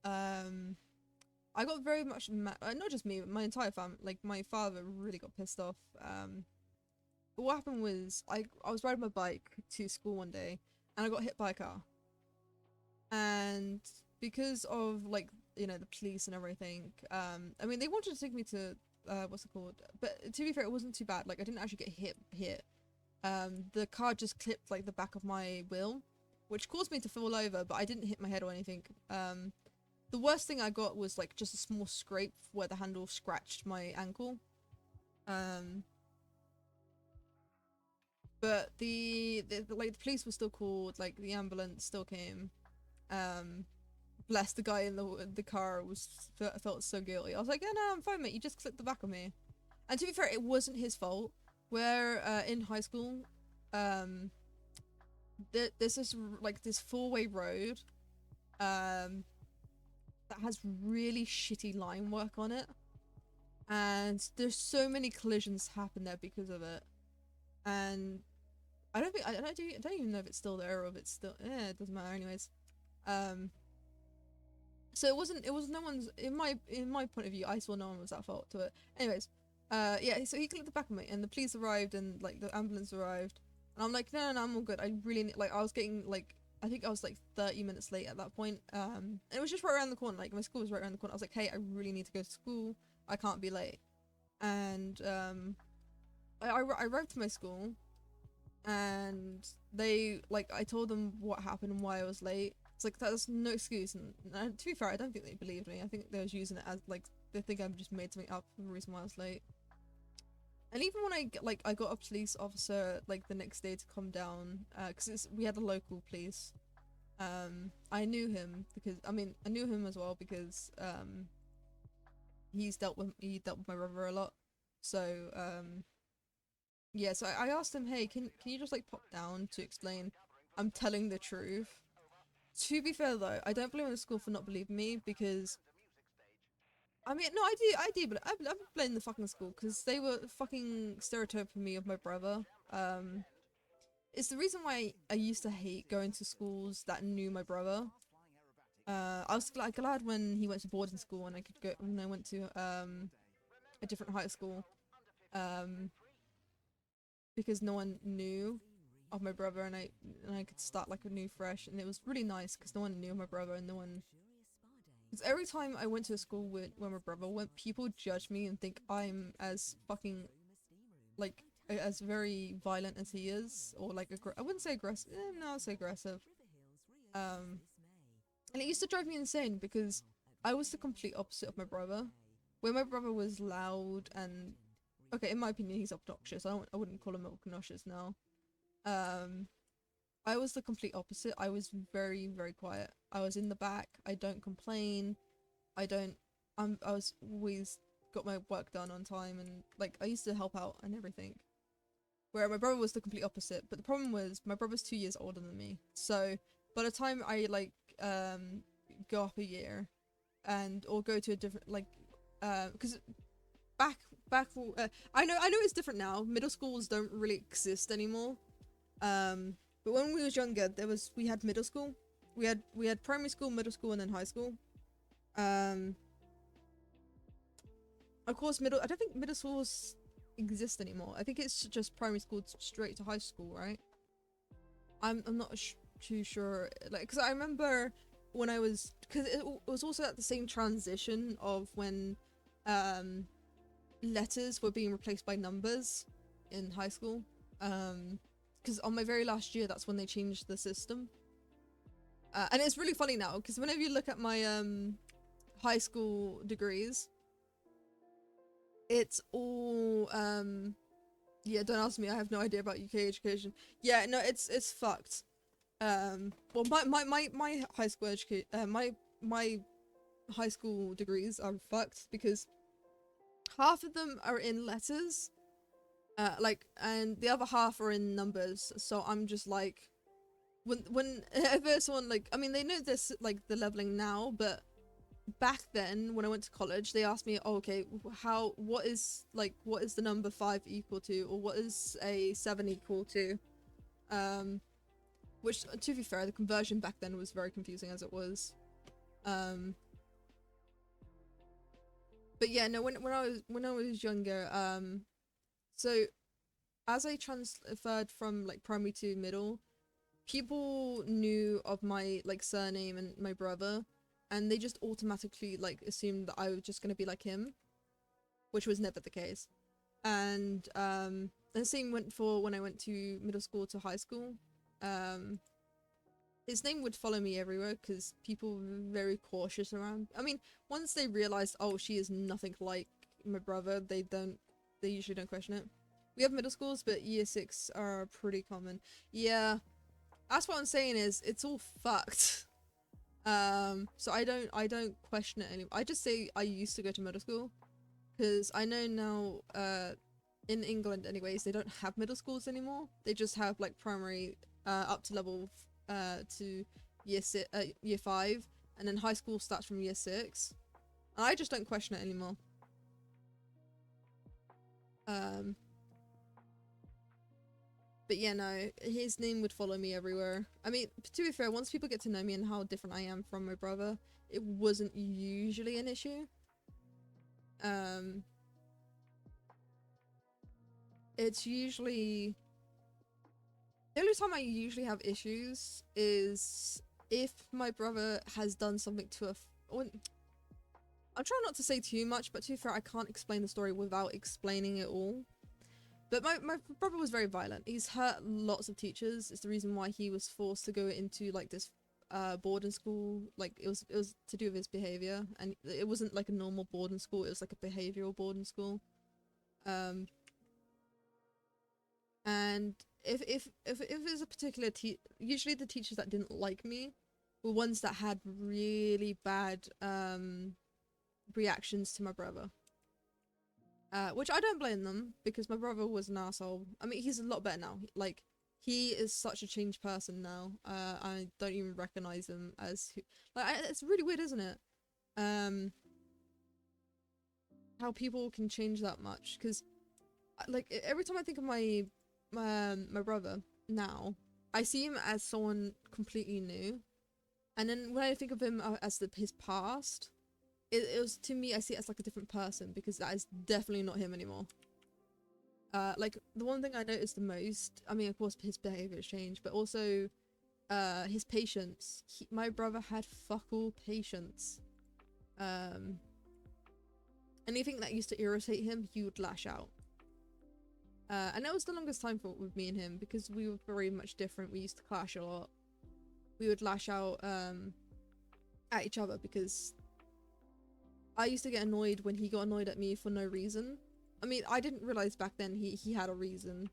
I got very much mad, not just me, but my entire family, like, my father really got pissed off. But what happened was, I was riding my bike to school one day, and I got hit by a car. And because of, like, you know, the police and everything, I mean, they wanted to take me to, what's it called? But to be fair, it wasn't too bad. Like, I didn't actually get hit. The car just clipped, like, the back of my wheel, which caused me to fall over, but I didn't hit my head or anything. The worst thing I got was, like, just a small scrape where the handle scratched my ankle. But the police were still called, like, the ambulance still came. Bless the guy in the car felt so guilty. I was like, yeah, no, I'm fine, mate. You just clipped the back of me. And to be fair, it wasn't his fault. Where in high school, there's this like this 4-way road, that has really shitty line work on it, and there's so many collisions happen there because of it. And I don't even know if it's still there or if it's still, it doesn't matter anyways. So it was no one's, in my point of view, I saw no one was at fault to it. Anyways, yeah, so he clipped the back of me, and the police arrived, and like the ambulance arrived, and I'm like, no, I'm all good. I really need, like, I was getting, like, I think I was like 30 minutes late at that point. And it was just right around the corner. Like, my school was right around the corner. I was like, hey, I really need to go to school. I can't be late. And I arrived to my school, and they, like, I told them what happened and why I was late. It's like, that's no excuse. And to be fair, I don't think they believed me. I think they was using it as, like, they think I've just made something up for the reason why I was late. And even when I got a police officer like the next day to come down, because we had a local police. I knew him because I knew him as well because he dealt with my brother a lot. So yeah, so I asked him, hey, can you just like pop down to explain I'm telling the truth? To be fair though, I don't blame the school for not believing me because I mean, no, I do, but I blame the fucking school because they were fucking stereotyping me of my brother. It's the reason why I used to hate going to schools that knew my brother. I was glad when he went to boarding school and I could go when I went to a different high school, because no one knew of my brother and I could start like a new fresh, and it was really nice because no one knew my brother and no one. Because every time I went to a school where my brother went, people judge me and think I'm as fucking like as very violent as he is, or like I wouldn't say aggressive. No, I'd say aggressive. And it used to drive me insane because I was the complete opposite of my brother. Where my brother was loud and okay, in my opinion, he's obnoxious. I wouldn't call him obnoxious now. I was the complete opposite. I was very, very quiet. I was in the back. I don't complain. I was always got my work done on time, and like I used to help out and everything. Where my brother was the complete opposite. But the problem was my brother's 2 years older than me. So by the time I like go up a year or go to a different because back I know it's different now. Middle schools don't really exist anymore. But when we was younger, we had middle school. We had primary school, middle school, and then high school. Of course, I don't think middle schools exist anymore. I think it's just primary school straight to high school, right? I'm not too sure. Like, because I remember when because it was also at the same transition of when letters were being replaced by numbers in high school. Because on my very last year, that's when they changed the system. And it's really funny now, because whenever you look at my high school degrees, it's all yeah, don't ask me, I have no idea about UK education. Yeah, no, it's fucked. Well, my high school my high school degrees are fucked because half of them are in letters, and the other half are in numbers. So I'm just like, whenever someone like, I mean, they know this like the leveling now, but back then when I went to college, they asked me, oh, okay, what is the number 5 equal to, or what is a 7 equal to? Which, to be fair, the conversion back then was very confusing as it was. But yeah, no, when I was younger, so as I transferred from like primary to middle, people knew of my like surname and my brother, and they just automatically like assumed that I was just gonna be like him, which was never the case. And the same went for when I went to middle school to high school. His name would follow me everywhere because people were very cautious around. I mean, once they realized, oh, she is nothing like my brother, they usually don't question it. We have middle schools, but year 6 are pretty common. Yeah, that's what I'm saying, is it's all fucked. So I don't question it anymore. I just say I used to go to middle school because I know now in England anyways, they don't have middle schools anymore. They just have like primary up to level to year 5, and then high school starts from year 6. And I just don't question it anymore. But yeah, no, his name would follow me everywhere. I mean, to be fair, once people get to know me and how different I am from my brother, it wasn't usually an issue. It's usually... The only time I usually have issues is if my brother has done something to I'm trying not to say too much, but to be fair, I can't explain the story without explaining it all. But my brother was very violent. He's hurt lots of teachers. It's the reason why he was forced to go into like this boarding school. Like it was to do with his behavior, and it wasn't like a normal boarding school. It was like a behavioral boarding school. And if it was a particular usually the teachers that didn't like me were ones that had really bad reactions to my brother. Which I don't blame them, because my brother was an asshole. I mean, he's a lot better now. Like, he is such a changed person now. I don't even recognize him as it's really weird, isn't it? How people can change that much, because like every time I think of my brother now, I see him as someone completely new, and then when I think of him as his past, it was, to me, I see it as like a different person, because that is definitely not him anymore. Like, the one thing I noticed the most, I mean, of course his behavior has changed, but also his patience. My brother had fuck all patience. Anything that used to irritate him, he would lash out. And that was the longest time with me and him, because we were very much different. We used to clash a lot. We would lash out at each other, because I used to get annoyed when he got annoyed at me for no reason. I mean, I didn't realize back then he had a reason,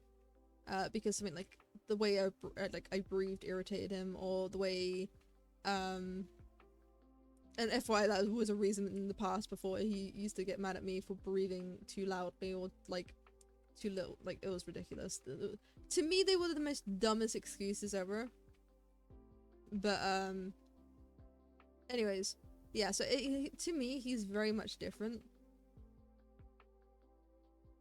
because something like the way I breathed irritated him, or the way and FYI, that was a reason in the past before. He used to get mad at me for breathing too loudly, or like too little. Like, it was ridiculous. To me, they were the most dumbest excuses ever. But anyways, yeah, so to me, he's very much different.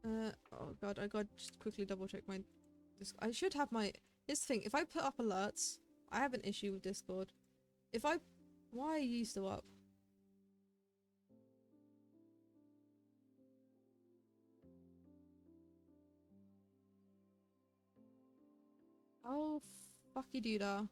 Oh god, I gotta just quickly double check my I should have my, here's the thing, if I put up alerts, I have an issue with Discord. Why are you still up? Oh, fucky doodah.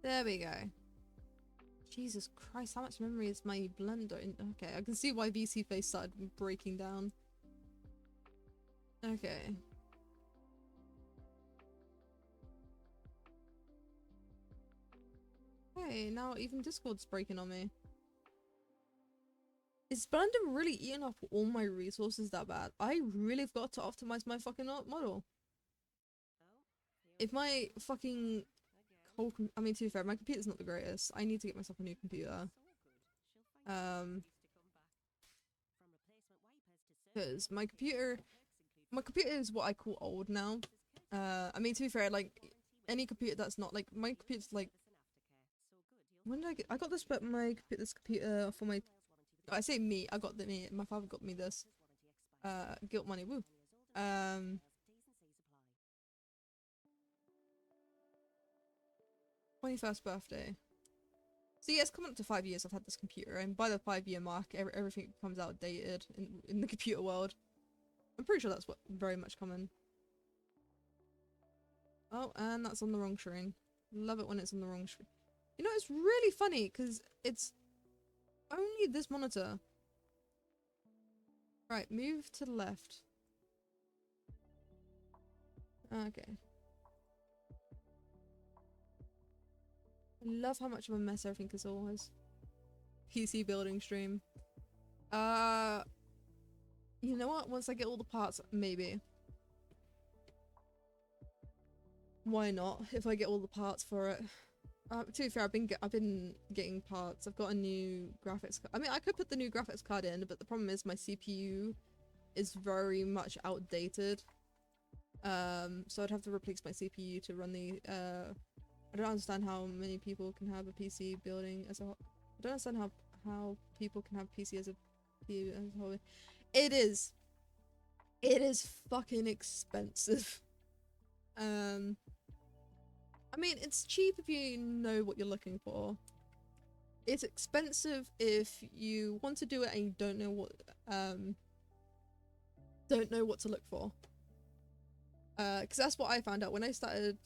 There we go. Jesus Christ, how much memory is my blender in? Okay, I can see why VC face started breaking down. Okay. Hey, now even Discord's breaking on me. Is Blender really eating up all my resources that bad? I really forgot to optimize my fucking model. If my fucking whole I mean, to be fair, my computer's not the greatest. I need to get myself a new computer. Because my computer is what I call old now. I mean, to be fair, like, any computer that's not, like, my computer's like, when did I got this, but this computer for my, I say me, my father got me this, guilt money, woo. 21st birthday. So yeah, it's coming up to 5 years I've had this computer, and by the 5-year mark, everything becomes outdated in the computer world. I'm pretty sure that's what very much common. Oh, and that's on the wrong screen. Love it when it's on the wrong screen. You know, it's really funny, because it's only this monitor. Right, move to the left. Okay. I love how much of a mess everything is always. PC building stream. You know what? Once I get all the parts, maybe. Why not? If I get all the parts for it. To be fair, I've been getting parts. I've got a new graphics card. I mean, I could put the new graphics card in, but the problem is my CPU is very much outdated. So I'd have to replace my CPU to run the I don't understand how many people can have a PC building as a whole. I don't understand how people can have PC as a whole. It is fucking expensive. I mean, it's cheap if you know what you're looking for. It's expensive if you want to do it and you don't know what to look for. Because that's what I found out when I started,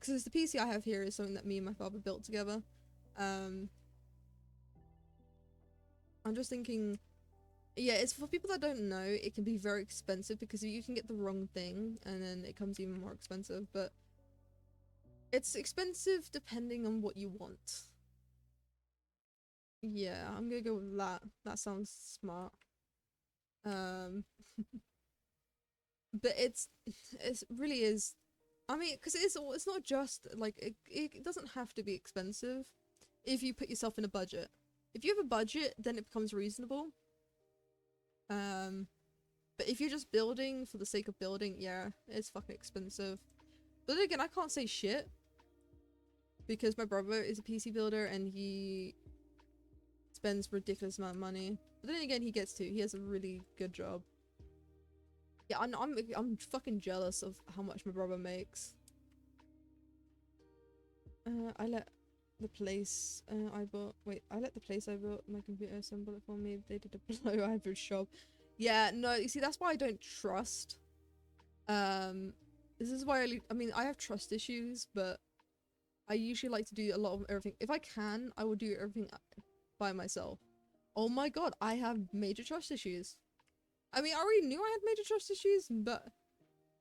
because the PC I have here is something that me and my father built together. I'm just thinking, Yeah, it's for people that don't know, it can be very expensive because you can get the wrong thing and then it comes even more expensive, but it's expensive depending on what you want. Yeah, I'm gonna go with that. That sounds smart. But it really is. I mean, because it's not just like it doesn't have to be expensive if you put yourself in a budget. If you have a budget, then it becomes reasonable. But if you're just building for the sake of building, yeah, it's fucking expensive. But then again, I can't say shit because my brother is a PC builder and he spends ridiculous amount of money. But then again, he has a really good job. Yeah, I'm fucking jealous of how much my brother makes. I let the place I let the place I built my computer assemble it for me. They did a below average job. Yeah, no, you see, that's why I don't trust. This is why I mean, I have trust issues, but I usually like to do a lot of everything. If I can, I will do everything by myself. Oh my god, I have major trust issues. I mean, I already knew I had major trust issues, but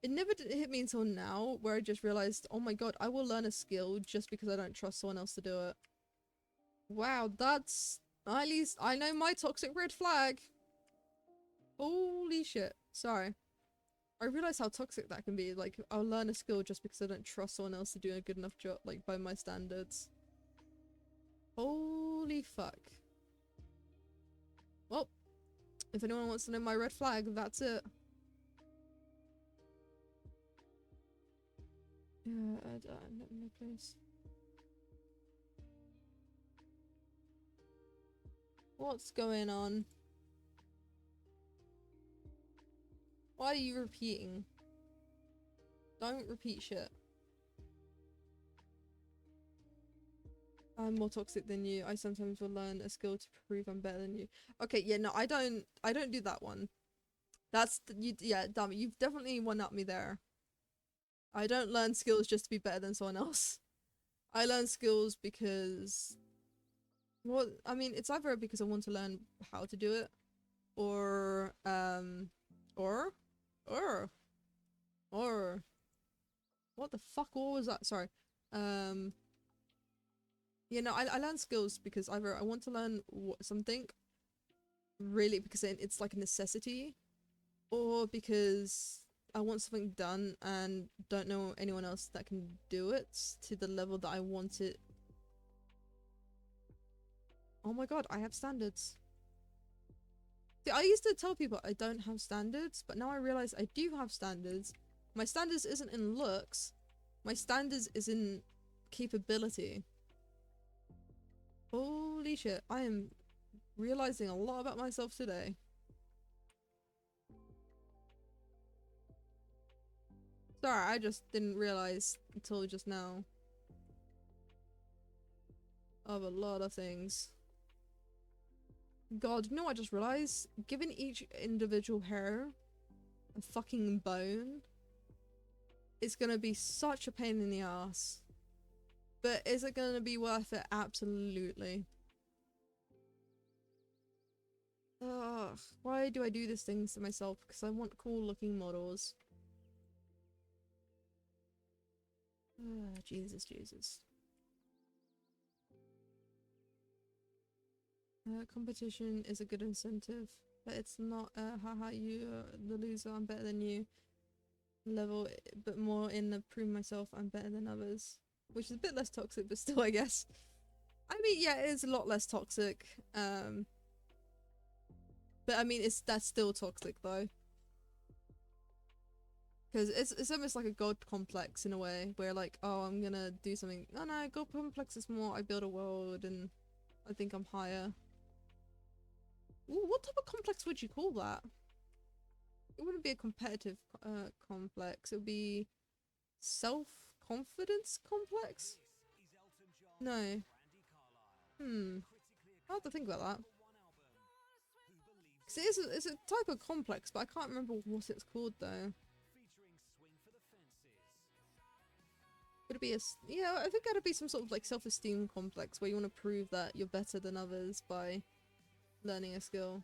it never hit me until now, where I just realized, oh my god, I will learn a skill just because I don't trust someone else to do it. Wow, that's... At least I know my toxic red flag. Holy shit. Sorry. I realize how toxic that can be. Like, I'll learn a skill just because I don't trust someone else to do a good enough job, like, by my standards. Holy fuck. Well, if anyone wants to know my red flag, that's it. Yeah, no place. What's going on? Why are you repeating? Don't repeat shit. I'm more toxic than you. I sometimes will learn a skill to prove I'm better than you. Okay, yeah, no, I don't do that one. That's you. Yeah, damn it, you've definitely one-upped me there. I don't learn skills just to be better than someone else. I learn skills because, well, I mean, it's either because I want to learn how to do it, or what the fuck? What was that? Sorry. Yeah, no, I learn skills because either I want to learn something, really, because it's like a necessity, or because I want something done and don't know anyone else that can do it to the level that I want it. Oh my god, I have standards. See, I used to tell people I don't have standards, but now I realize I do have standards. My standards isn't in looks. My standards is in capability. Holy shit, I am realizing a lot about myself today. Sorry, I just didn't realize until just now of a lot of things. God, you know what I just realized? Giving each individual hair a fucking bone is gonna be such a pain in the ass. But is it gonna be worth it? Absolutely. Ugh, why do I do these things to myself? Because I want cool looking models. Jesus. Competition is a good incentive, but it's not haha, you the loser, I'm better than you level, but more in the prove myself I'm better than others, which is a bit less toxic, but still, I guess. I mean, yeah, it is a lot less toxic, but I mean, that's still toxic though, because it's almost like a god complex in a way, where like, oh, I'm gonna do something. Oh no, god complex is more I build a world and I think I'm higher. Ooh, what type of complex would you call that? It wouldn't be a competitive complex. It would be self-confidence complex? No. I'll have to think about that. Cause it's a type of complex, but I can't remember what it's called though. Would it be a... Yeah, I think that'd be some sort of like self-esteem complex where you want to prove that you're better than others by learning a skill.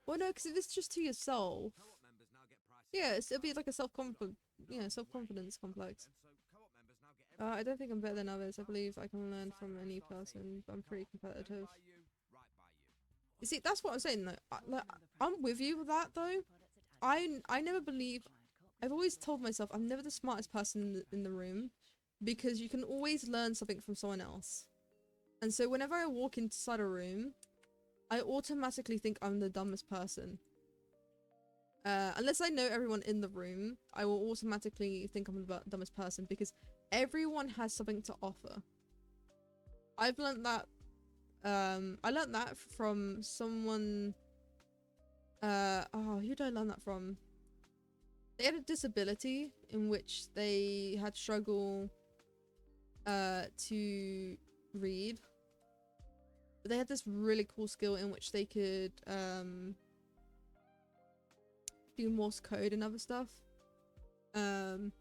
Well, no, because if it's just to yourself, it'll be like a self-confidence complex. I don't think I'm better than others. I believe I can learn from any person, but I'm pretty competitive. You see, that's what I'm saying. I'm with you with that though. I never believe. I've always told myself I'm never the smartest person in the room, because you can always learn something from someone else. And so whenever I walk inside a room, I automatically think I'm the dumbest person. Unless I know everyone in the room, I will automatically think I'm the dumbest person, because everyone has something to offer. I've learned that. I learned that from someone. Who did I learn that from? They had a disability in which they had struggle to read. But they had this really cool skill in which they could do Morse code and other stuff. And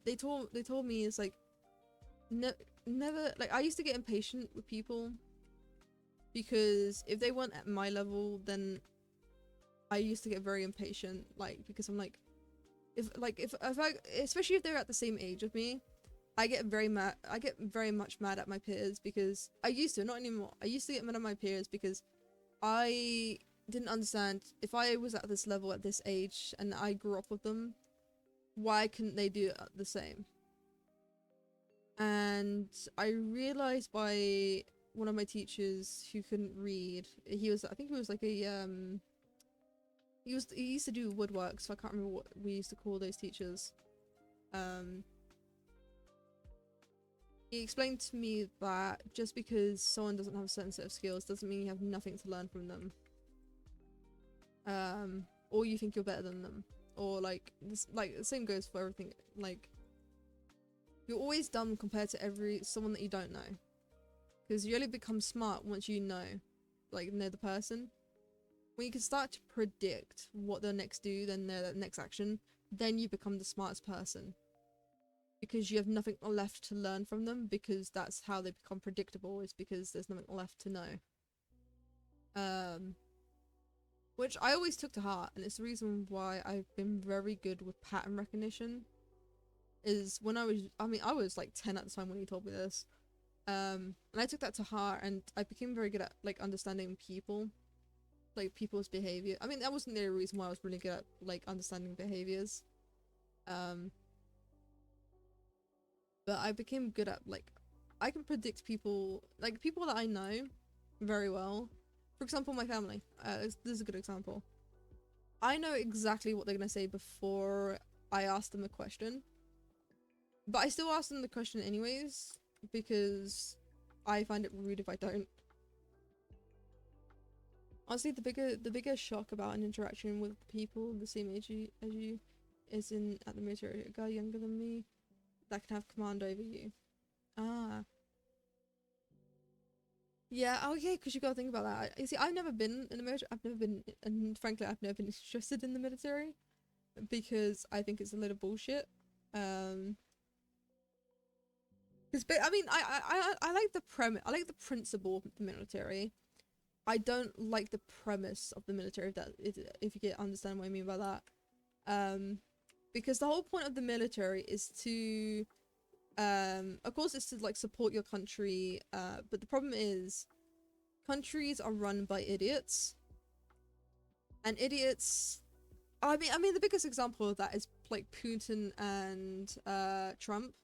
they told me it's like never, like, I used to get impatient with people because if they weren't at my level, then I used to get very impatient, like, because I'm like, if I, especially if they're at the same age as me, I get very mad. I get very much mad at my peers, because I used to, not anymore. I used to get mad at my peers because I didn't understand, if I was at this level at this age and I grew up with them, why couldn't they do the same? And I realized by one of my teachers who couldn't read, I think he was like a he used to do woodwork, so I can't remember what we used to call those teachers. He explained to me that just because someone doesn't have a certain set of skills doesn't mean you have nothing to learn from them. Or you think you're better than them, or like this, like the same goes for everything. Like, you're always dumb compared to someone that you don't know, because you only become smart once you know the person. When you can start to predict what they'll next do, then their next action, then you become the smartest person, because you have nothing left to learn from them, because that's how they become predictable, is because there's nothing left to know. Which I always took to heart, and it's the reason why I've been very good with pattern recognition. Is when I was like 10 at the time when he told me this. And I took that to heart, and I became very good at like understanding people, like people's behavior. I mean, that wasn't the reason why I was really good at like understanding behaviors. But I became good at, like, I can predict people, like people that I know very well. For example, my family. This is a good example. I know exactly what they're gonna say before I ask them a question. But I still ask them the question anyways, because I find it rude if I don't. Honestly, the bigger shock about an interaction with people the same age as you is at the military, a guy younger than me that can have command over you. Yeah, okay, because you gotta think about that. You see, I've never been in the military. And frankly, I've never been interested in the military, because I think it's a little bullshit. I mean, I like the premise. I like the principle of the military. I don't like the premise of the military. If you understand what I mean by that. Because the whole point of the military is to, of course, it's to like support your country. But the problem is, countries are run by idiots, and idiots. I mean, the biggest example of that is like Putin and Trump.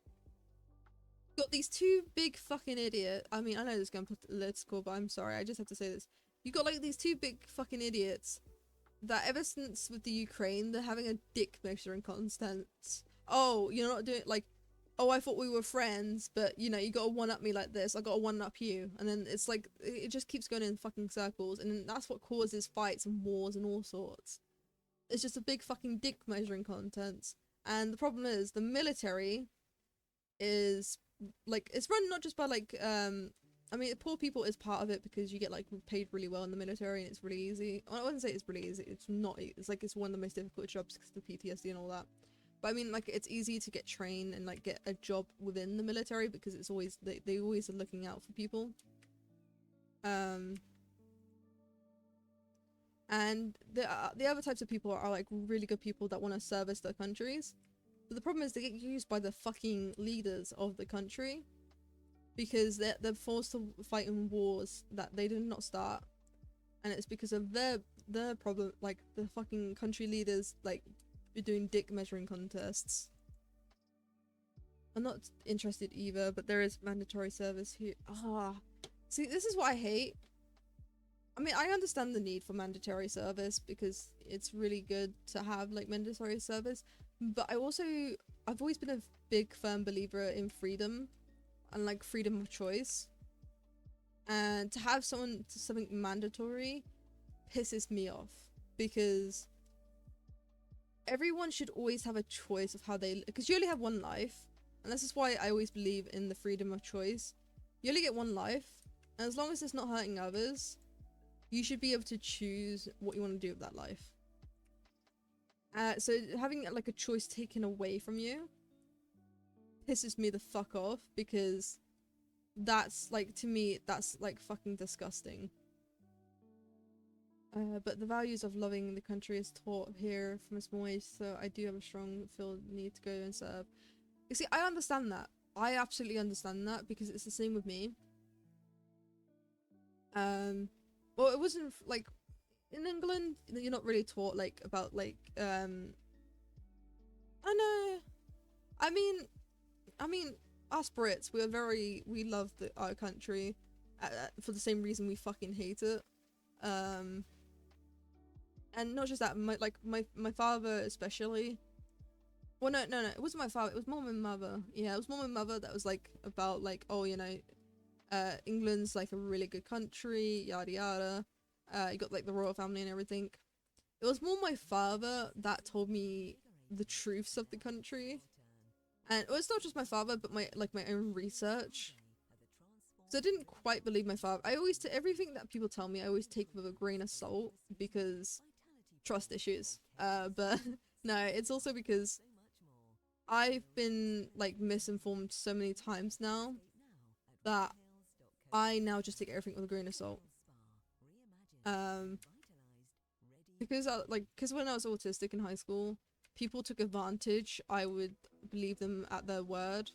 Got these two big fucking idiots. I mean, I know this is going political, but I'm sorry, I just have to say this. You got like these two big fucking idiots that ever since with the Ukraine, they're having a dick measuring contest. Oh, you're not doing like, oh, I thought we were friends, but you know, you gotta one up me like this, I gotta one up you. And then it's like, it just keeps going in fucking circles, and then that's what causes fights and wars and all sorts. It's just a big fucking dick measuring contest. And the problem is, the military is like, it's run not just by like I mean, poor people is part of it, because you get like paid really well in the military, and it's really easy. I wouldn't say it's really easy, it's not. It's like, it's one of the most difficult jobs because of the PTSD and all that. But I mean, like, it's easy to get trained and like get a job within the military, because it's always, they always are looking out for people. And And the other types of people are like really good people that want to service their countries. But the problem is they get used by the fucking leaders of the country, because they're forced to fight in wars that they did not start, and it's because of their problem. Like the fucking country leaders like be doing dick measuring contests. I'm not interested either, but there is mandatory service here. See, this is what I hate. I mean, I understand the need for mandatory service because it's really good to have like mandatory service, but I've always been a big firm believer in freedom and like freedom of choice, and to have something mandatory pisses me off, because everyone should always have a choice of how they, because you only have one life, and this is why I always believe in the freedom of choice. You only get one life, and as long as it's not hurting others, you should be able to choose what you want to do with that life. So having like a choice taken away from you pisses me the fuck off, because that's like, to me, that's like fucking disgusting. But the values of loving the country is taught here from a small age, so I do have a strong feel need to go and serve. You see, I understand that. I absolutely understand that, because it's the same with me. Well, it wasn't like in England, you're not really taught like about like I know. I mean, us Brits, we love our country for the same reason we fucking hate it. And not just that, my father especially. Well, no, it wasn't my father. It was mom and mother. Yeah, it was mom and mother that was like about like, oh, you know, England's like a really good country, yada yada. You got like the royal family and everything. It was more my father that told me the truths of the country, and it was not just my father, but my own research. So I didn't quite believe my father. I always everything that people tell me, I always take with a grain of salt, because trust issues. But no, it's also because I've been like misinformed so many times now that I now just take everything with a grain of salt. Because when I was autistic in high school, people took advantage. I would believe them at their word,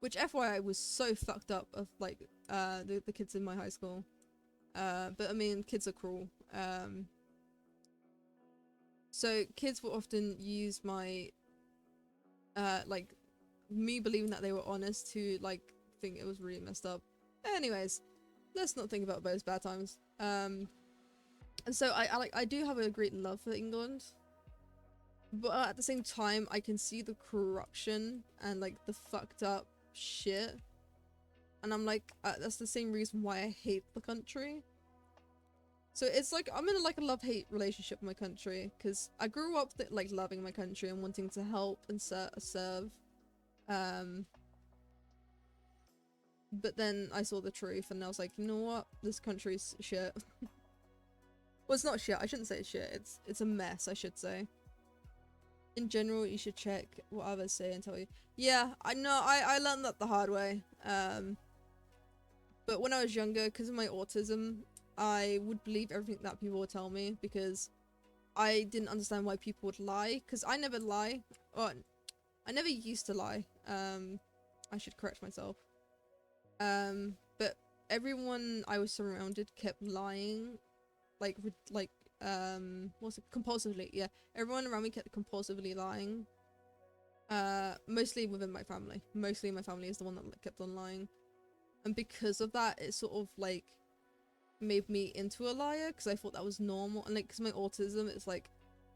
which FYI was so fucked up of like the kids in my high school. But I mean, kids are cruel. So kids will often use my like me believing that they were honest to like think it was really messed up. Anyways, let's not think about those bad times. And so I do have a great love for England, but at the same time I can see the corruption and like the fucked up shit, and I'm like, that's the same reason why I hate the country. So it's like I'm in like a love-hate relationship with my country, because I grew up like loving my country and wanting to help and serve. But then I saw the truth and I was like, you know what? This country's shit. Well, it's not shit. I shouldn't say it's shit. It's a mess, I should say. In general, you should check what others say and tell you. Yeah, I know. I learned that the hard way. But when I was younger, because of my autism, I would believe everything that people would tell me, because I didn't understand why people would lie. Because I never lie. Or I never used to lie. I should correct myself. But everyone I was surrounded kept lying, what's it, compulsively. Yeah, everyone around me kept compulsively lying. Mostly within my family. Mostly my family is the one that kept on lying, and because of that, it sort of like made me into a liar, because I thought that was normal. And like, because my autism, it's like,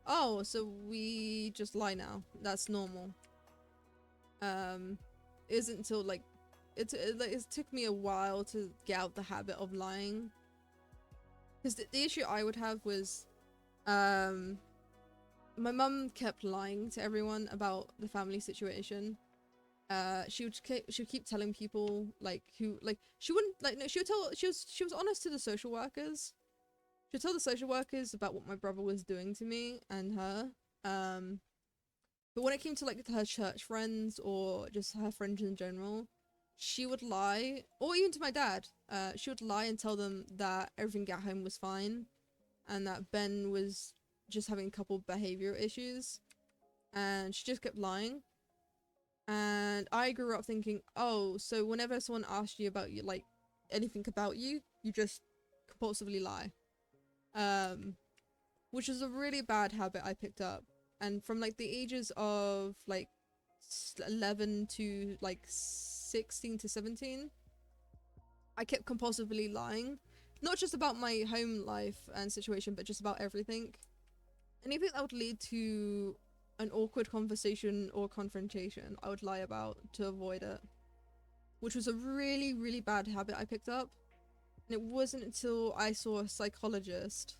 oh, so we just lie now, that's normal. It isn't until like it took me a while to get out the habit of lying, because the issue I would have was my mum kept lying to everyone about the family situation. She would keep telling people like who, like, she wouldn't, like, no, she was honest to the social workers. She'd tell the social workers about what my brother was doing to me and her. But when it came to like her church friends or just her friends in general, she would lie, or even to my dad. She would lie and tell them that everything at home was fine, and that Ben was just having a couple behavioral issues, and she just kept lying. And I grew up thinking, oh, so whenever someone asks you about you, like anything about you, you just compulsively lie. Which is a really bad habit I picked up. And from like the ages of like 11 to like 16 to 17, I kept compulsively lying. Not just about my home life and situation, but just about everything. Anything that would lead to an awkward conversation or confrontation, I would lie about to avoid it. Which was a really, really bad habit I picked up. And it wasn't until I saw a psychologist,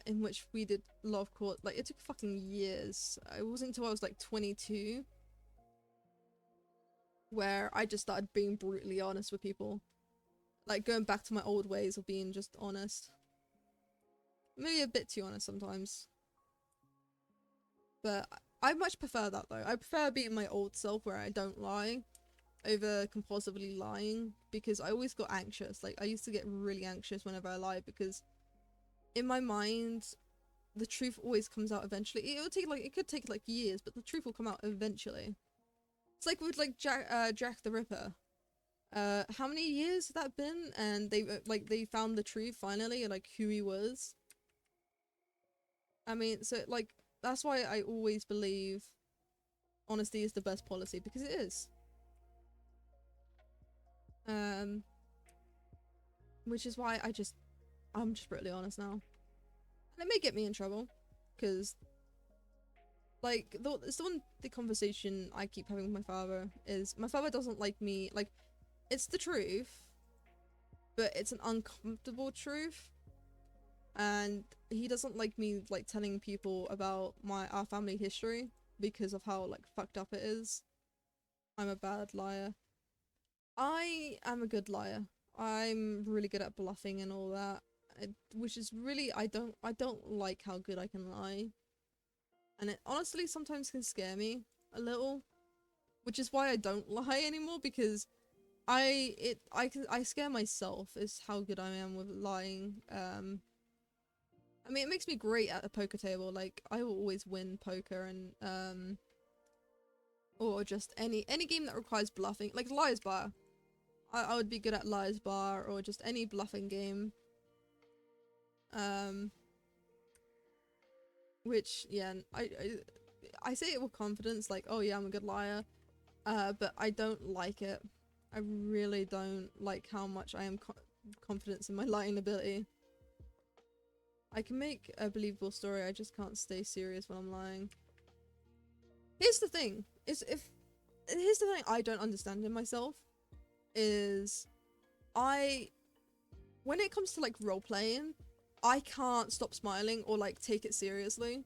in which we did a lot of court, like it took fucking years. It wasn't until I was like 22 where I just started being brutally honest with people. Like going back to my old ways of being just honest. Maybe a bit too honest sometimes. But I much prefer that though. I prefer being my old self where I don't lie over compulsively lying, because I always got anxious. Like I used to get really anxious whenever I lie, because in my mind the truth always comes out eventually. It could take like years, but the truth will come out eventually. It's like with like Jack the Ripper. How many years had that been? And they found the truth finally, like who he was. I mean, so like that's why I always believe honesty is the best policy, because it is. Which is why I'm just brutally honest now. And it may get me in trouble, because like the conversation I keep having with my father is, my father doesn't like me, like it's the truth, but it's an uncomfortable truth, and he doesn't like me like telling people about our family history because of how like fucked up it is. I'm a bad liar. I am a good liar. I'm really good at bluffing and all that, which is really, I don't like how good I can lie, and it honestly sometimes can scare me a little, which is why I don't lie anymore, because I scare myself is how good I am with lying. I mean, it makes me great at a poker table. Like I will always win poker, and or just any game that requires bluffing, like Liar's Bar. I would be good at Liar's Bar, or just any bluffing game. Which, yeah, I say it with confidence, like, oh yeah, I'm a good liar, but I don't like it. I really don't like how much I am confident in my lying ability. I can make a believable story, I just can't stay serious when I'm lying. Here's the thing, here's the thing I don't understand in myself, is when it comes to like role-playing, I can't stop smiling or like take it seriously.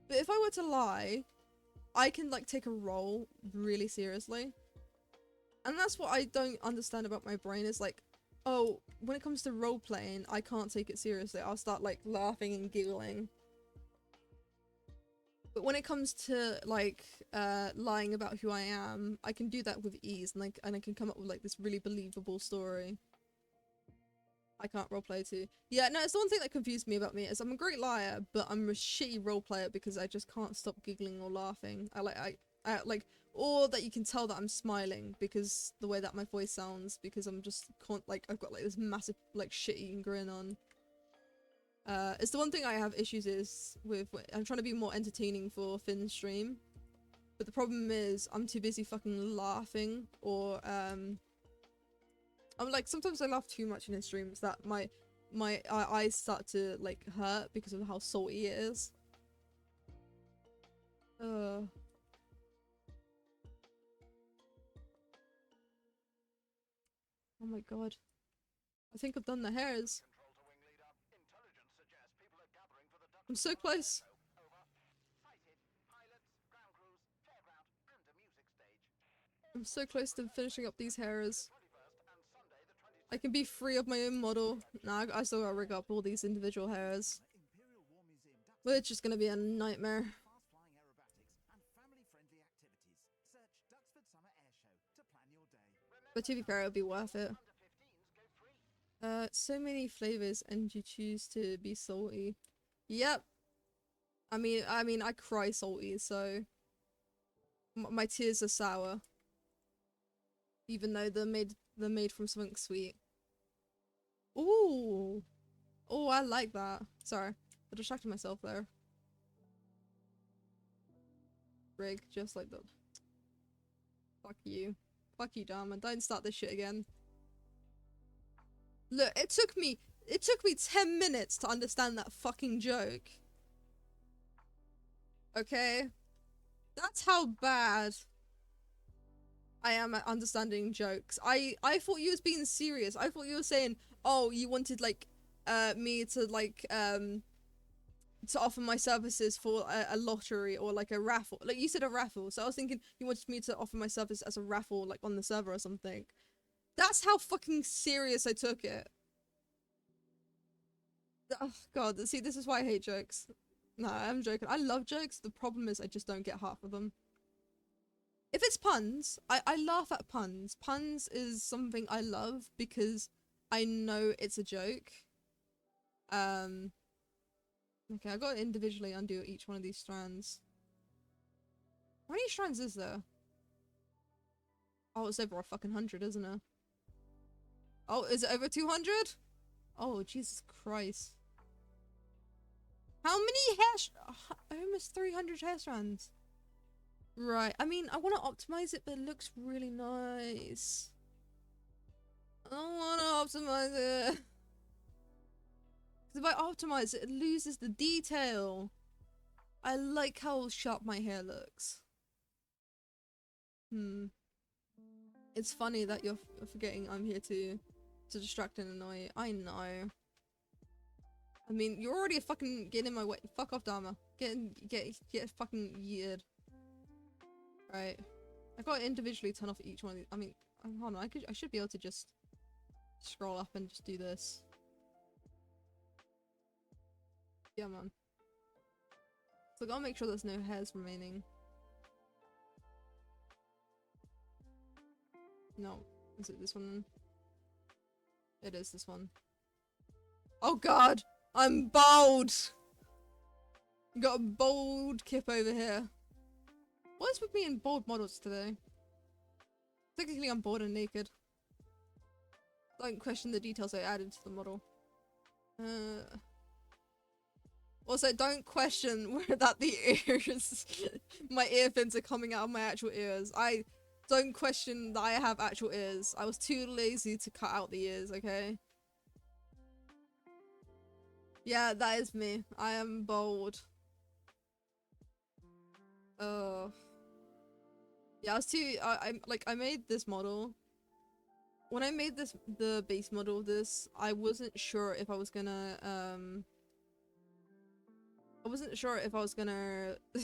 But if I were to lie, I can like take a role really seriously. And that's what I don't understand about my brain, is like, oh, when it comes to role-playing, I can't take it seriously. I'll start like laughing and giggling. But when it comes to like lying about who I am, I can do that with ease, and I can come up with like this really believable story. I can't roleplay too. Yeah, no, it's the one thing that confused me about me, is I'm a great liar, but I'm a shitty role player because I just can't stop giggling or laughing. I like, or that you can tell that I'm smiling because the way that my voice sounds, because I'm just like, I've got like this massive like shit-eating grin on. It's the one thing I have issues is with. I'm trying to be more entertaining for Finn's stream, but the problem is I'm too busy fucking laughing, or I'm like, sometimes I laugh too much in his streams that my eyes start to like hurt because of how salty it is. Oh my god, I think I've done the hairs. I'm so close. I'm so close to finishing up these hairs. I can be free of my own model. Nah, I still gotta rig up all these individual hairs. But it's just gonna be a nightmare. But to be fair, it'll be worth it. So many flavors and you choose to be salty. Yep. I mean, I cry salty, so my tears are sour. Even though they're made from something sweet. Ooh. Oh, I like that. Sorry, I distracted myself there. Rig, just like that. Fuck you. Fuck you, Dharma. Don't start this shit again. Look, it took me 10 minutes to understand that fucking joke. Okay? That's how bad I am at understanding jokes. I thought you was being serious. I thought you were saying, oh, you wanted, like, me to, like, to offer my services for a lottery or, like, a raffle. Like, you said a raffle, so I was thinking you wanted me to offer my service as a raffle, like, on the server or something. That's how fucking serious I took it. Oh, God. See, this is why I hate jokes. No, I'm joking. I love jokes. The problem is I just don't get half of them. If it's puns, I laugh at puns. Puns is something I love because I know it's a joke. Okay, I gotta individually undo each one of these strands. How many strands is there? Oh, it's over a fucking 100, isn't it? Oh, is it over 200? Oh, Jesus Christ. How many almost 300 hair strands. Right, I mean, I want to optimize it, but it looks really nice. I don't want to optimize it. Because if I optimize it, it loses the detail. I like how sharp my hair looks. It's funny that you're forgetting I'm here to distract and annoy you. I know. I mean, you're already fucking getting in my way. Fuck off, Dharma. Get fucking yeered. Right. I gotta individually turn off each one of these. I mean, hold on. I should be able to just scroll up and just do this. Yeah, man. So I gotta make sure there's no hairs remaining. No. Is it this one? It is this one. Oh god! I'm bald! Got a bald kip over here. What is with me in bald models today? Technically I'm bald and naked. Don't question the details I added to the model. Also, don't question that the ears, my ear fins are coming out of my actual ears. I don't question that I have actual ears. I was too lazy to cut out the ears, okay? Yeah, that is me. I am bald. Yeah, I made this model. When I made the base model of this, I wasn't sure if I was gonna,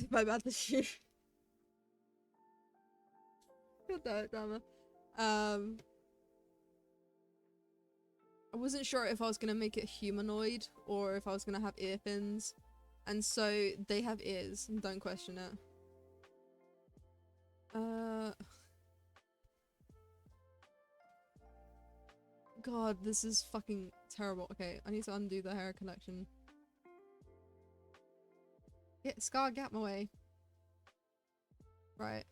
my bad, this year. God damn it, Dharma. I wasn't sure if I was gonna make it humanoid or if I was gonna have ear fins. And so they have ears, and don't question it. God, this is fucking terrible. Okay, I need to undo the hair collection. Get Scar, get my way. Right.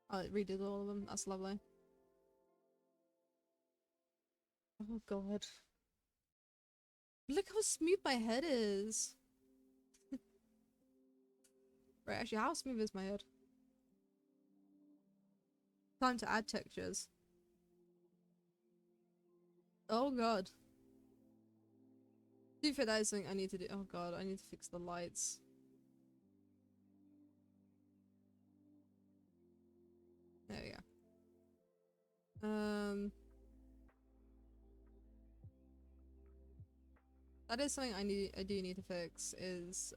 I redid all of them. That's lovely. Oh god. Look how smooth my head is. Right, actually, how smooth is my head? Time to add textures. Oh god. To be fair, that is something I need to do. Oh god, I need to fix the lights. There we go. That is something I do need to fix, is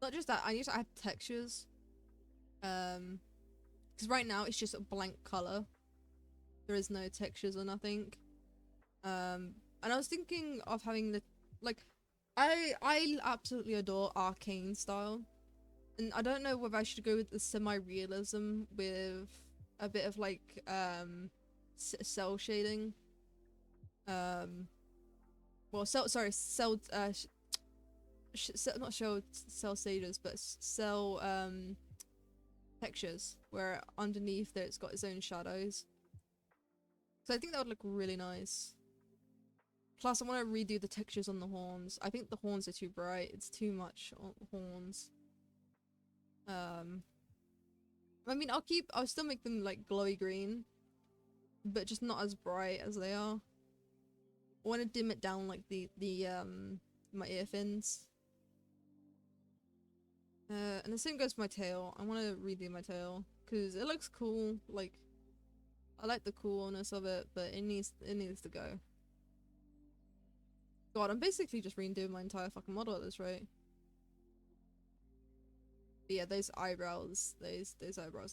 not just that, I need to add textures. Because right now it's just a blank color. There is no textures or nothing. And I was thinking of having the, like, I absolutely adore arcane style. And I don't know whether I should go with the semi-realism with a bit of like cell shading. Well, cell not cell shaders, but cell textures where underneath there it's got its own shadows. So I think that would look really nice. Plus, I want to redo the textures on the horns. I think the horns are too bright. It's too much on horns. I mean, I'll still make them like glowy green, but just not as bright as they are. I want to dim it down like my ear fins. And the same goes for my tail. I want to redo my tail because it looks cool. Like, I like the coolness of it, but it needs to go. God, I'm basically just redoing my entire fucking model at this rate. But yeah, those eyebrows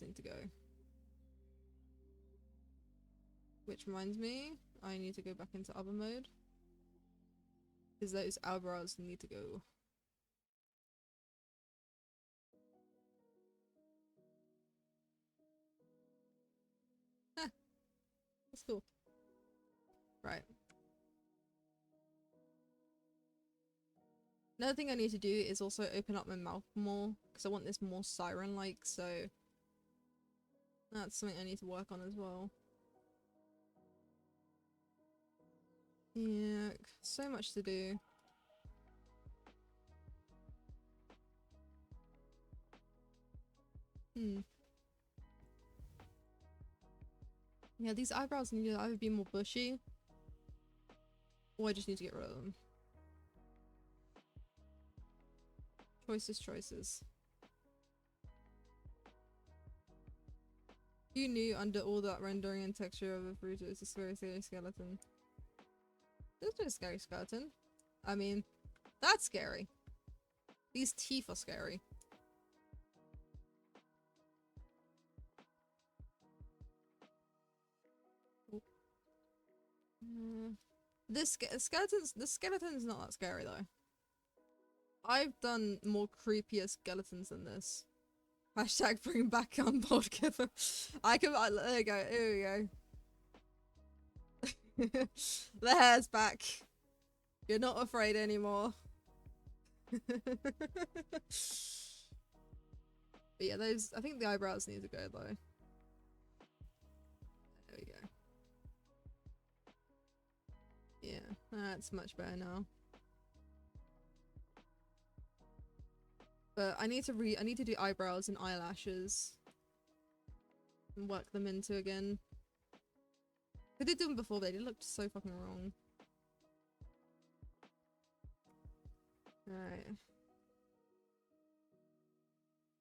need to go. Which reminds me, I need to go back into other mode. Because those eyebrows need to go. Huh. That's cool. Right. Another thing I need to do is also open up my mouth more, because I want this more siren-like, so that's something I need to work on as well. Yeah, so much to do. Yeah, these eyebrows need to either be more bushy, or I just need to get rid of them. Choices. You knew under all that rendering and texture of a fruit is a scary skeleton. This is a scary skeleton. I mean, that's scary. These teeth are scary. The skeleton's not that scary though. I've done more creepier skeletons than this. Hashtag bring back Unbold Giver. There you go, here we go. The hair's back. You're not afraid anymore. But yeah, I think the eyebrows need to go though. There we go. Yeah, that's much better now. But I need to do eyebrows and eyelashes. And work them into again. I did do them before, they looked so fucking wrong. Alright.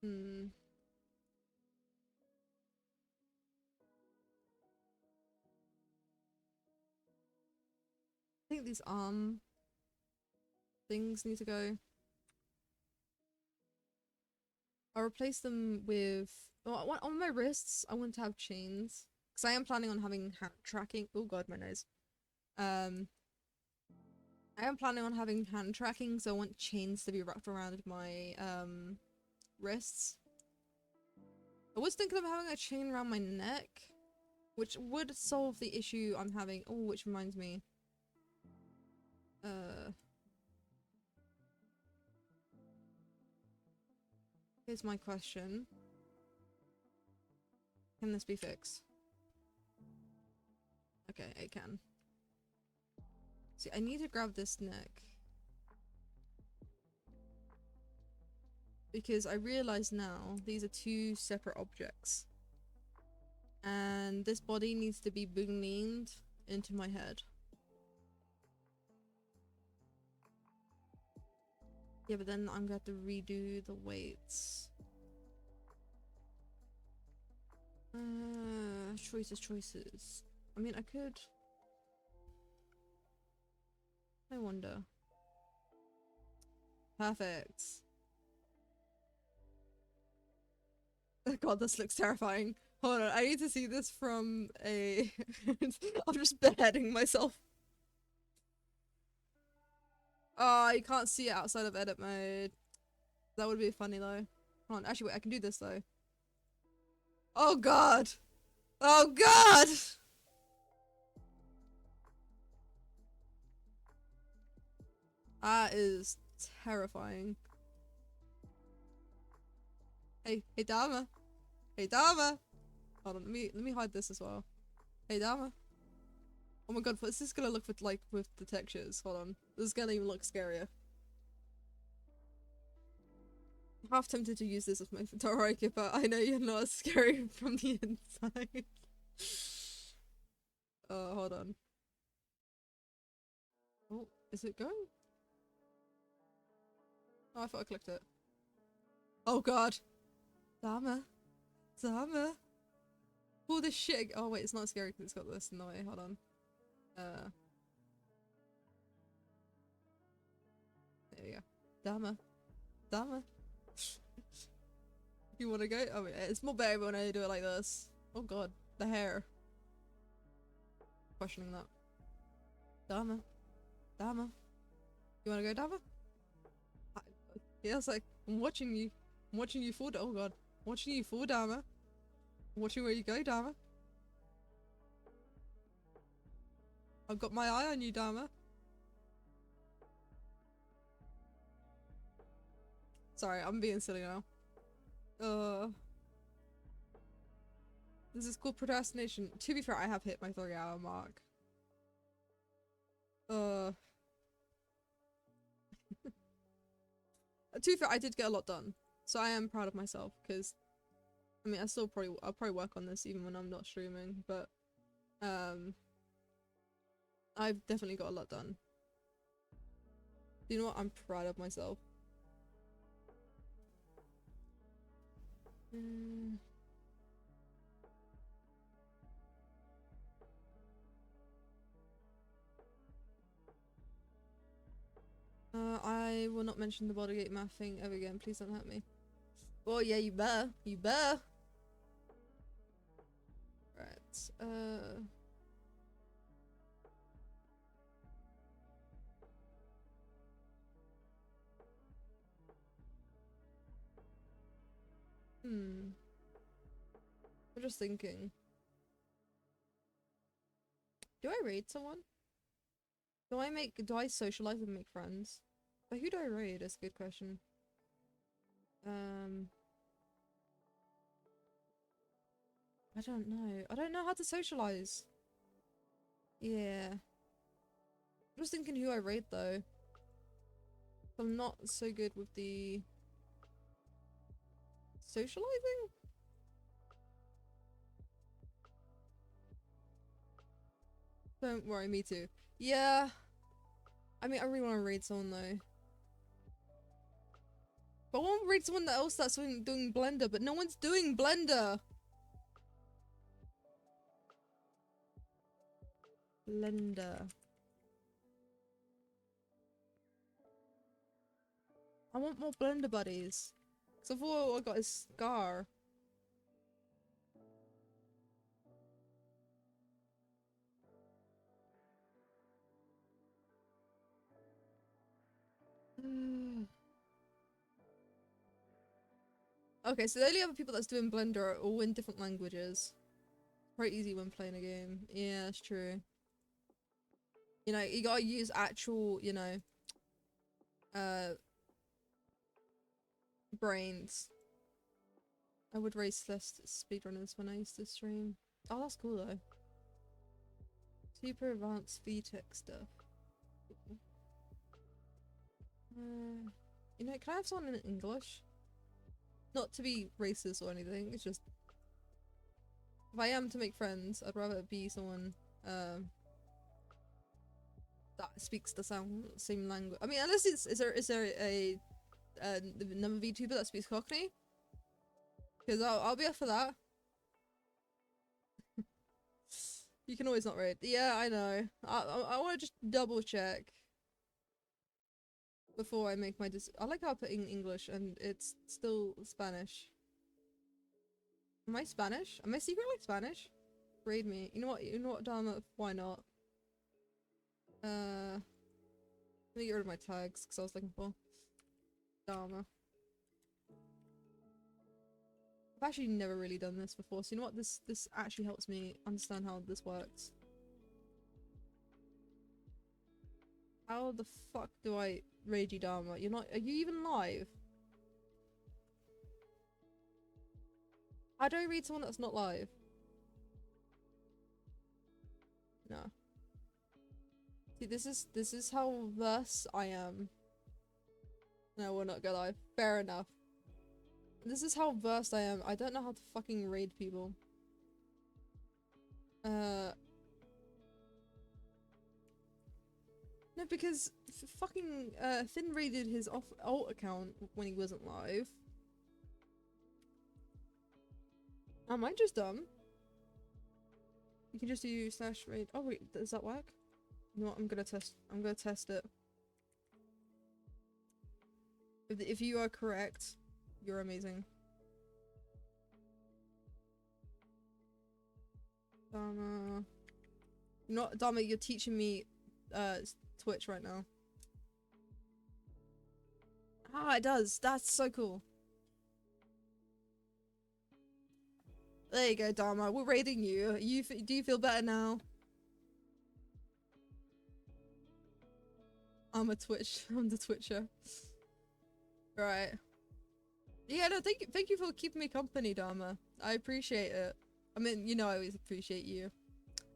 I think these arm things need to go. I'll replace them with... on my wrists, I want to have chains. Because I am planning on having hand tracking. Oh god, my nose. I am planning on having hand tracking, so I want chains to be wrapped around my wrists. I was thinking of having a chain around my neck, which would solve the issue I'm having. Oh, which reminds me. Here's my question. Can this be fixed? Okay, it can. See, I need to grab this neck. Because I realize now these are two separate objects. And this body needs to be leaned into my head. Yeah, but then I'm gonna have to redo the weights. Choices. I mean, I could... I wonder. Perfect. Oh god, this looks terrifying. Hold on, I need to see this from a... I'm just beheading myself. Oh, you can't see it outside of edit mode. That would be funny though. Hold on, actually, wait, I can do this though. Oh god! Oh god! That is terrifying. Hey, Dama. Hey, Dama. Hold on, let me hide this as well. Hey, Dama. Oh my god, what's this gonna look like with the textures? Hold on. This is gonna even look scarier. I'm half tempted to use this with my Taraika, but I know you're not as scary from the inside. Oh, hold on. Oh, is it going? Oh, I thought I clicked it. Oh god. Dama. Dama. Pull this shit. Oh wait, it's not scary because it's got this in the way. Hold on. There we go. Dama. Dama. You wanna go? Oh yeah, it's more better when I do it like this. Oh god, the hair. Questioning that. Dama. Dama. You wanna go, Dama? Yeah, it's like, I'm watching you. I'm watching you fall. Oh god. I'm watching you fall, Dama. I'm watching where you go, Dama. I've got my eye on you, Dama. Sorry, I'm being silly now. This is called procrastination. To be fair, I have hit my 3-hour mark. To be fair, I did get a lot done. So I am proud of myself, because I mean, I'll probably work on this even when I'm not streaming, but I've definitely got a lot done. You know what? I'm proud of myself. I will not mention the Bodygate math thing ever again. Please don't hurt me. Well, yeah, you better. You better. Right. I'm just thinking. Do I raid someone? Do I socialize and make friends? But who do I raid? That's a good question. I don't know. I don't know how to socialize. Yeah. I'm just thinking who I raid though. I'm not so good with the socializing? Don't worry, me too. Yeah. I mean, I really want to raid someone though. But I want to raid someone else that's doing Blender, but no one's doing Blender! Blender. I want more Blender buddies. Because I thought I got his Scar. Okay, so the only other people that's doing Blender are all in different languages. Quite easy when playing a game. Yeah, that's true. You know, you gotta use actual, you know, brains. I would race less speedrunners when I used to stream. Oh, that's cool though. Super advanced VTech stuff. You know, can I have someone in English? Not to be racist or anything, it's just... If I am to make friends, I'd rather be someone, that speaks the same language. I mean, unless it's... Is there a another VTuber that speaks Cockney? Because I'll be up for that. You can always not raid. Yeah, I know. I want to just double check before I make my I like how I put in English and it's still Spanish. Am I Spanish? Am I secretly Spanish? Raid me. You know what, Dharma? Why not? Let me get rid of my tags because I was looking for Dharma. actually never really done this before, so you know what? This actually helps me understand how this works. How the fuck do I raid you, Dharma? You're not. Are you even live? How do I read someone that's not live? No. See, this is how versed I am. No, we're not gonna lie. Fair enough. This is how versed I am. I don't know how to fucking raid people. No, because fucking Finn raided his alt account when he wasn't live. Am I just dumb? You can just do slash raid. Oh wait, does that work? You know what? I'm gonna test it. If you are correct, you're amazing. Dharma. You know what, Dharma, you're teaching me Twitch right now. Ah, it does. That's so cool. There you go, Dharma. We're raiding you. Do you feel better now? I'm the Twitcher. Right. Yeah, no, thank you for keeping me company, Dharma. I appreciate it. I mean, you know I always appreciate you.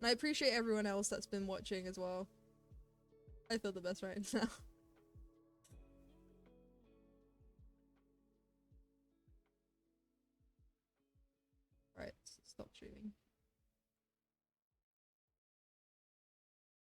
And I appreciate everyone else that's been watching as well. I feel the best right now.